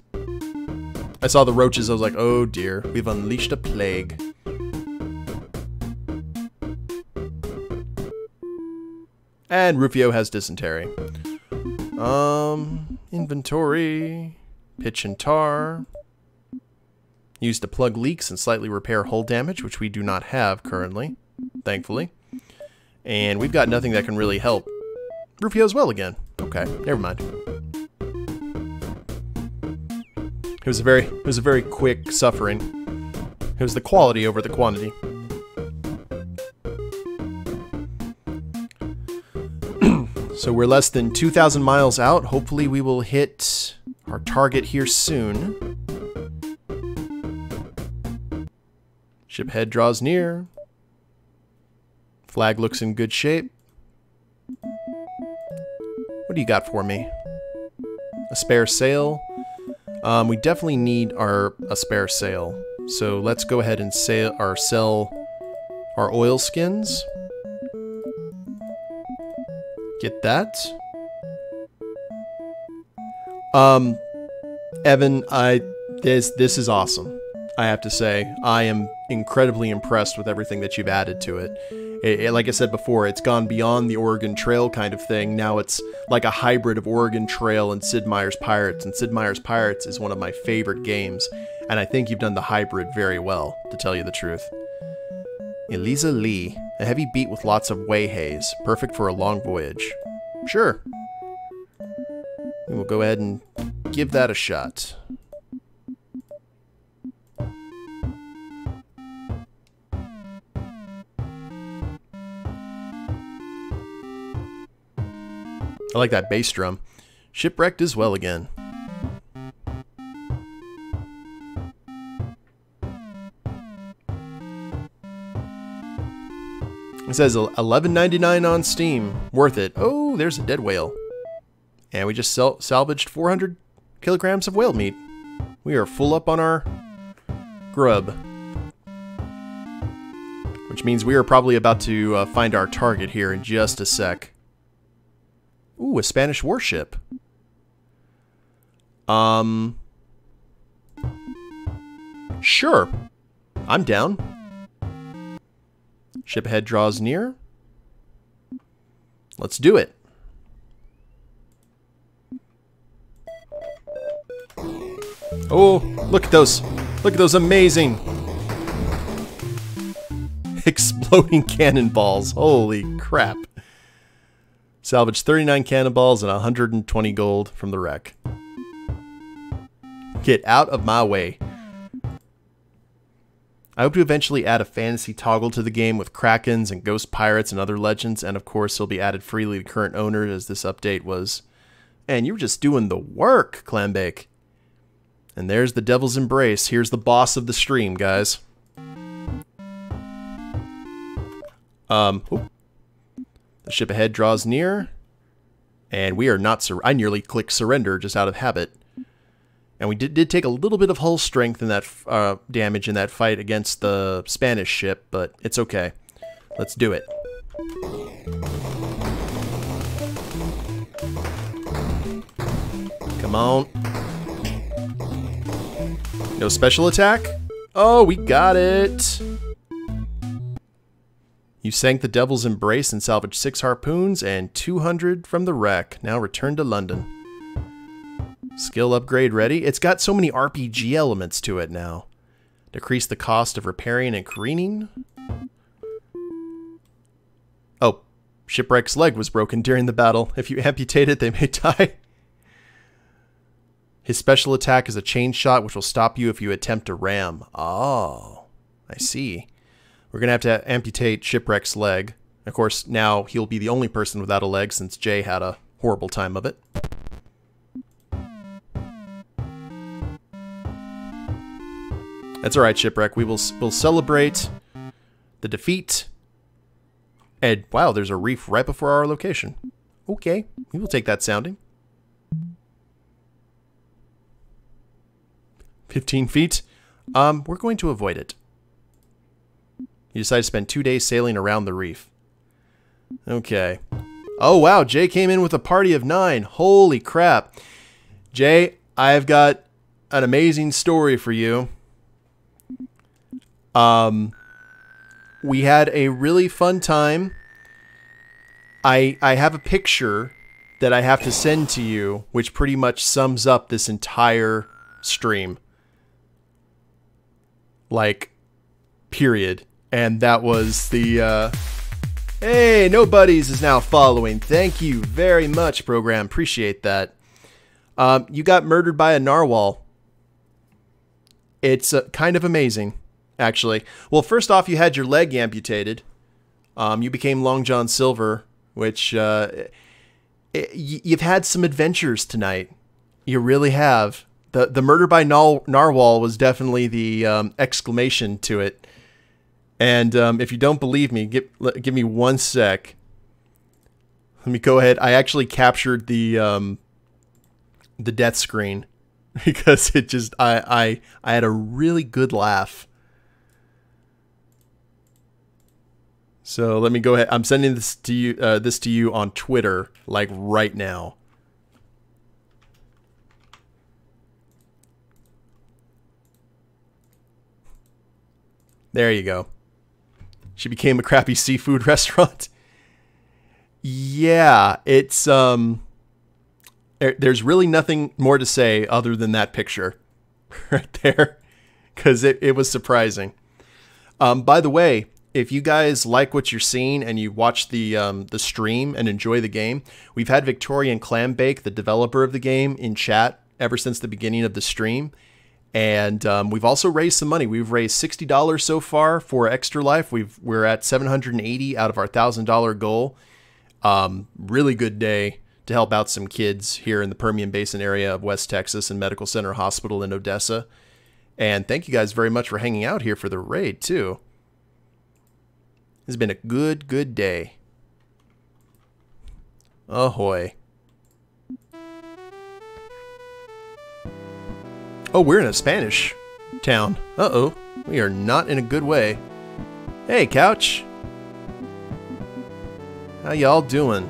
I saw the roaches, I was like, oh dear, we've unleashed a plague. And Rufio has dysentery. Inventory. Pitch and tar. Used to plug leaks and slightly repair hull damage, which we do not have currently, thankfully. And we've got nothing that can really help. Rufio as well again. Okay, never mind. It was a very quick suffering. It was the quality over the quantity. So we're less than 2,000 miles out. Hopefully we will hit our target here soon. Ship head draws near. Flag looks in good shape. What do you got for me? A spare sail. We definitely need a spare sail. So let's go ahead and sell our oil skins. Get that. Evan, this is awesome. I have to say, I am incredibly impressed with everything that you've added to it. Like I said before, it's gone beyond the Oregon Trail kind of thing. Now it's like a hybrid of Oregon Trail and Sid Meier's Pirates. And Sid Meier's Pirates is one of my favorite games. And I think you've done the hybrid very well, to tell you the truth. Eliza Lee. A heavy beat with lots of way haze. Perfect for a long voyage. Sure. We'll go ahead and give that a shot. I like that bass drum. Shipwrecked as well again. It says $11.99 on Steam. Worth it. Oh, there's a dead whale. And we just salvaged 400 kilograms of whale meat. We are full up on our grub. Which means we are probably about to find our target here in just a sec. Ooh, a Spanish warship. Sure. I'm down. Ship ahead draws near. Let's do it. Oh, look at those. Look at those amazing exploding cannonballs. Holy crap. Salvage 39 cannonballs and 120 gold from the wreck. Get out of my way. I hope to eventually add a fantasy toggle to the game with krakens and ghost pirates and other legends, and of course he'll be added freely to current owners as this update was. And you were just doing the work, Clambake. And there's the Devil's Embrace. Here's the boss of the stream, guys. The ship ahead draws near, and we are not. I nearly clicked surrender just out of habit. And we did take a little bit of hull strength in that damage in that fight against the Spanish ship, but it's okay. Let's do it. Come on. No special attack? Oh, we got it. You sank the Devil's Embrace and salvaged 6 harpoons and 200 from the wreck. Now return to London. Skill upgrade ready. It's got so many RPG elements to it now. Decrease the cost of repairing and careening. Oh, Shipwreck's leg was broken during the battle. If you amputate it, they may die. His special attack is a chain shot, which will stop you if you attempt to ram. Oh, I see. We're going to have to amputate Shipwreck's leg. Of course, now he'll be the only person without a leg since Jay had a horrible time of it. That's alright, Shipwreck. We'll celebrate the defeat. And wow, there's a reef right before our location. Okay, we will take that sounding. 15 feet. We're going to avoid it. You decide to spend 2 days sailing around the reef. Okay. Oh wow, Jay came in with a party of 9. Holy crap. Jay, I've got an amazing story for you. We had a really fun time. I have a picture that I have to send to you, which pretty much sums up this entire stream. Like, period. And that was the, hey, Nobodies is now following. Thank you very much, program. Appreciate that. You got murdered by a narwhal. It's kind of amazing, actually. Well, first off, you had your leg amputated. You became Long John Silver, which you've had some adventures tonight. You really have. The murder by narwhal was definitely the exclamation to it. And if you don't believe me, give me 1 sec. Let me go ahead. I actually captured the death screen because it just I had a really good laugh. So let me go ahead. I'm sending this to you on Twitter, like right now. There you go. She became a crappy seafood restaurant. Yeah, it's there's really nothing more to say other than that picture right there, because it was surprising. By the way, if you guys like what you're seeing and you watch the stream and enjoy the game, we've had Victorian Clambake, the developer of the game, in chat ever since the beginning of the stream. And we've also raised some money. We've raised $60 so far for Extra Life. We're at $780 out of our $1,000 goal. Really good day to help out some kids here in the Permian Basin area of West Texas and Medical Center Hospital in Odessa. And thank you guys very much for hanging out here for the raid, too. It's been a good day. Ahoy. Oh, we're in a Spanish town. Uh-oh. We are not in a good way. Hey, Couch. How y'all doing?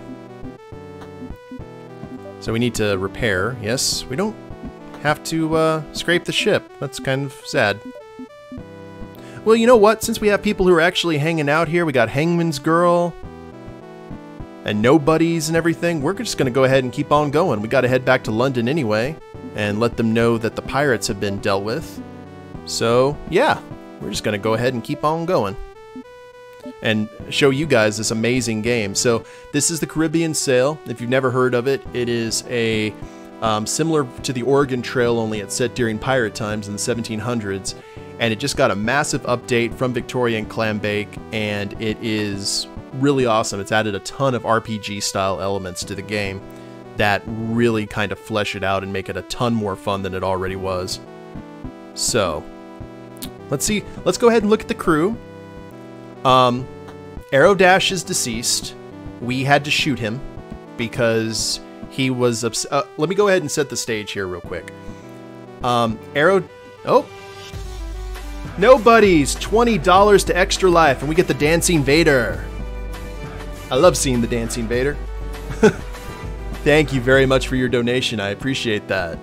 So we need to repair. Yes, we don't have to scrape the ship. That's kind of sad. Well, you know what? Since we have people who are actually hanging out here, we got Hangman's Girl and Nobodies and everything, we're just going to go ahead and keep on going. We got to head back to London anyway and let them know that the pirates have been dealt with. So, yeah, we're just going to go ahead and keep on going. and show you guys this amazing game. So this is the Caribbean Sail. If you've never heard of it, it is a similar to the Oregon Trail, only it's set during pirate times in the 1700s. And it just got a massive update from Victorian Clambake, and it is really awesome. It's added a ton of RPG-style elements to the game that really kind of flesh it out and make it a ton more fun than it already was. So, let's see. Let's go ahead and look at the crew. Arrow Dash is deceased. We had to shoot him because he was upset. Let me go ahead and set the stage here real quick. Oh! No buddies! $20 to Extra Life, and we get the Dancing Vader. I love seeing the Dancing Vader. Thank you very much for your donation. I appreciate that.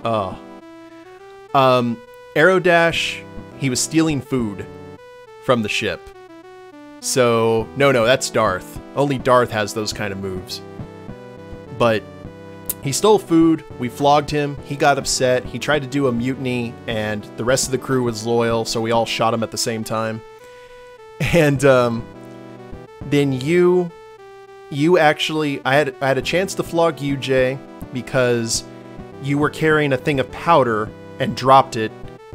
Oh. Arrow Dash, he was stealing food from the ship. So, no, that's Darth. Only Darth has those kind of moves. But he stole food, we flogged him, he got upset, he tried to do a mutiny, and the rest of the crew was loyal, so we all shot him at the same time. And then you actually, I had a chance to flog you, Jay, because you were carrying a thing of powder and dropped it,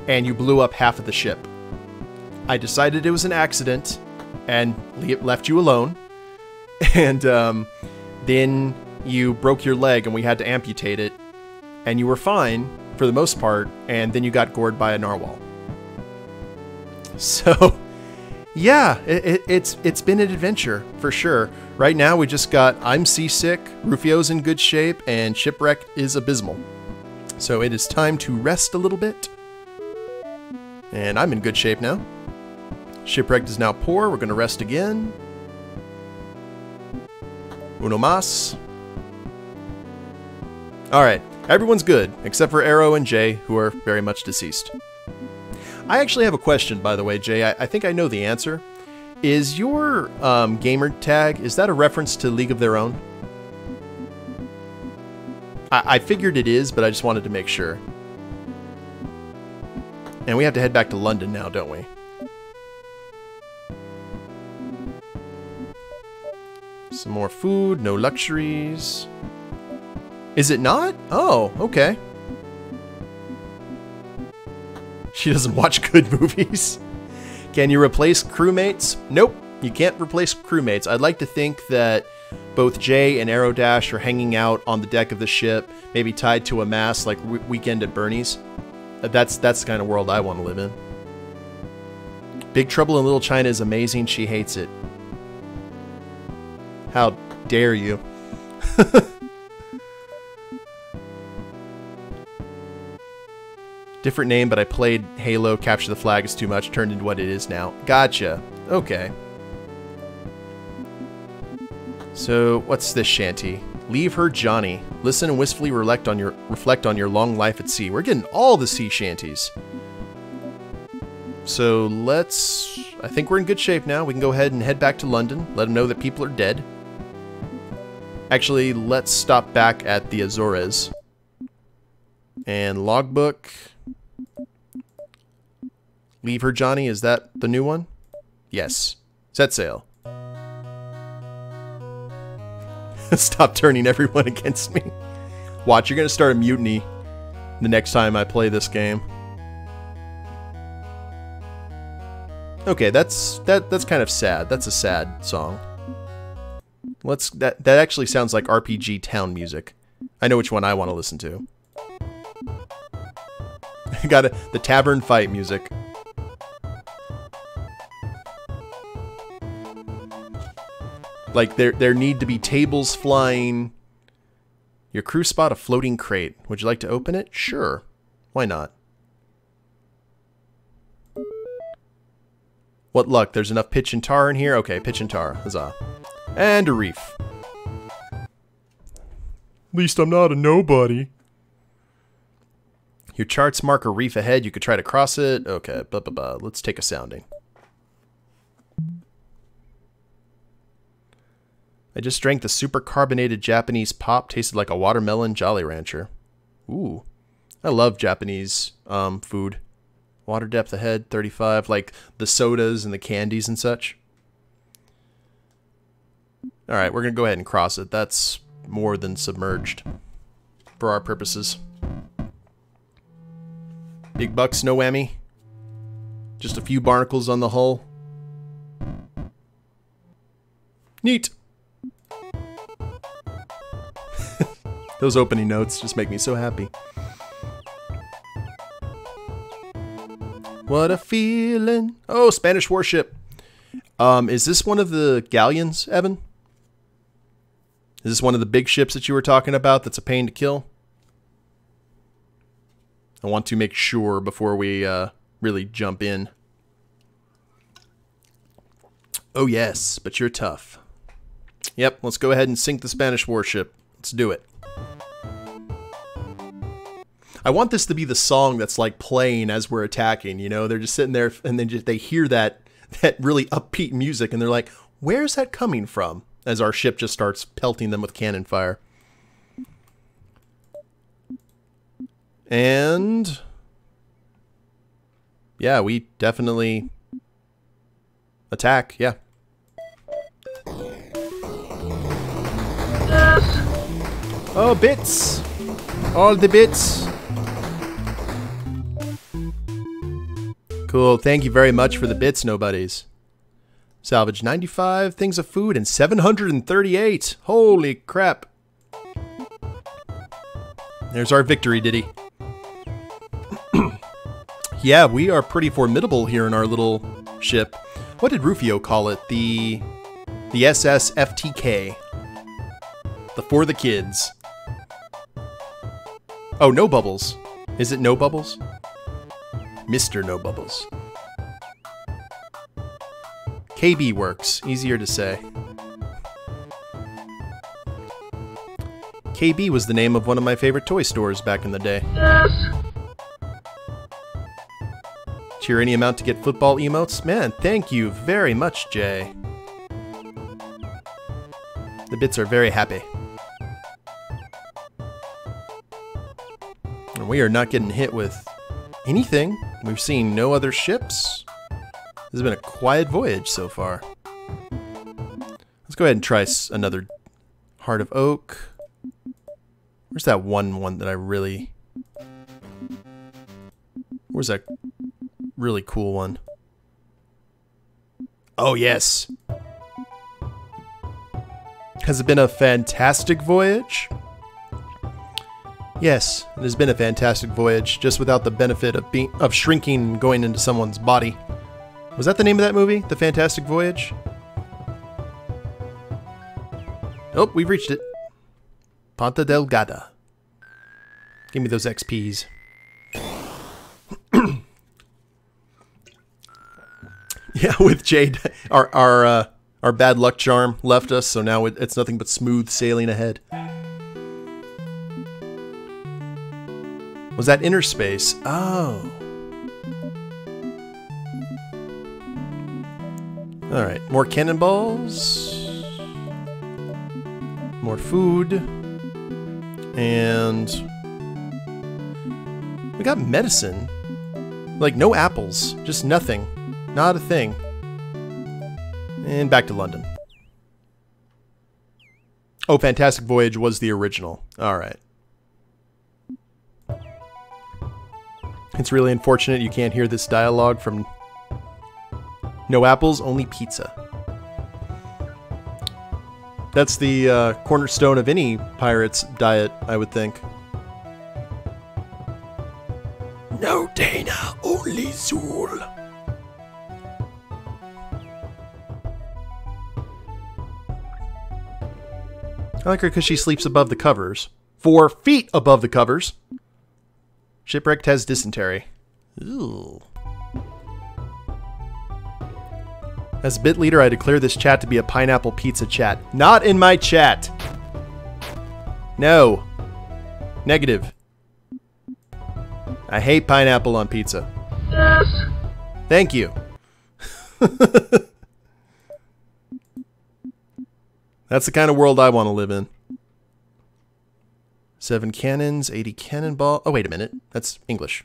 and you blew up half of the ship. I decided it was an accident and left you alone, and then you broke your leg and we had to amputate it, and you were fine for the most part, and then you got gored by a narwhal. So, yeah, it's been an adventure, for sure. Right now we just got I'm seasick, Rufio's in good shape, and Shipwreck is abysmal. So it is time to rest a little bit. And I'm in good shape now. Shipwrecked is now poor, we're gonna rest again. Uno mas. Alright, everyone's good, except for Arrow and Jay, who are very much deceased. I actually have a question, by the way, Jay. I think I know the answer. Is your gamer tag, is that a reference to League of Their Own? I figured it is, but I just wanted to make sure. And we have to head back to London now, don't we? Some more food, no luxuries. Is it not? Oh, okay. She doesn't watch good movies. Can you replace crewmates? Nope, you can't replace crewmates. I'd like to think that both Jay and Arrow Dash are hanging out on the deck of the ship, maybe tied to a mast like Weekend at Bernie's. That's the kind of world I want to live in. Big Trouble in Little China is amazing. She hates it. How dare you? Different name, but I played Halo, Capture the Flag is too much, turned into what it is now. Gotcha. Okay. So, what's this shanty? Leave her Johnny. Listen and wistfully reflect on your long life at sea. We're getting all the sea shanties. So I think we're in good shape now. We can go ahead and head back to London. Let them know that people are dead. Actually, let's stop back at the Azores. And logbook. Leave her Johnny, is that the new one? Yes. Set sail. Stop turning everyone against me. Watch, you're gonna start a mutiny the next time I play this game. Okay, that's kind of sad. That's a sad song. That actually sounds like RPG town music. I know which one I want to listen to. Got the tavern fight music. Like, there need to be tables flying. Your crew spot a floating crate. Would you like to open it? Sure. Why not? What luck, there's enough pitch and tar in here? Okay, pitch and tar. Huzzah. And a reef. At least I'm not a nobody. Your charts mark a reef ahead. You could try to cross it. Okay, blah, blah, blah. Let's take a sounding. I just drank the super carbonated Japanese pop. Tasted like a watermelon Jolly Rancher. Ooh. I love Japanese food. Water depth ahead, 35. Like the sodas and the candies and such. Alright, we're going to go ahead and cross it. That's more than submerged for our purposes. Big bucks, no whammy. Just a few barnacles on the hull. Neat. Those opening notes just make me so happy. What a feeling. Oh, Spanish warship. Is this one of the galleons, Evan? Is this one of the big ships that you were talking about that's a pain to kill? I want to make sure before we really jump in. Oh yes, but you're tough. Yep, let's go ahead and sink the Spanish warship. Let's do it. I want this to be the song that's like playing as we're attacking, you know? They're just sitting there and then they hear that really upbeat music and they're like, where's that coming from? As our ship just starts pelting them with cannon fire. And yeah, we definitely attack, yeah. Oh, bits! All the bits! Cool, thank you very much for the bits, nobodies. Salvage 95, things of food, and 738! Holy crap! There's our victory ditty. Yeah, we are pretty formidable here in our little ship. What did Rufio call it? The SS FTK. The For the Kids. Oh, no bubbles. Is it no bubbles? Mr. No Bubbles. KB works. Easier to say. KB was the name of one of my favorite toy stores back in the day. Yes. Cheer any amount to get football emotes? Man, thank you very much, Jay. The bits are very happy. And we are not getting hit with anything. We've seen no other ships. This has been a quiet voyage so far. Let's go ahead and try another Heart of Oak. Where's that one that I really... Where's that really cool one? Oh, yes. Has it been a fantastic voyage? Yes, it has been a fantastic voyage, just without the benefit of shrinking going into someone's body. Was that the name of that movie? The Fantastic Voyage? Oh, we've reached it. Ponta Delgada. Give me those XPs. Yeah, with Jade, our bad luck charm left us, so now it's nothing but smooth sailing ahead. Was that inner space? Oh. Alright, more cannonballs. More food. And we got medicine. Like, no apples. Just nothing. Not a thing. And back to London. Oh, Fantastic Voyage was the original. Alright. It's really unfortunate you can't hear this dialogue from... No apples, only pizza. That's the cornerstone of any pirate's diet, I would think. No Dana, only Zool. I like her because she sleeps above the covers. 4 feet above the covers. Shipwrecked has dysentery. Ooh. As bit leader, I declare this chat to be a pineapple pizza chat. Not in my chat! No. Negative. I hate pineapple on pizza. Yes. Thank you. That's the kind of world I want to live in. 7 cannons, 80 cannonball. Oh, wait a minute. That's English.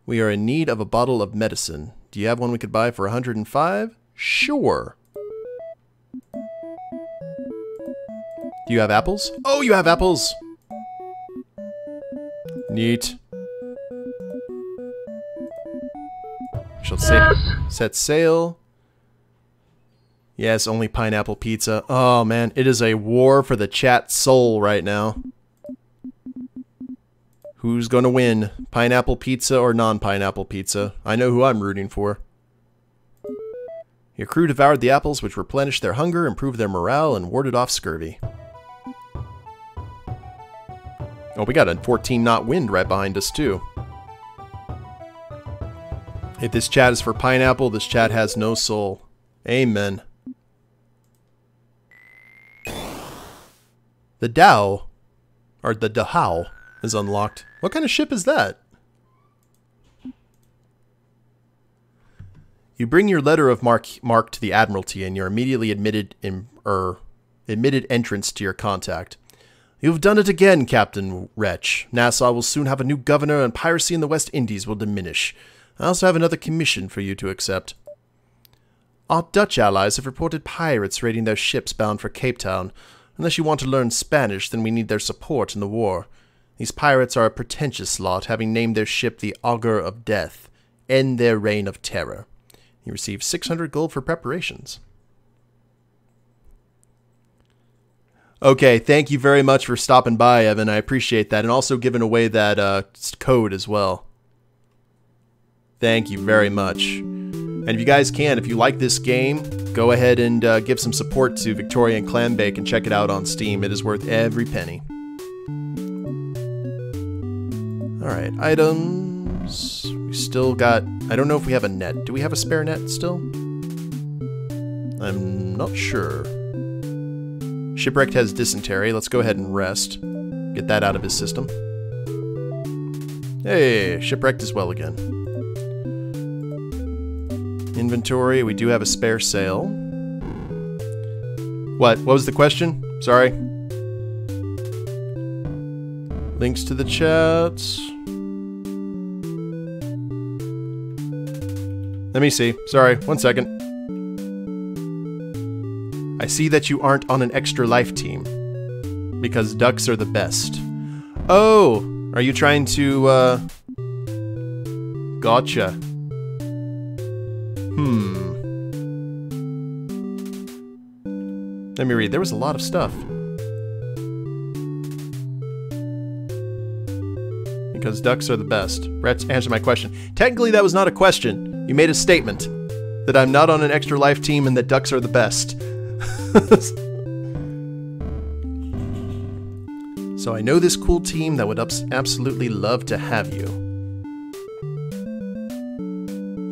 We are in need of a bottle of medicine. Do you have one we could buy for 105? Sure. Do you have apples? Oh, you have apples! Neat. Shall set sail. Yes, only pineapple pizza. Oh man, it is a war for the chat soul right now. Who's gonna win? Pineapple pizza or non-pineapple pizza? I know who I'm rooting for. Your crew devoured the apples, which replenished their hunger, improved their morale, and warded off scurvy. Oh, we got a 14-knot wind right behind us, too. If this chat is for pineapple, this chat has no soul. Amen. The Dao, or the Dahao, is unlocked. What kind of ship is that? You bring your letter of mark to the Admiralty, and you're immediately admitted entrance to your contact. You've done it again, Captain Wretch. Nassau will soon have a new governor, and piracy in the West Indies will diminish. I also have another commission for you to accept. Our Dutch allies have reported pirates raiding their ships bound for Cape Town. Unless you want to learn Spanish, then we need their support in the war. These pirates are a pretentious lot, having named their ship the Augur of Death. End their reign of terror. You receive 600 gold for preparations. Okay, thank you very much for stopping by, Evan. I appreciate that. And also giving away that code as well. Thank you very much. And if you guys can, if you like this game, go ahead and give some support to Victorian Clambake and check it out on Steam. It is worth every penny. Alright, items. We still got... I don't know if we have a net. Do we have a spare net still? I'm not sure. Shipwrecked has dysentery. Let's go ahead and rest. Get that out of his system. Hey, Shipwrecked is well again. Inventory, we do have a spare sail. What was the question? Sorry. Links to the chats. Let me see. Sorry, 1 second. I see that you aren't on an extra life team. Because ducks are the best. Oh! Are you trying to, Gotcha. Let me read. There was a lot of stuff. Because ducks are the best. Wretch, answer my question. Technically, that was not a question. You made a statement. That I'm not on an extra life team and that ducks are the best. So I know this cool team that would absolutely love to have you.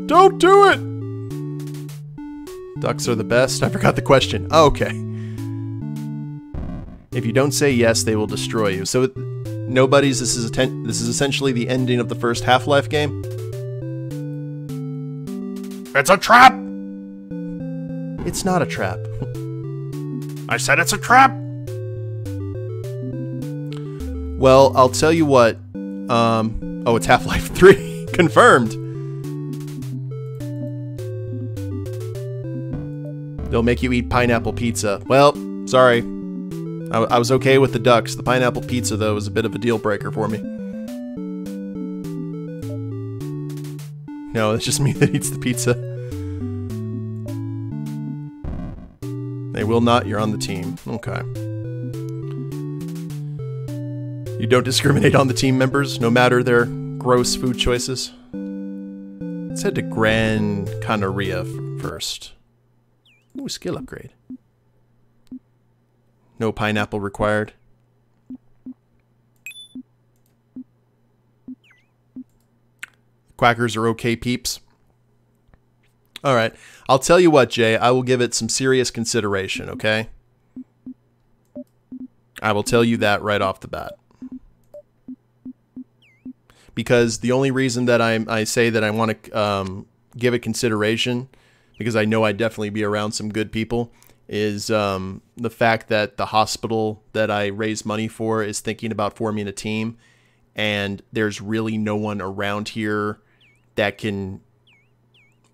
Don't do it! Ducks are the best? I forgot the question. Oh, okay. If you don't say yes, they will destroy you. So, nobody's. This is essentially the ending of the first Half-Life game. It's a trap! It's not a trap. I said it's a trap! Well, I'll tell you what. Oh, it's Half-Life 3. Confirmed. They'll make you eat pineapple pizza. Well, sorry. I was okay with the ducks. The pineapple pizza, though, was a bit of a deal breaker for me. No, it's just me that eats the pizza. They will not. You're on the team. Okay. You don't discriminate on the team members, no matter their gross food choices. Let's head to Gran Canaria first. Ooh, skill upgrade. No pineapple required. Quackers are okay, peeps. Alright, I'll tell you what, Jay, I will give it some serious consideration, okay? I will tell you that right off the bat. Because the only reason that I say that I want to give it consideration, because I know I'd definitely be around some good people, is the fact that the hospital that I raise money for is thinking about forming a team, and there's really no one around here that can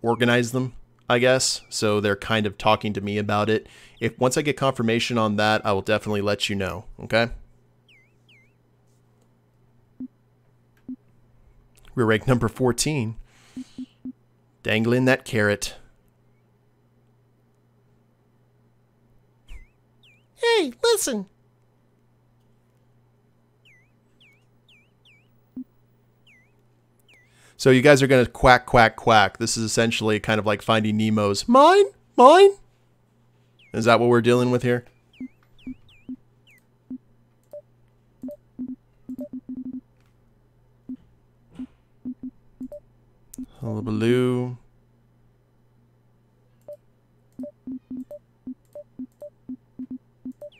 organize them. I guess. So they're kind of talking to me about it. If once I get confirmation on that, I will definitely let you know, okay? We're ranked number 14. Dangling that carrot. Hey, listen. So you guys are going to quack, quack, quack. This is essentially kind of like Finding Nemo's mine, mine. Is that what we're dealing with here? Hullabaloo.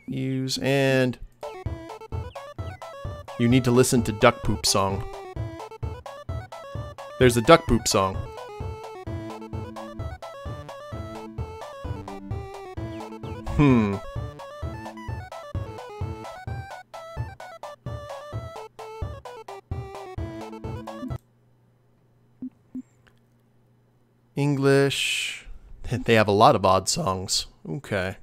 Use and you need to listen to Duck Poop Song. There's a Duck Poop Song. English. They have a lot of odd songs. Okay.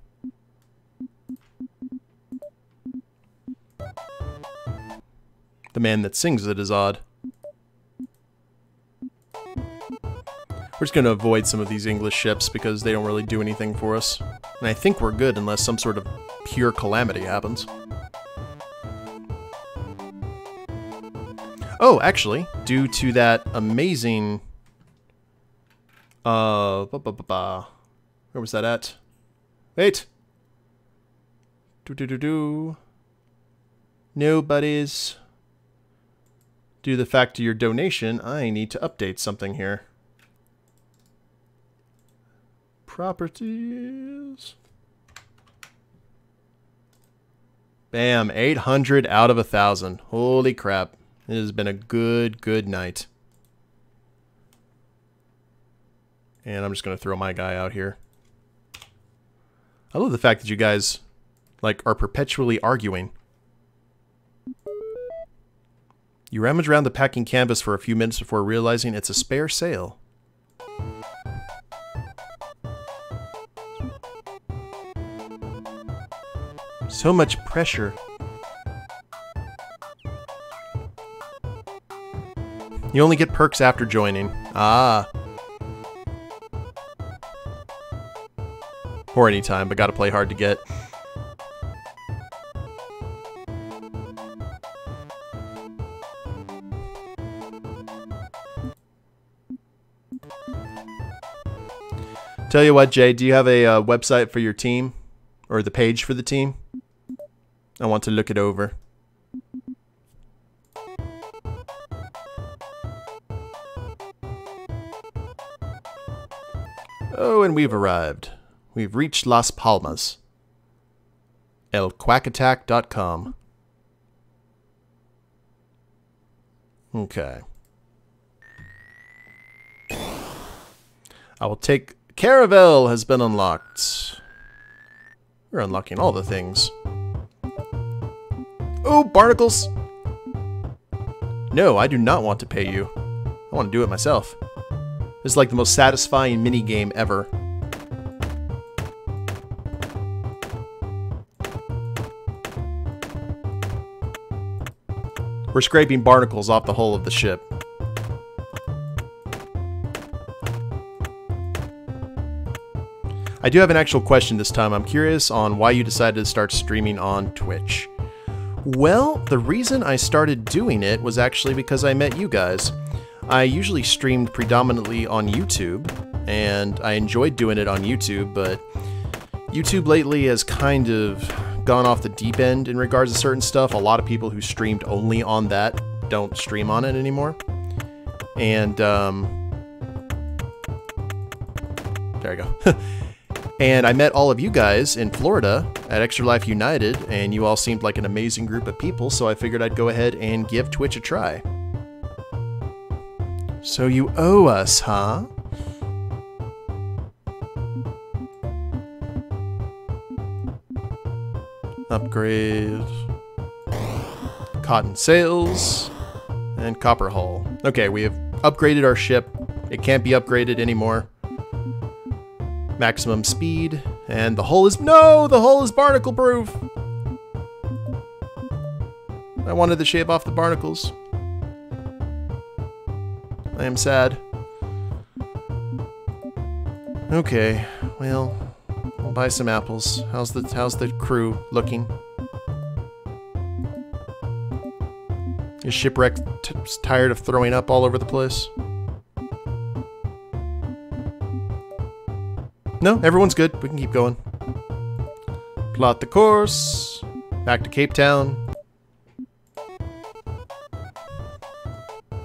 The man that sings it is odd. We're just going to avoid some of these English ships because they don't really do anything for us. And I think we're good unless some sort of pure calamity happens. Oh, actually, due to that amazing... Where was that at? Wait! Nobody's... Due to the fact of your donation, I need to update something here. Properties. Bam, 800 out of 1,000. Holy crap. It has been a good night. And I'm just going to throw my guy out here. I love the fact that you guys, like, are perpetually arguing. You rummage around the packing canvas for a few minutes before realizing it's a spare sail. So much pressure. You only get perks after joining. Ah. Or anytime, but gotta play hard to get. Tell you what, Jay, do you have a website for your team? Or the page for the team? I want to look it over. Oh, and we've arrived. We've reached Las Palmas. elquackattack.com. Okay. I will take... Caravel has been unlocked. We're unlocking all the things. Oh, barnacles! No, I do not want to pay you. I want to do it myself. This is like the most satisfying mini-game ever. We're scraping barnacles off the hull of the ship. I do have an actual question this time. I'm curious on why you decided to start streaming on Twitch. Well, the reason I started doing it was actually because I met you guys. I usually streamed predominantly on YouTube, and I enjoyed doing it on YouTube, but YouTube lately has kind of gone off the deep end in regards to certain stuff. A lot of people who streamed only on that don't stream on it anymore. And, there you go. And I met all of you guys in Florida at Extra Life United, and you all seemed like an amazing group of people, so I figured I'd go ahead and give Twitch a try. So you owe us, huh? Upgrade. Cotton sails. And copper hull. Okay, we have upgraded our ship. It can't be upgraded anymore. Maximum speed. And the hull is... No! The hull is barnacle proof! I wanted to shave off the barnacles. I am sad. Okay, well, I'll buy some apples. How's the crew looking? Is Shipwreck tired of throwing up all over the place? No, everyone's good. We can keep going. Plot the course. Back to Cape Town.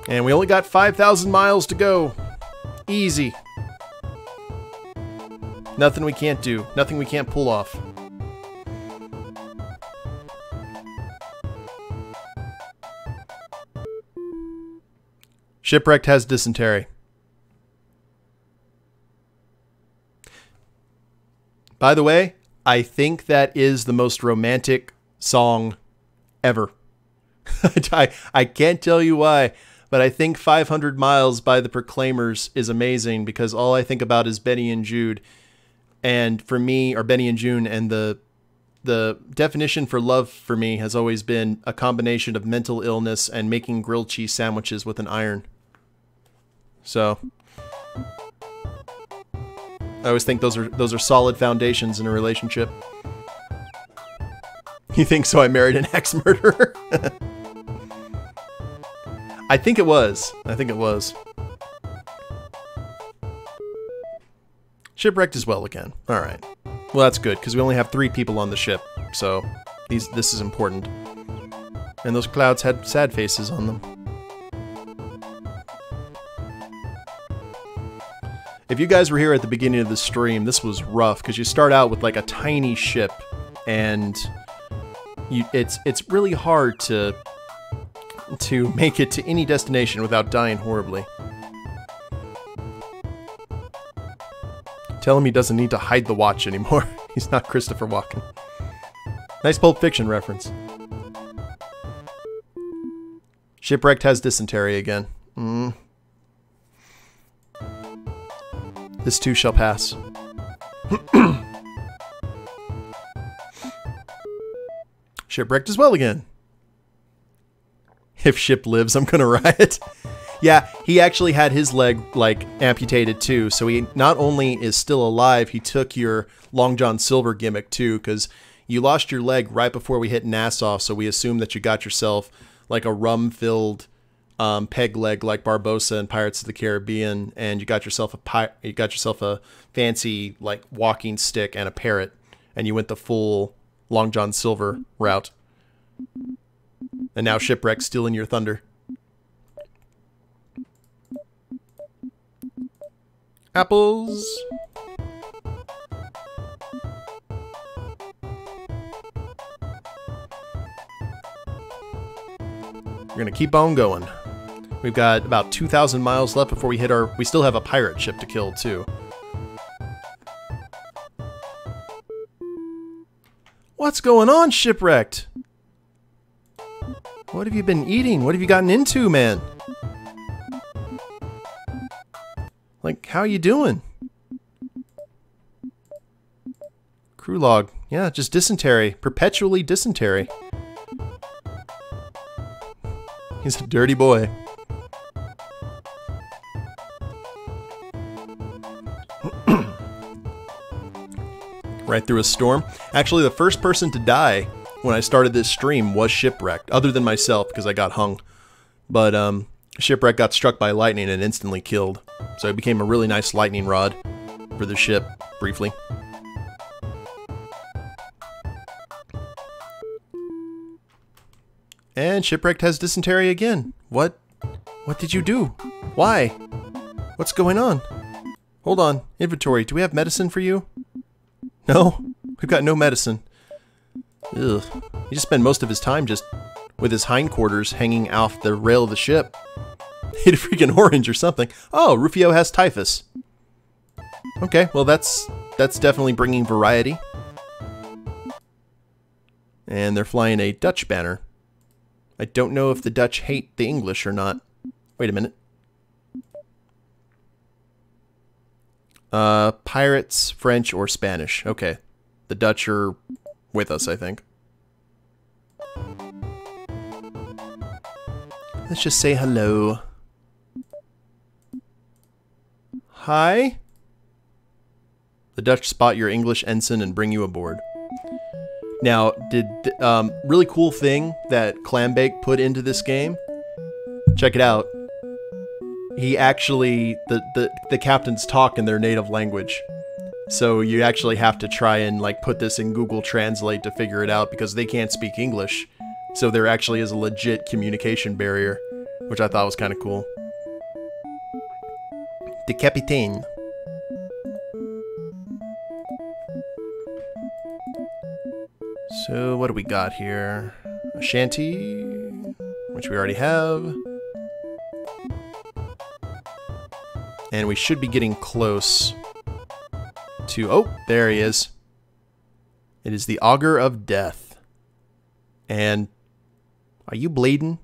And we only got 5,000 miles to go. Easy. Nothing we can't do. Nothing we can't pull off. Shipwrecked has dysentery. By the way, I think that is the most romantic song ever. I can't tell you why, but I think 500 Miles by the Proclaimers is amazing because all I think about is Benny and Jude. And for me, or Benny and June, and the definition for love for me has always been a combination of mental illness and making grilled cheese sandwiches with an iron. So I always think those are solid foundations in a relationship. You think so? I married an ex-murderer? I think it was. I think it was. Shipwrecked as well again. Alright. Well, that's good, because we only have 3 people on the ship, so this is important. And those clouds had sad faces on them. If you guys were here at the beginning of the stream, this was rough, because you start out with like a tiny ship, and it's really hard to make it to any destination without dying horribly. Tell him he doesn't need to hide the watch anymore. He's not Christopher Walken. Nice Pulp Fiction reference. Shipwrecked has dysentery again. This too shall pass. Shipwrecked as well again. If Ship lives, I'm gonna riot. Yeah, he actually had his leg, like, amputated too, so he not only is still alive, he took your Long John Silver gimmick too, because you lost your leg right before we hit Nassau, so we assume that you got yourself, like, a rum-filled peg leg like Barbossa in Pirates of the Caribbean, and you got yourself a fancy, like, walking stick and a parrot, and you went the full Long John Silver route. And now Shipwreck's stealing your thunder. Apples. We're gonna keep on going. We've got about 2,000 miles left before we hit our... We still have a pirate ship to kill, too. What's going on, Shipwrecked? What have you been eating? What have you gotten into, man? Like, how you doing? Crew log. Yeah, just dysentery. Perpetually dysentery. He's a dirty boy. Right through a storm. Actually, the first person to die when I started this stream was Shipwrecked, other than myself, because I got hung. But, Shipwreck got struck by lightning and instantly killed. So it became a really nice lightning rod for the ship, briefly. And Shipwrecked has dysentery again. What did you do? Why? What's going on? Hold on. Inventory. Do we have medicine for you? No? We've got no medicine. Ugh. He just spent most of his time just with his hindquarters hanging off the rail of the ship. Hit a freaking orange or something. Oh, Rufio has typhus. Okay, well that's definitely bringing variety. And they're flying a Dutch banner. I don't know if the Dutch hate the English or not. Wait a minute. Pirates, French, or Spanish. Okay. The Dutch are with us, I think. Let's just say hello. Hi. The Dutch spot your English ensign and bring you aboard. Now, did really cool thing that Clambake put into this game? Check it out. He actually, the captains talk in their native language. So you actually have to try and like put this in Google Translate to figure it out because they can't speak English. So there actually is a legit communication barrier, which I thought was kind of cool. The Capitaine. So what do we got here? A shanty, which we already have. And we should be getting close to... Oh, there he is. It is the Augur of Death. And... Are you bleeding?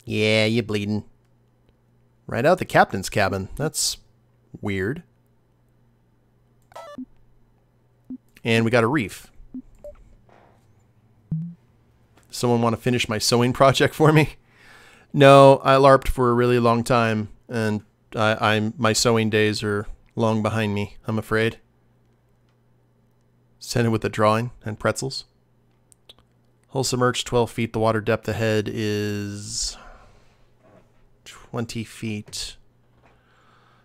Yeah, you bleeding. Right out the captain's cabin. That's weird. And we got a reef. Someone want to finish my sewing project for me? No, I LARPed for a really long time, and my sewing days are long behind me, I'm afraid. Send it with a drawing and pretzels. Hull submerged 12 feet. The water depth ahead is 20 feet.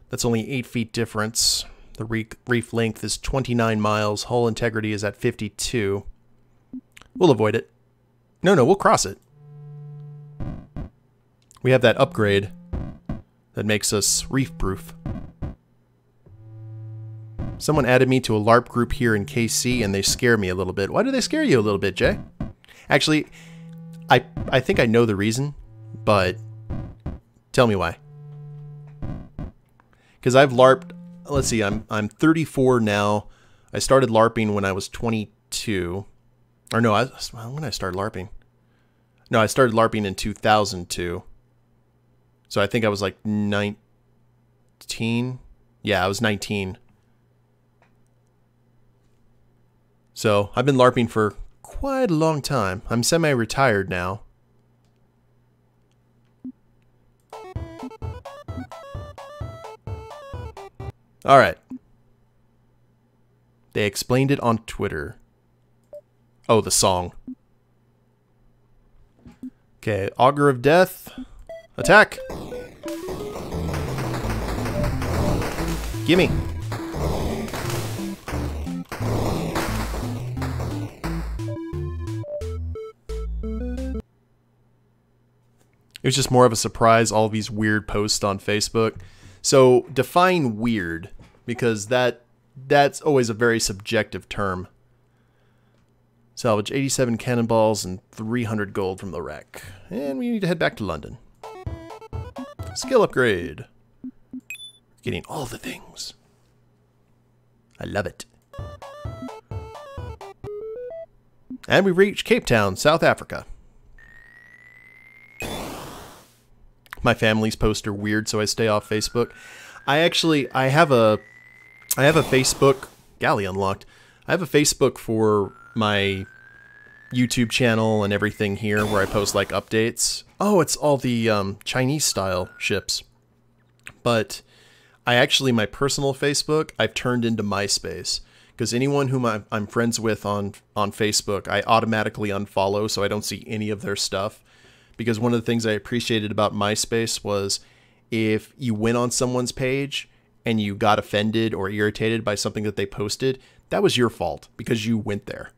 That's only 8 feet difference. The reef length is 29 miles. Hull integrity is at 52. We'll avoid it. No, we'll cross it. We have that upgrade that makes us reef-proof. Someone added me to a LARP group here in KC, and they scare me a little bit. Why do they scare you a little bit, Jay? Actually, I think I know the reason, but tell me why. Because I've LARPed, let's see, I'm 34 now. I started LARPing when I was 22. Or no, when I started LARPing? No, I started LARPing in 2002. So I think I was like 19. Yeah, I was 19. So I've been LARPing for quite a long time. I'm semi-retired now. Alright. They explained it on Twitter. Oh, the song. Okay, Augur of Death. Attack! Gimme! It was just more of a surprise, all these weird posts on Facebook. So, define weird, because that's always a very subjective term. Salvage 87 cannonballs and 300 gold from the wreck. And we need to head back to London. Skill upgrade. Getting all the things. I love it. And we reach Cape Town, South Africa. My family's posts are weird, so I stay off Facebook. I have a Facebook, galley unlocked. I have a Facebook for my YouTube channel and everything here where I post like updates. Oh, it's all the Chinese style ships. But my personal Facebook, I've turned into MySpace. Because anyone whom I'm friends with on Facebook, I automatically unfollow so I don't see any of their stuff. Because one of the things I appreciated about MySpace was if you went on someone's page and you got offended or irritated by something that they posted, that was your fault because you went there.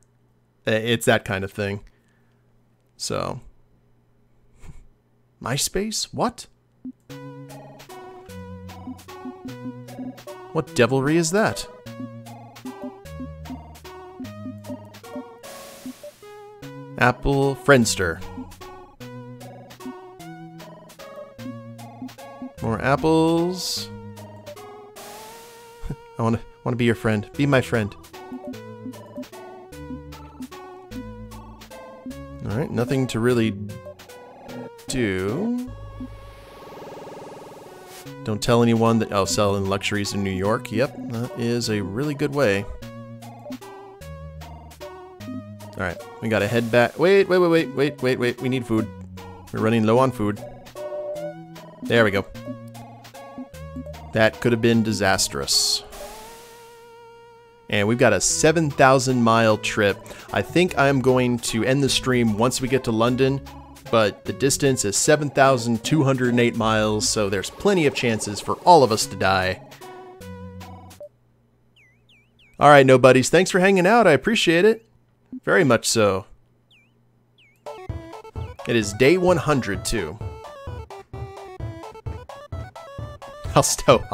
It's that kind of thing. So, MySpace? What? What devilry is that? Apple Friendster. More apples. I want to be your friend. Be my friend. All right, nothing to really do. Don't tell anyone that I'll sell in luxuries in New York. Yep, that is a really good way. Alright, we gotta head back. Wait. We need food. We're running low on food. There we go. That could have been disastrous. And we've got a 7,000-mile trip. I think I'm going to end the stream once we get to London, but the distance is 7,208 miles, so there's plenty of chances for all of us to die. Alright, nobodies, thanks for hanging out. I appreciate it. Very much so. It is day 100, too. I'll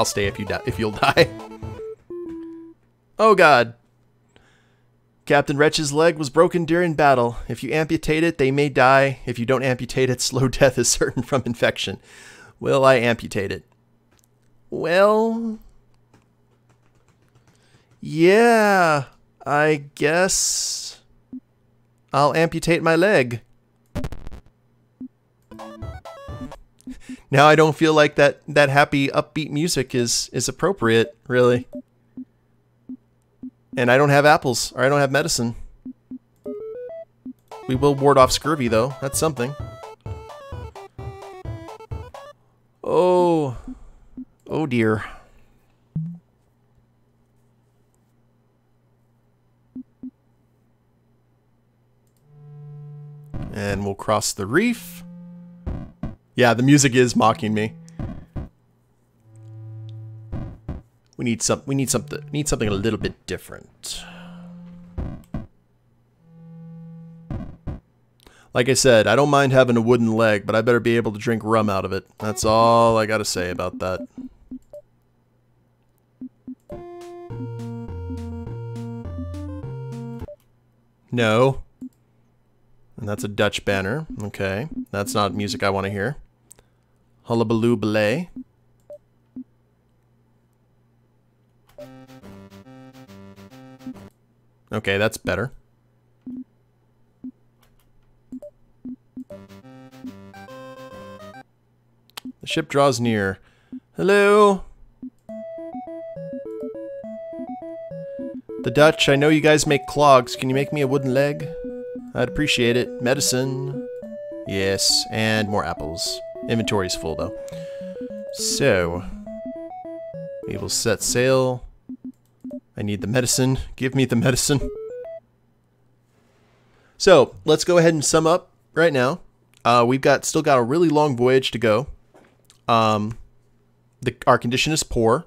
stay if you'll die. Oh god. Captain Wretch's leg was broken during battle. If you amputate it, they may die. If you don't amputate it, slow death is certain from infection. Will I amputate it? Well... yeah, I guess... I'll amputate my leg. Now I don't feel like that happy, upbeat music is appropriate, really. And I don't have apples, or I don't have medicine. We will ward off scurvy, though. That's something. Oh. Oh, dear. And we'll cross the reef. Yeah, the music is mocking me. We need something a little bit different. Like I said, I don't mind having a wooden leg, but I better be able to drink rum out of it. That's all I gotta say about that. No. And that's a Dutch banner. Okay. That's not music I want to hear. Hullabaloo belay. Okay, that's better. The ship draws near. Hello? The Dutch, I know you guys make clogs. Can you make me a wooden leg? I'd appreciate it. Medicine. Yes, and more apples. Inventory's full, though. So, we will set sail. I need the medicine. Give me the medicine. So, let's go ahead and sum up right now. We've still got a really long voyage to go. Our condition is poor.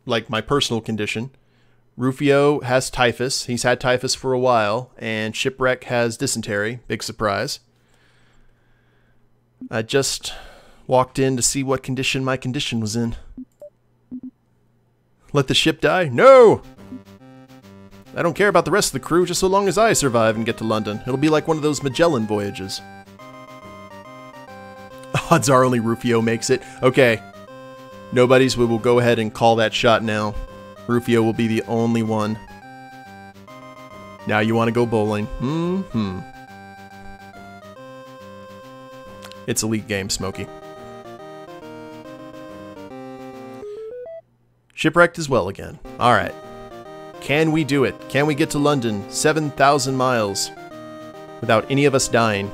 Like my personal condition. Rufio has typhus. He's had typhus for a while. And Shipwreck has dysentery. Big surprise. I just walked in to see what condition my condition was in. Let the ship die? No! I don't care about the rest of the crew, just so long as I survive and get to London. It'll be like one of those Magellan voyages. Odds are only Rufio makes it. Okay. Nobodies, we will go ahead and call that shot now. Rufio will be the only one. Now you want to go bowling. It's a league game, Smokey. Shipwrecked as well again. Alright. Can we do it? Can we get to London? 7,000 miles. Without any of us dying.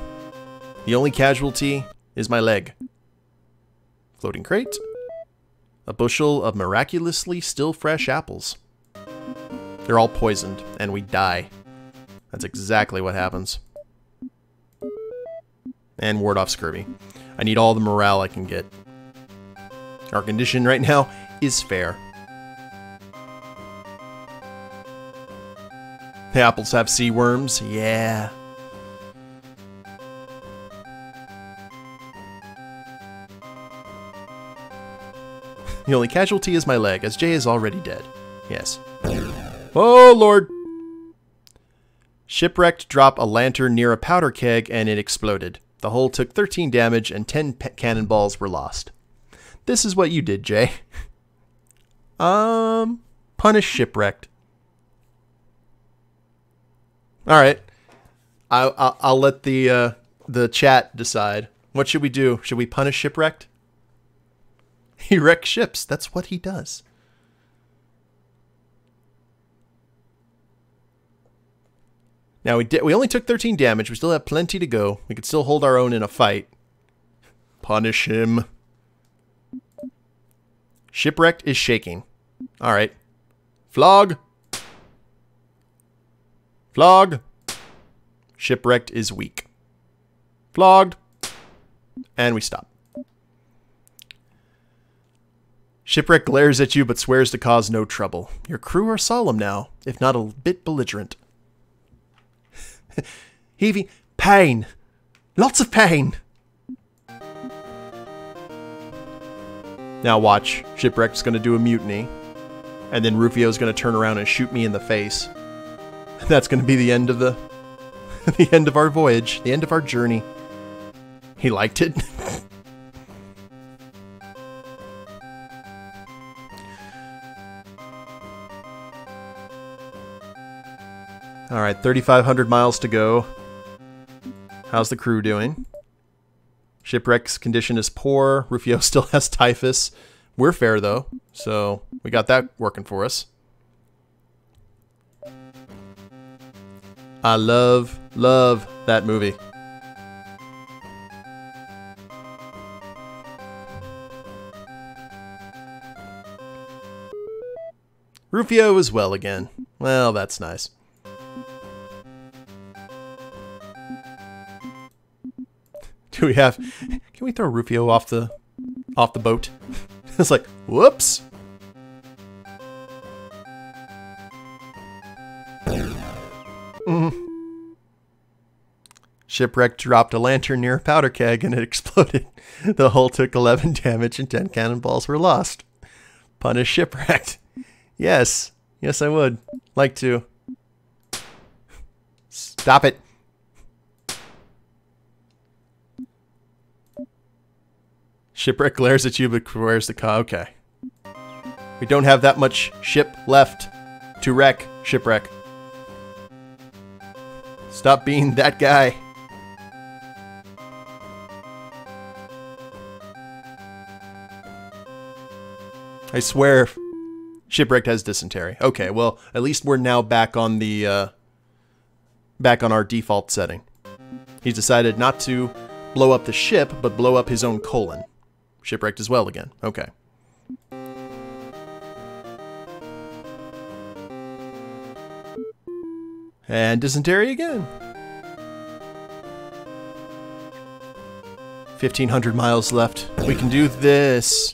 The only casualty is my leg. Floating crate. A bushel of miraculously still fresh apples. They're all poisoned, and we die. That's exactly what happens. And ward off scurvy. I need all the morale I can get. Our condition right now is fair. The apples have sea worms, yeah. The only casualty is my leg, as Jay is already dead. Yes. Oh, Lord! Shipwrecked drop a lantern near a powder keg and it exploded. The hull took 13 damage and 10 cannonballs were lost. This is what you did, Jay. Punish Shipwrecked. Alright. I'll let the chat decide. What should we do? Should we punish Shipwrecked? He wrecks ships. That's what he does. Now, we only took 13 damage. We still have plenty to go. We could still hold our own in a fight. Punish him. Shipwrecked is shaking. All right. Flog. Flog. Shipwrecked is weak. Flogged. And we stop. Shipwreck glares at you but swears to cause no trouble. Your crew are solemn now, if not a bit belligerent. Heaving. Pain. Lots of pain. Now watch. Shipwreck's going to do a mutiny. And then Rufio's going to turn around and shoot me in the face. That's going to be the end of the end of our voyage. The end of our journey. He liked it. Alright, 3,500 miles to go. How's the crew doing? Shipwreck's condition is poor. Rufio still has typhus. We're fair, though, so we got that working for us. I love that movie. Rufio is well again. Well, that's nice. Do we have... Can we throw Rufio off the boat? It's like, whoops. Shipwreck dropped a lantern near a powder keg and it exploded. The hull took 11 damage and 10 cannonballs were lost. Punish Shipwrecked. Yes. Yes, I would. Like to. Stop it. Shipwreck glares at you but swears to cause. Okay. We don't have that much ship left to wreck, Shipwreck. Stop being that guy. I swear, Shipwrecked has dysentery. Okay, well, at least we're now back on the back on our default setting. He's decided not to blow up the ship, but blow up his own colon. Shipwrecked as well again. Okay. And dysentery again. 1,500 miles left. We can do this.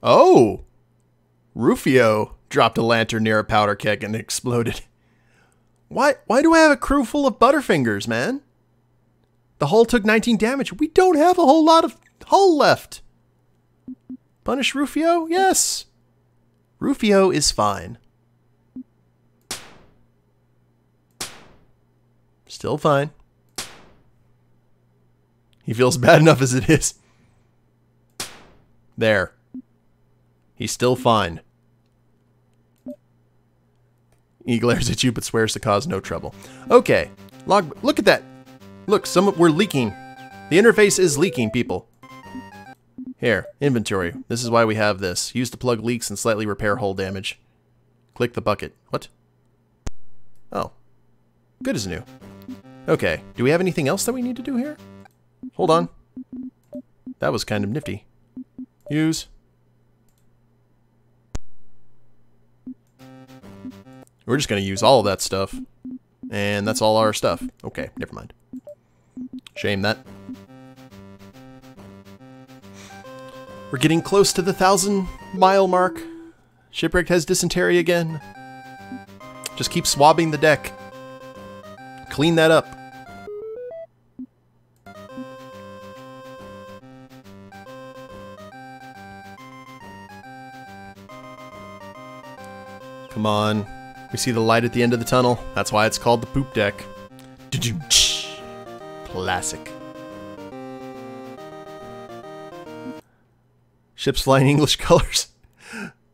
Oh! Rufio dropped a lantern near a powder keg and it exploded. Why do I have a crew full of Butterfingers, man? The hull took 19 damage. We don't have a whole lot of hull left. Punish Rufio? Yes. Rufio is fine. Still fine. He feels bad enough as it is. There. He's still fine. He glares at you but swears to cause no trouble. Okay. Look at that. Look, we're leaking. The interface is leaking, people. Here, inventory. This is why we have this. Use to plug leaks and slightly repair hull damage. Click the bucket. What? Oh. Good as new. Okay, do we have anything else that we need to do here? Hold on. That was kind of nifty. Use. We're just going to use all of that stuff. And that's all our stuff. Okay, never mind. Shame that. We're getting close to the 1,000-mile mark. Shipwrecked has dysentery again. Just keep swabbing the deck. Clean that up. Come on. We see the light at the end of the tunnel. That's why it's called the poop deck. Classic. Ship's flying English colors.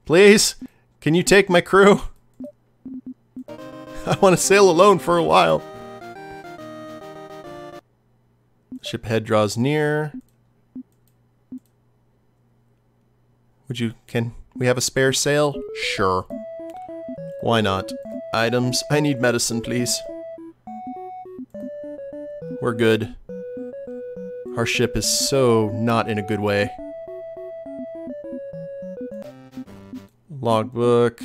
Please, can you take my crew? I want to sail alone for a while. Ship head draws near. Can we have a spare sail? Sure. Why not? Items. I need medicine, please. We're good. Our ship is so not in a good way. Logbook.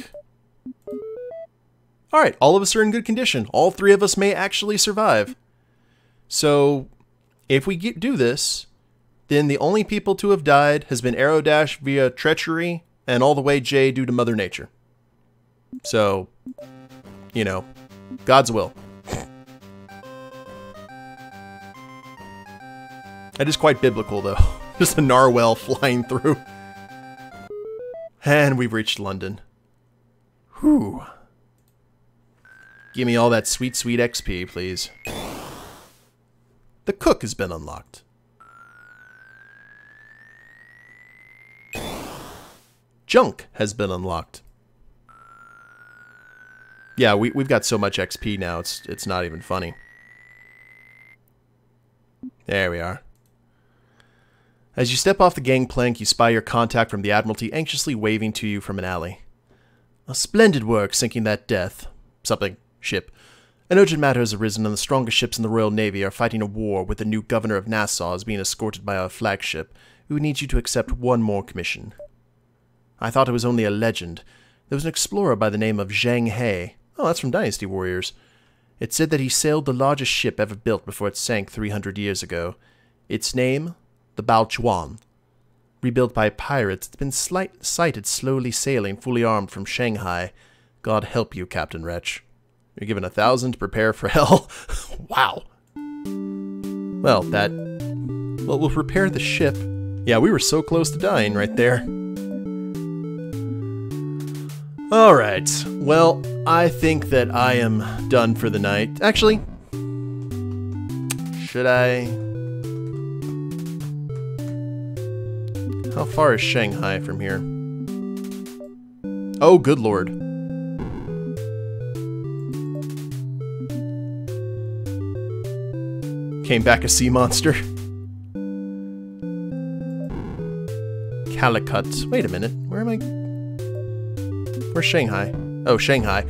Alright, all of us are in good condition. All three of us may actually survive. So, if we do this, then the only people to have died has been Aerodash via treachery, and all the way J due to Mother Nature. So, you know, God's will. That is quite biblical, though. Just a narwhal flying through. And we've reached London. Whew. Give me all that sweet, sweet XP, please. The cook has been unlocked. Junk has been unlocked. Yeah, we've got so much XP now, it's not even funny. There we are. As you step off the gangplank, you spy your contact from the Admiralty anxiously waving to you from an alley. A splendid work sinking that death. Something. Ship. An urgent matter has arisen, and the strongest ships in the Royal Navy are fighting a war with the new governor of Nassau as being escorted by our flagship, who needs you to accept one more commission. I thought it was only a legend. There was an explorer by the name of Zhang He. Oh, that's from Dynasty Warriors. It said that he sailed the largest ship ever built before it sank 300 years ago. Its name? The Baochuan. Rebuilt by pirates, it's been sighted slowly sailing, fully armed from Shanghai. God help you, Captain Wretch. You're given 1,000 to prepare for hell. Wow. Well, we'll prepare the ship. Yeah, we were so close to dying right there. Alright, well, I think that I am done for the night. Actually, should I... How far is Shanghai from here? Oh, good lord. Came back a sea monster. Calicut. Wait a minute. Where am I? Where's Shanghai? Oh, Shanghai.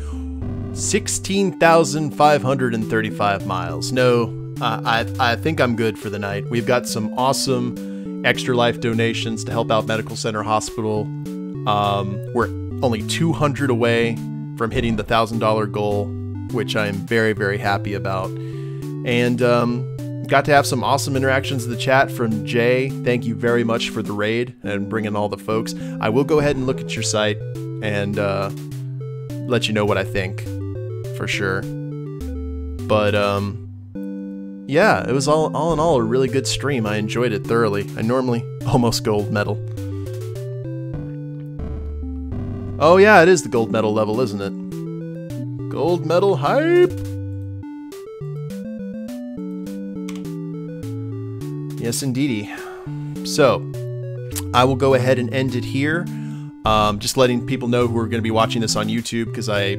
16,535 miles. No, I think I'm good for the night. We've got some awesome Extra Life donations to help out Medical Center Hospital. We're only 200 away from hitting the $1,000 goal, which I am very, very happy about. And got to have some awesome interactions in the chat from Jay. Thank you very much for the raid and bringing all the folks. I will go ahead and look at your site and let you know what I think, for sure. But yeah, it was all in all a really good stream. I enjoyed it thoroughly. I normally almost gold medal. Oh yeah, it is the gold medal level, isn't it? Gold medal hype! Yes, indeedy. So, I will go ahead and end it here. Just letting people know who are going to be watching this on YouTube, because I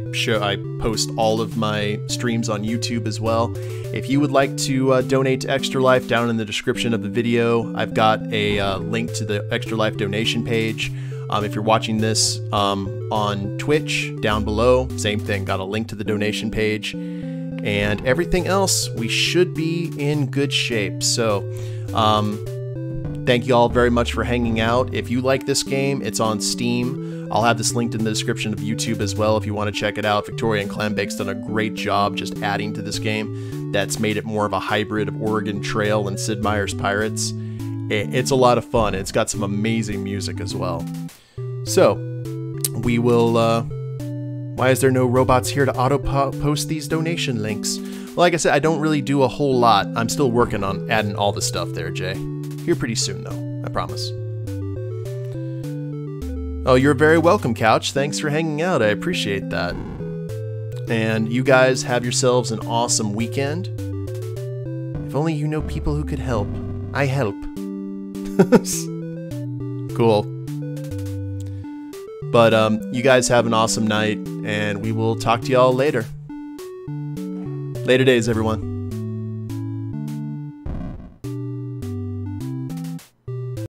post all of my streams on YouTube as well. If you would like to donate to Extra Life, down in the description of the video, I've got a link to the Extra Life donation page. If you're watching this on Twitch, down below, same thing, got a link to the donation page. And everything else, we should be in good shape. So, thank you all very much for hanging out. If you like this game, it's on Steam. I'll have this linked in the description of YouTube as well if you want to check it out. Victorian Clambake's done a great job just adding to this game. That's made it more of a hybrid of Oregon Trail and Sid Meier's Pirates. It's a lot of fun. It's got some amazing music as well. So, we will... why is there no robots here to auto-post these donation links? Well, like I said, I don't really do a whole lot. I'm still working on adding all the stuff there, Jay. Here pretty soon, though. I promise. Oh, you're very welcome, Couch. Thanks for hanging out. I appreciate that. And you guys have yourselves an awesome weekend. If only you know people who could help. I help. Cool. But you guys have an awesome night, and we will talk to y'all later. Later days, everyone.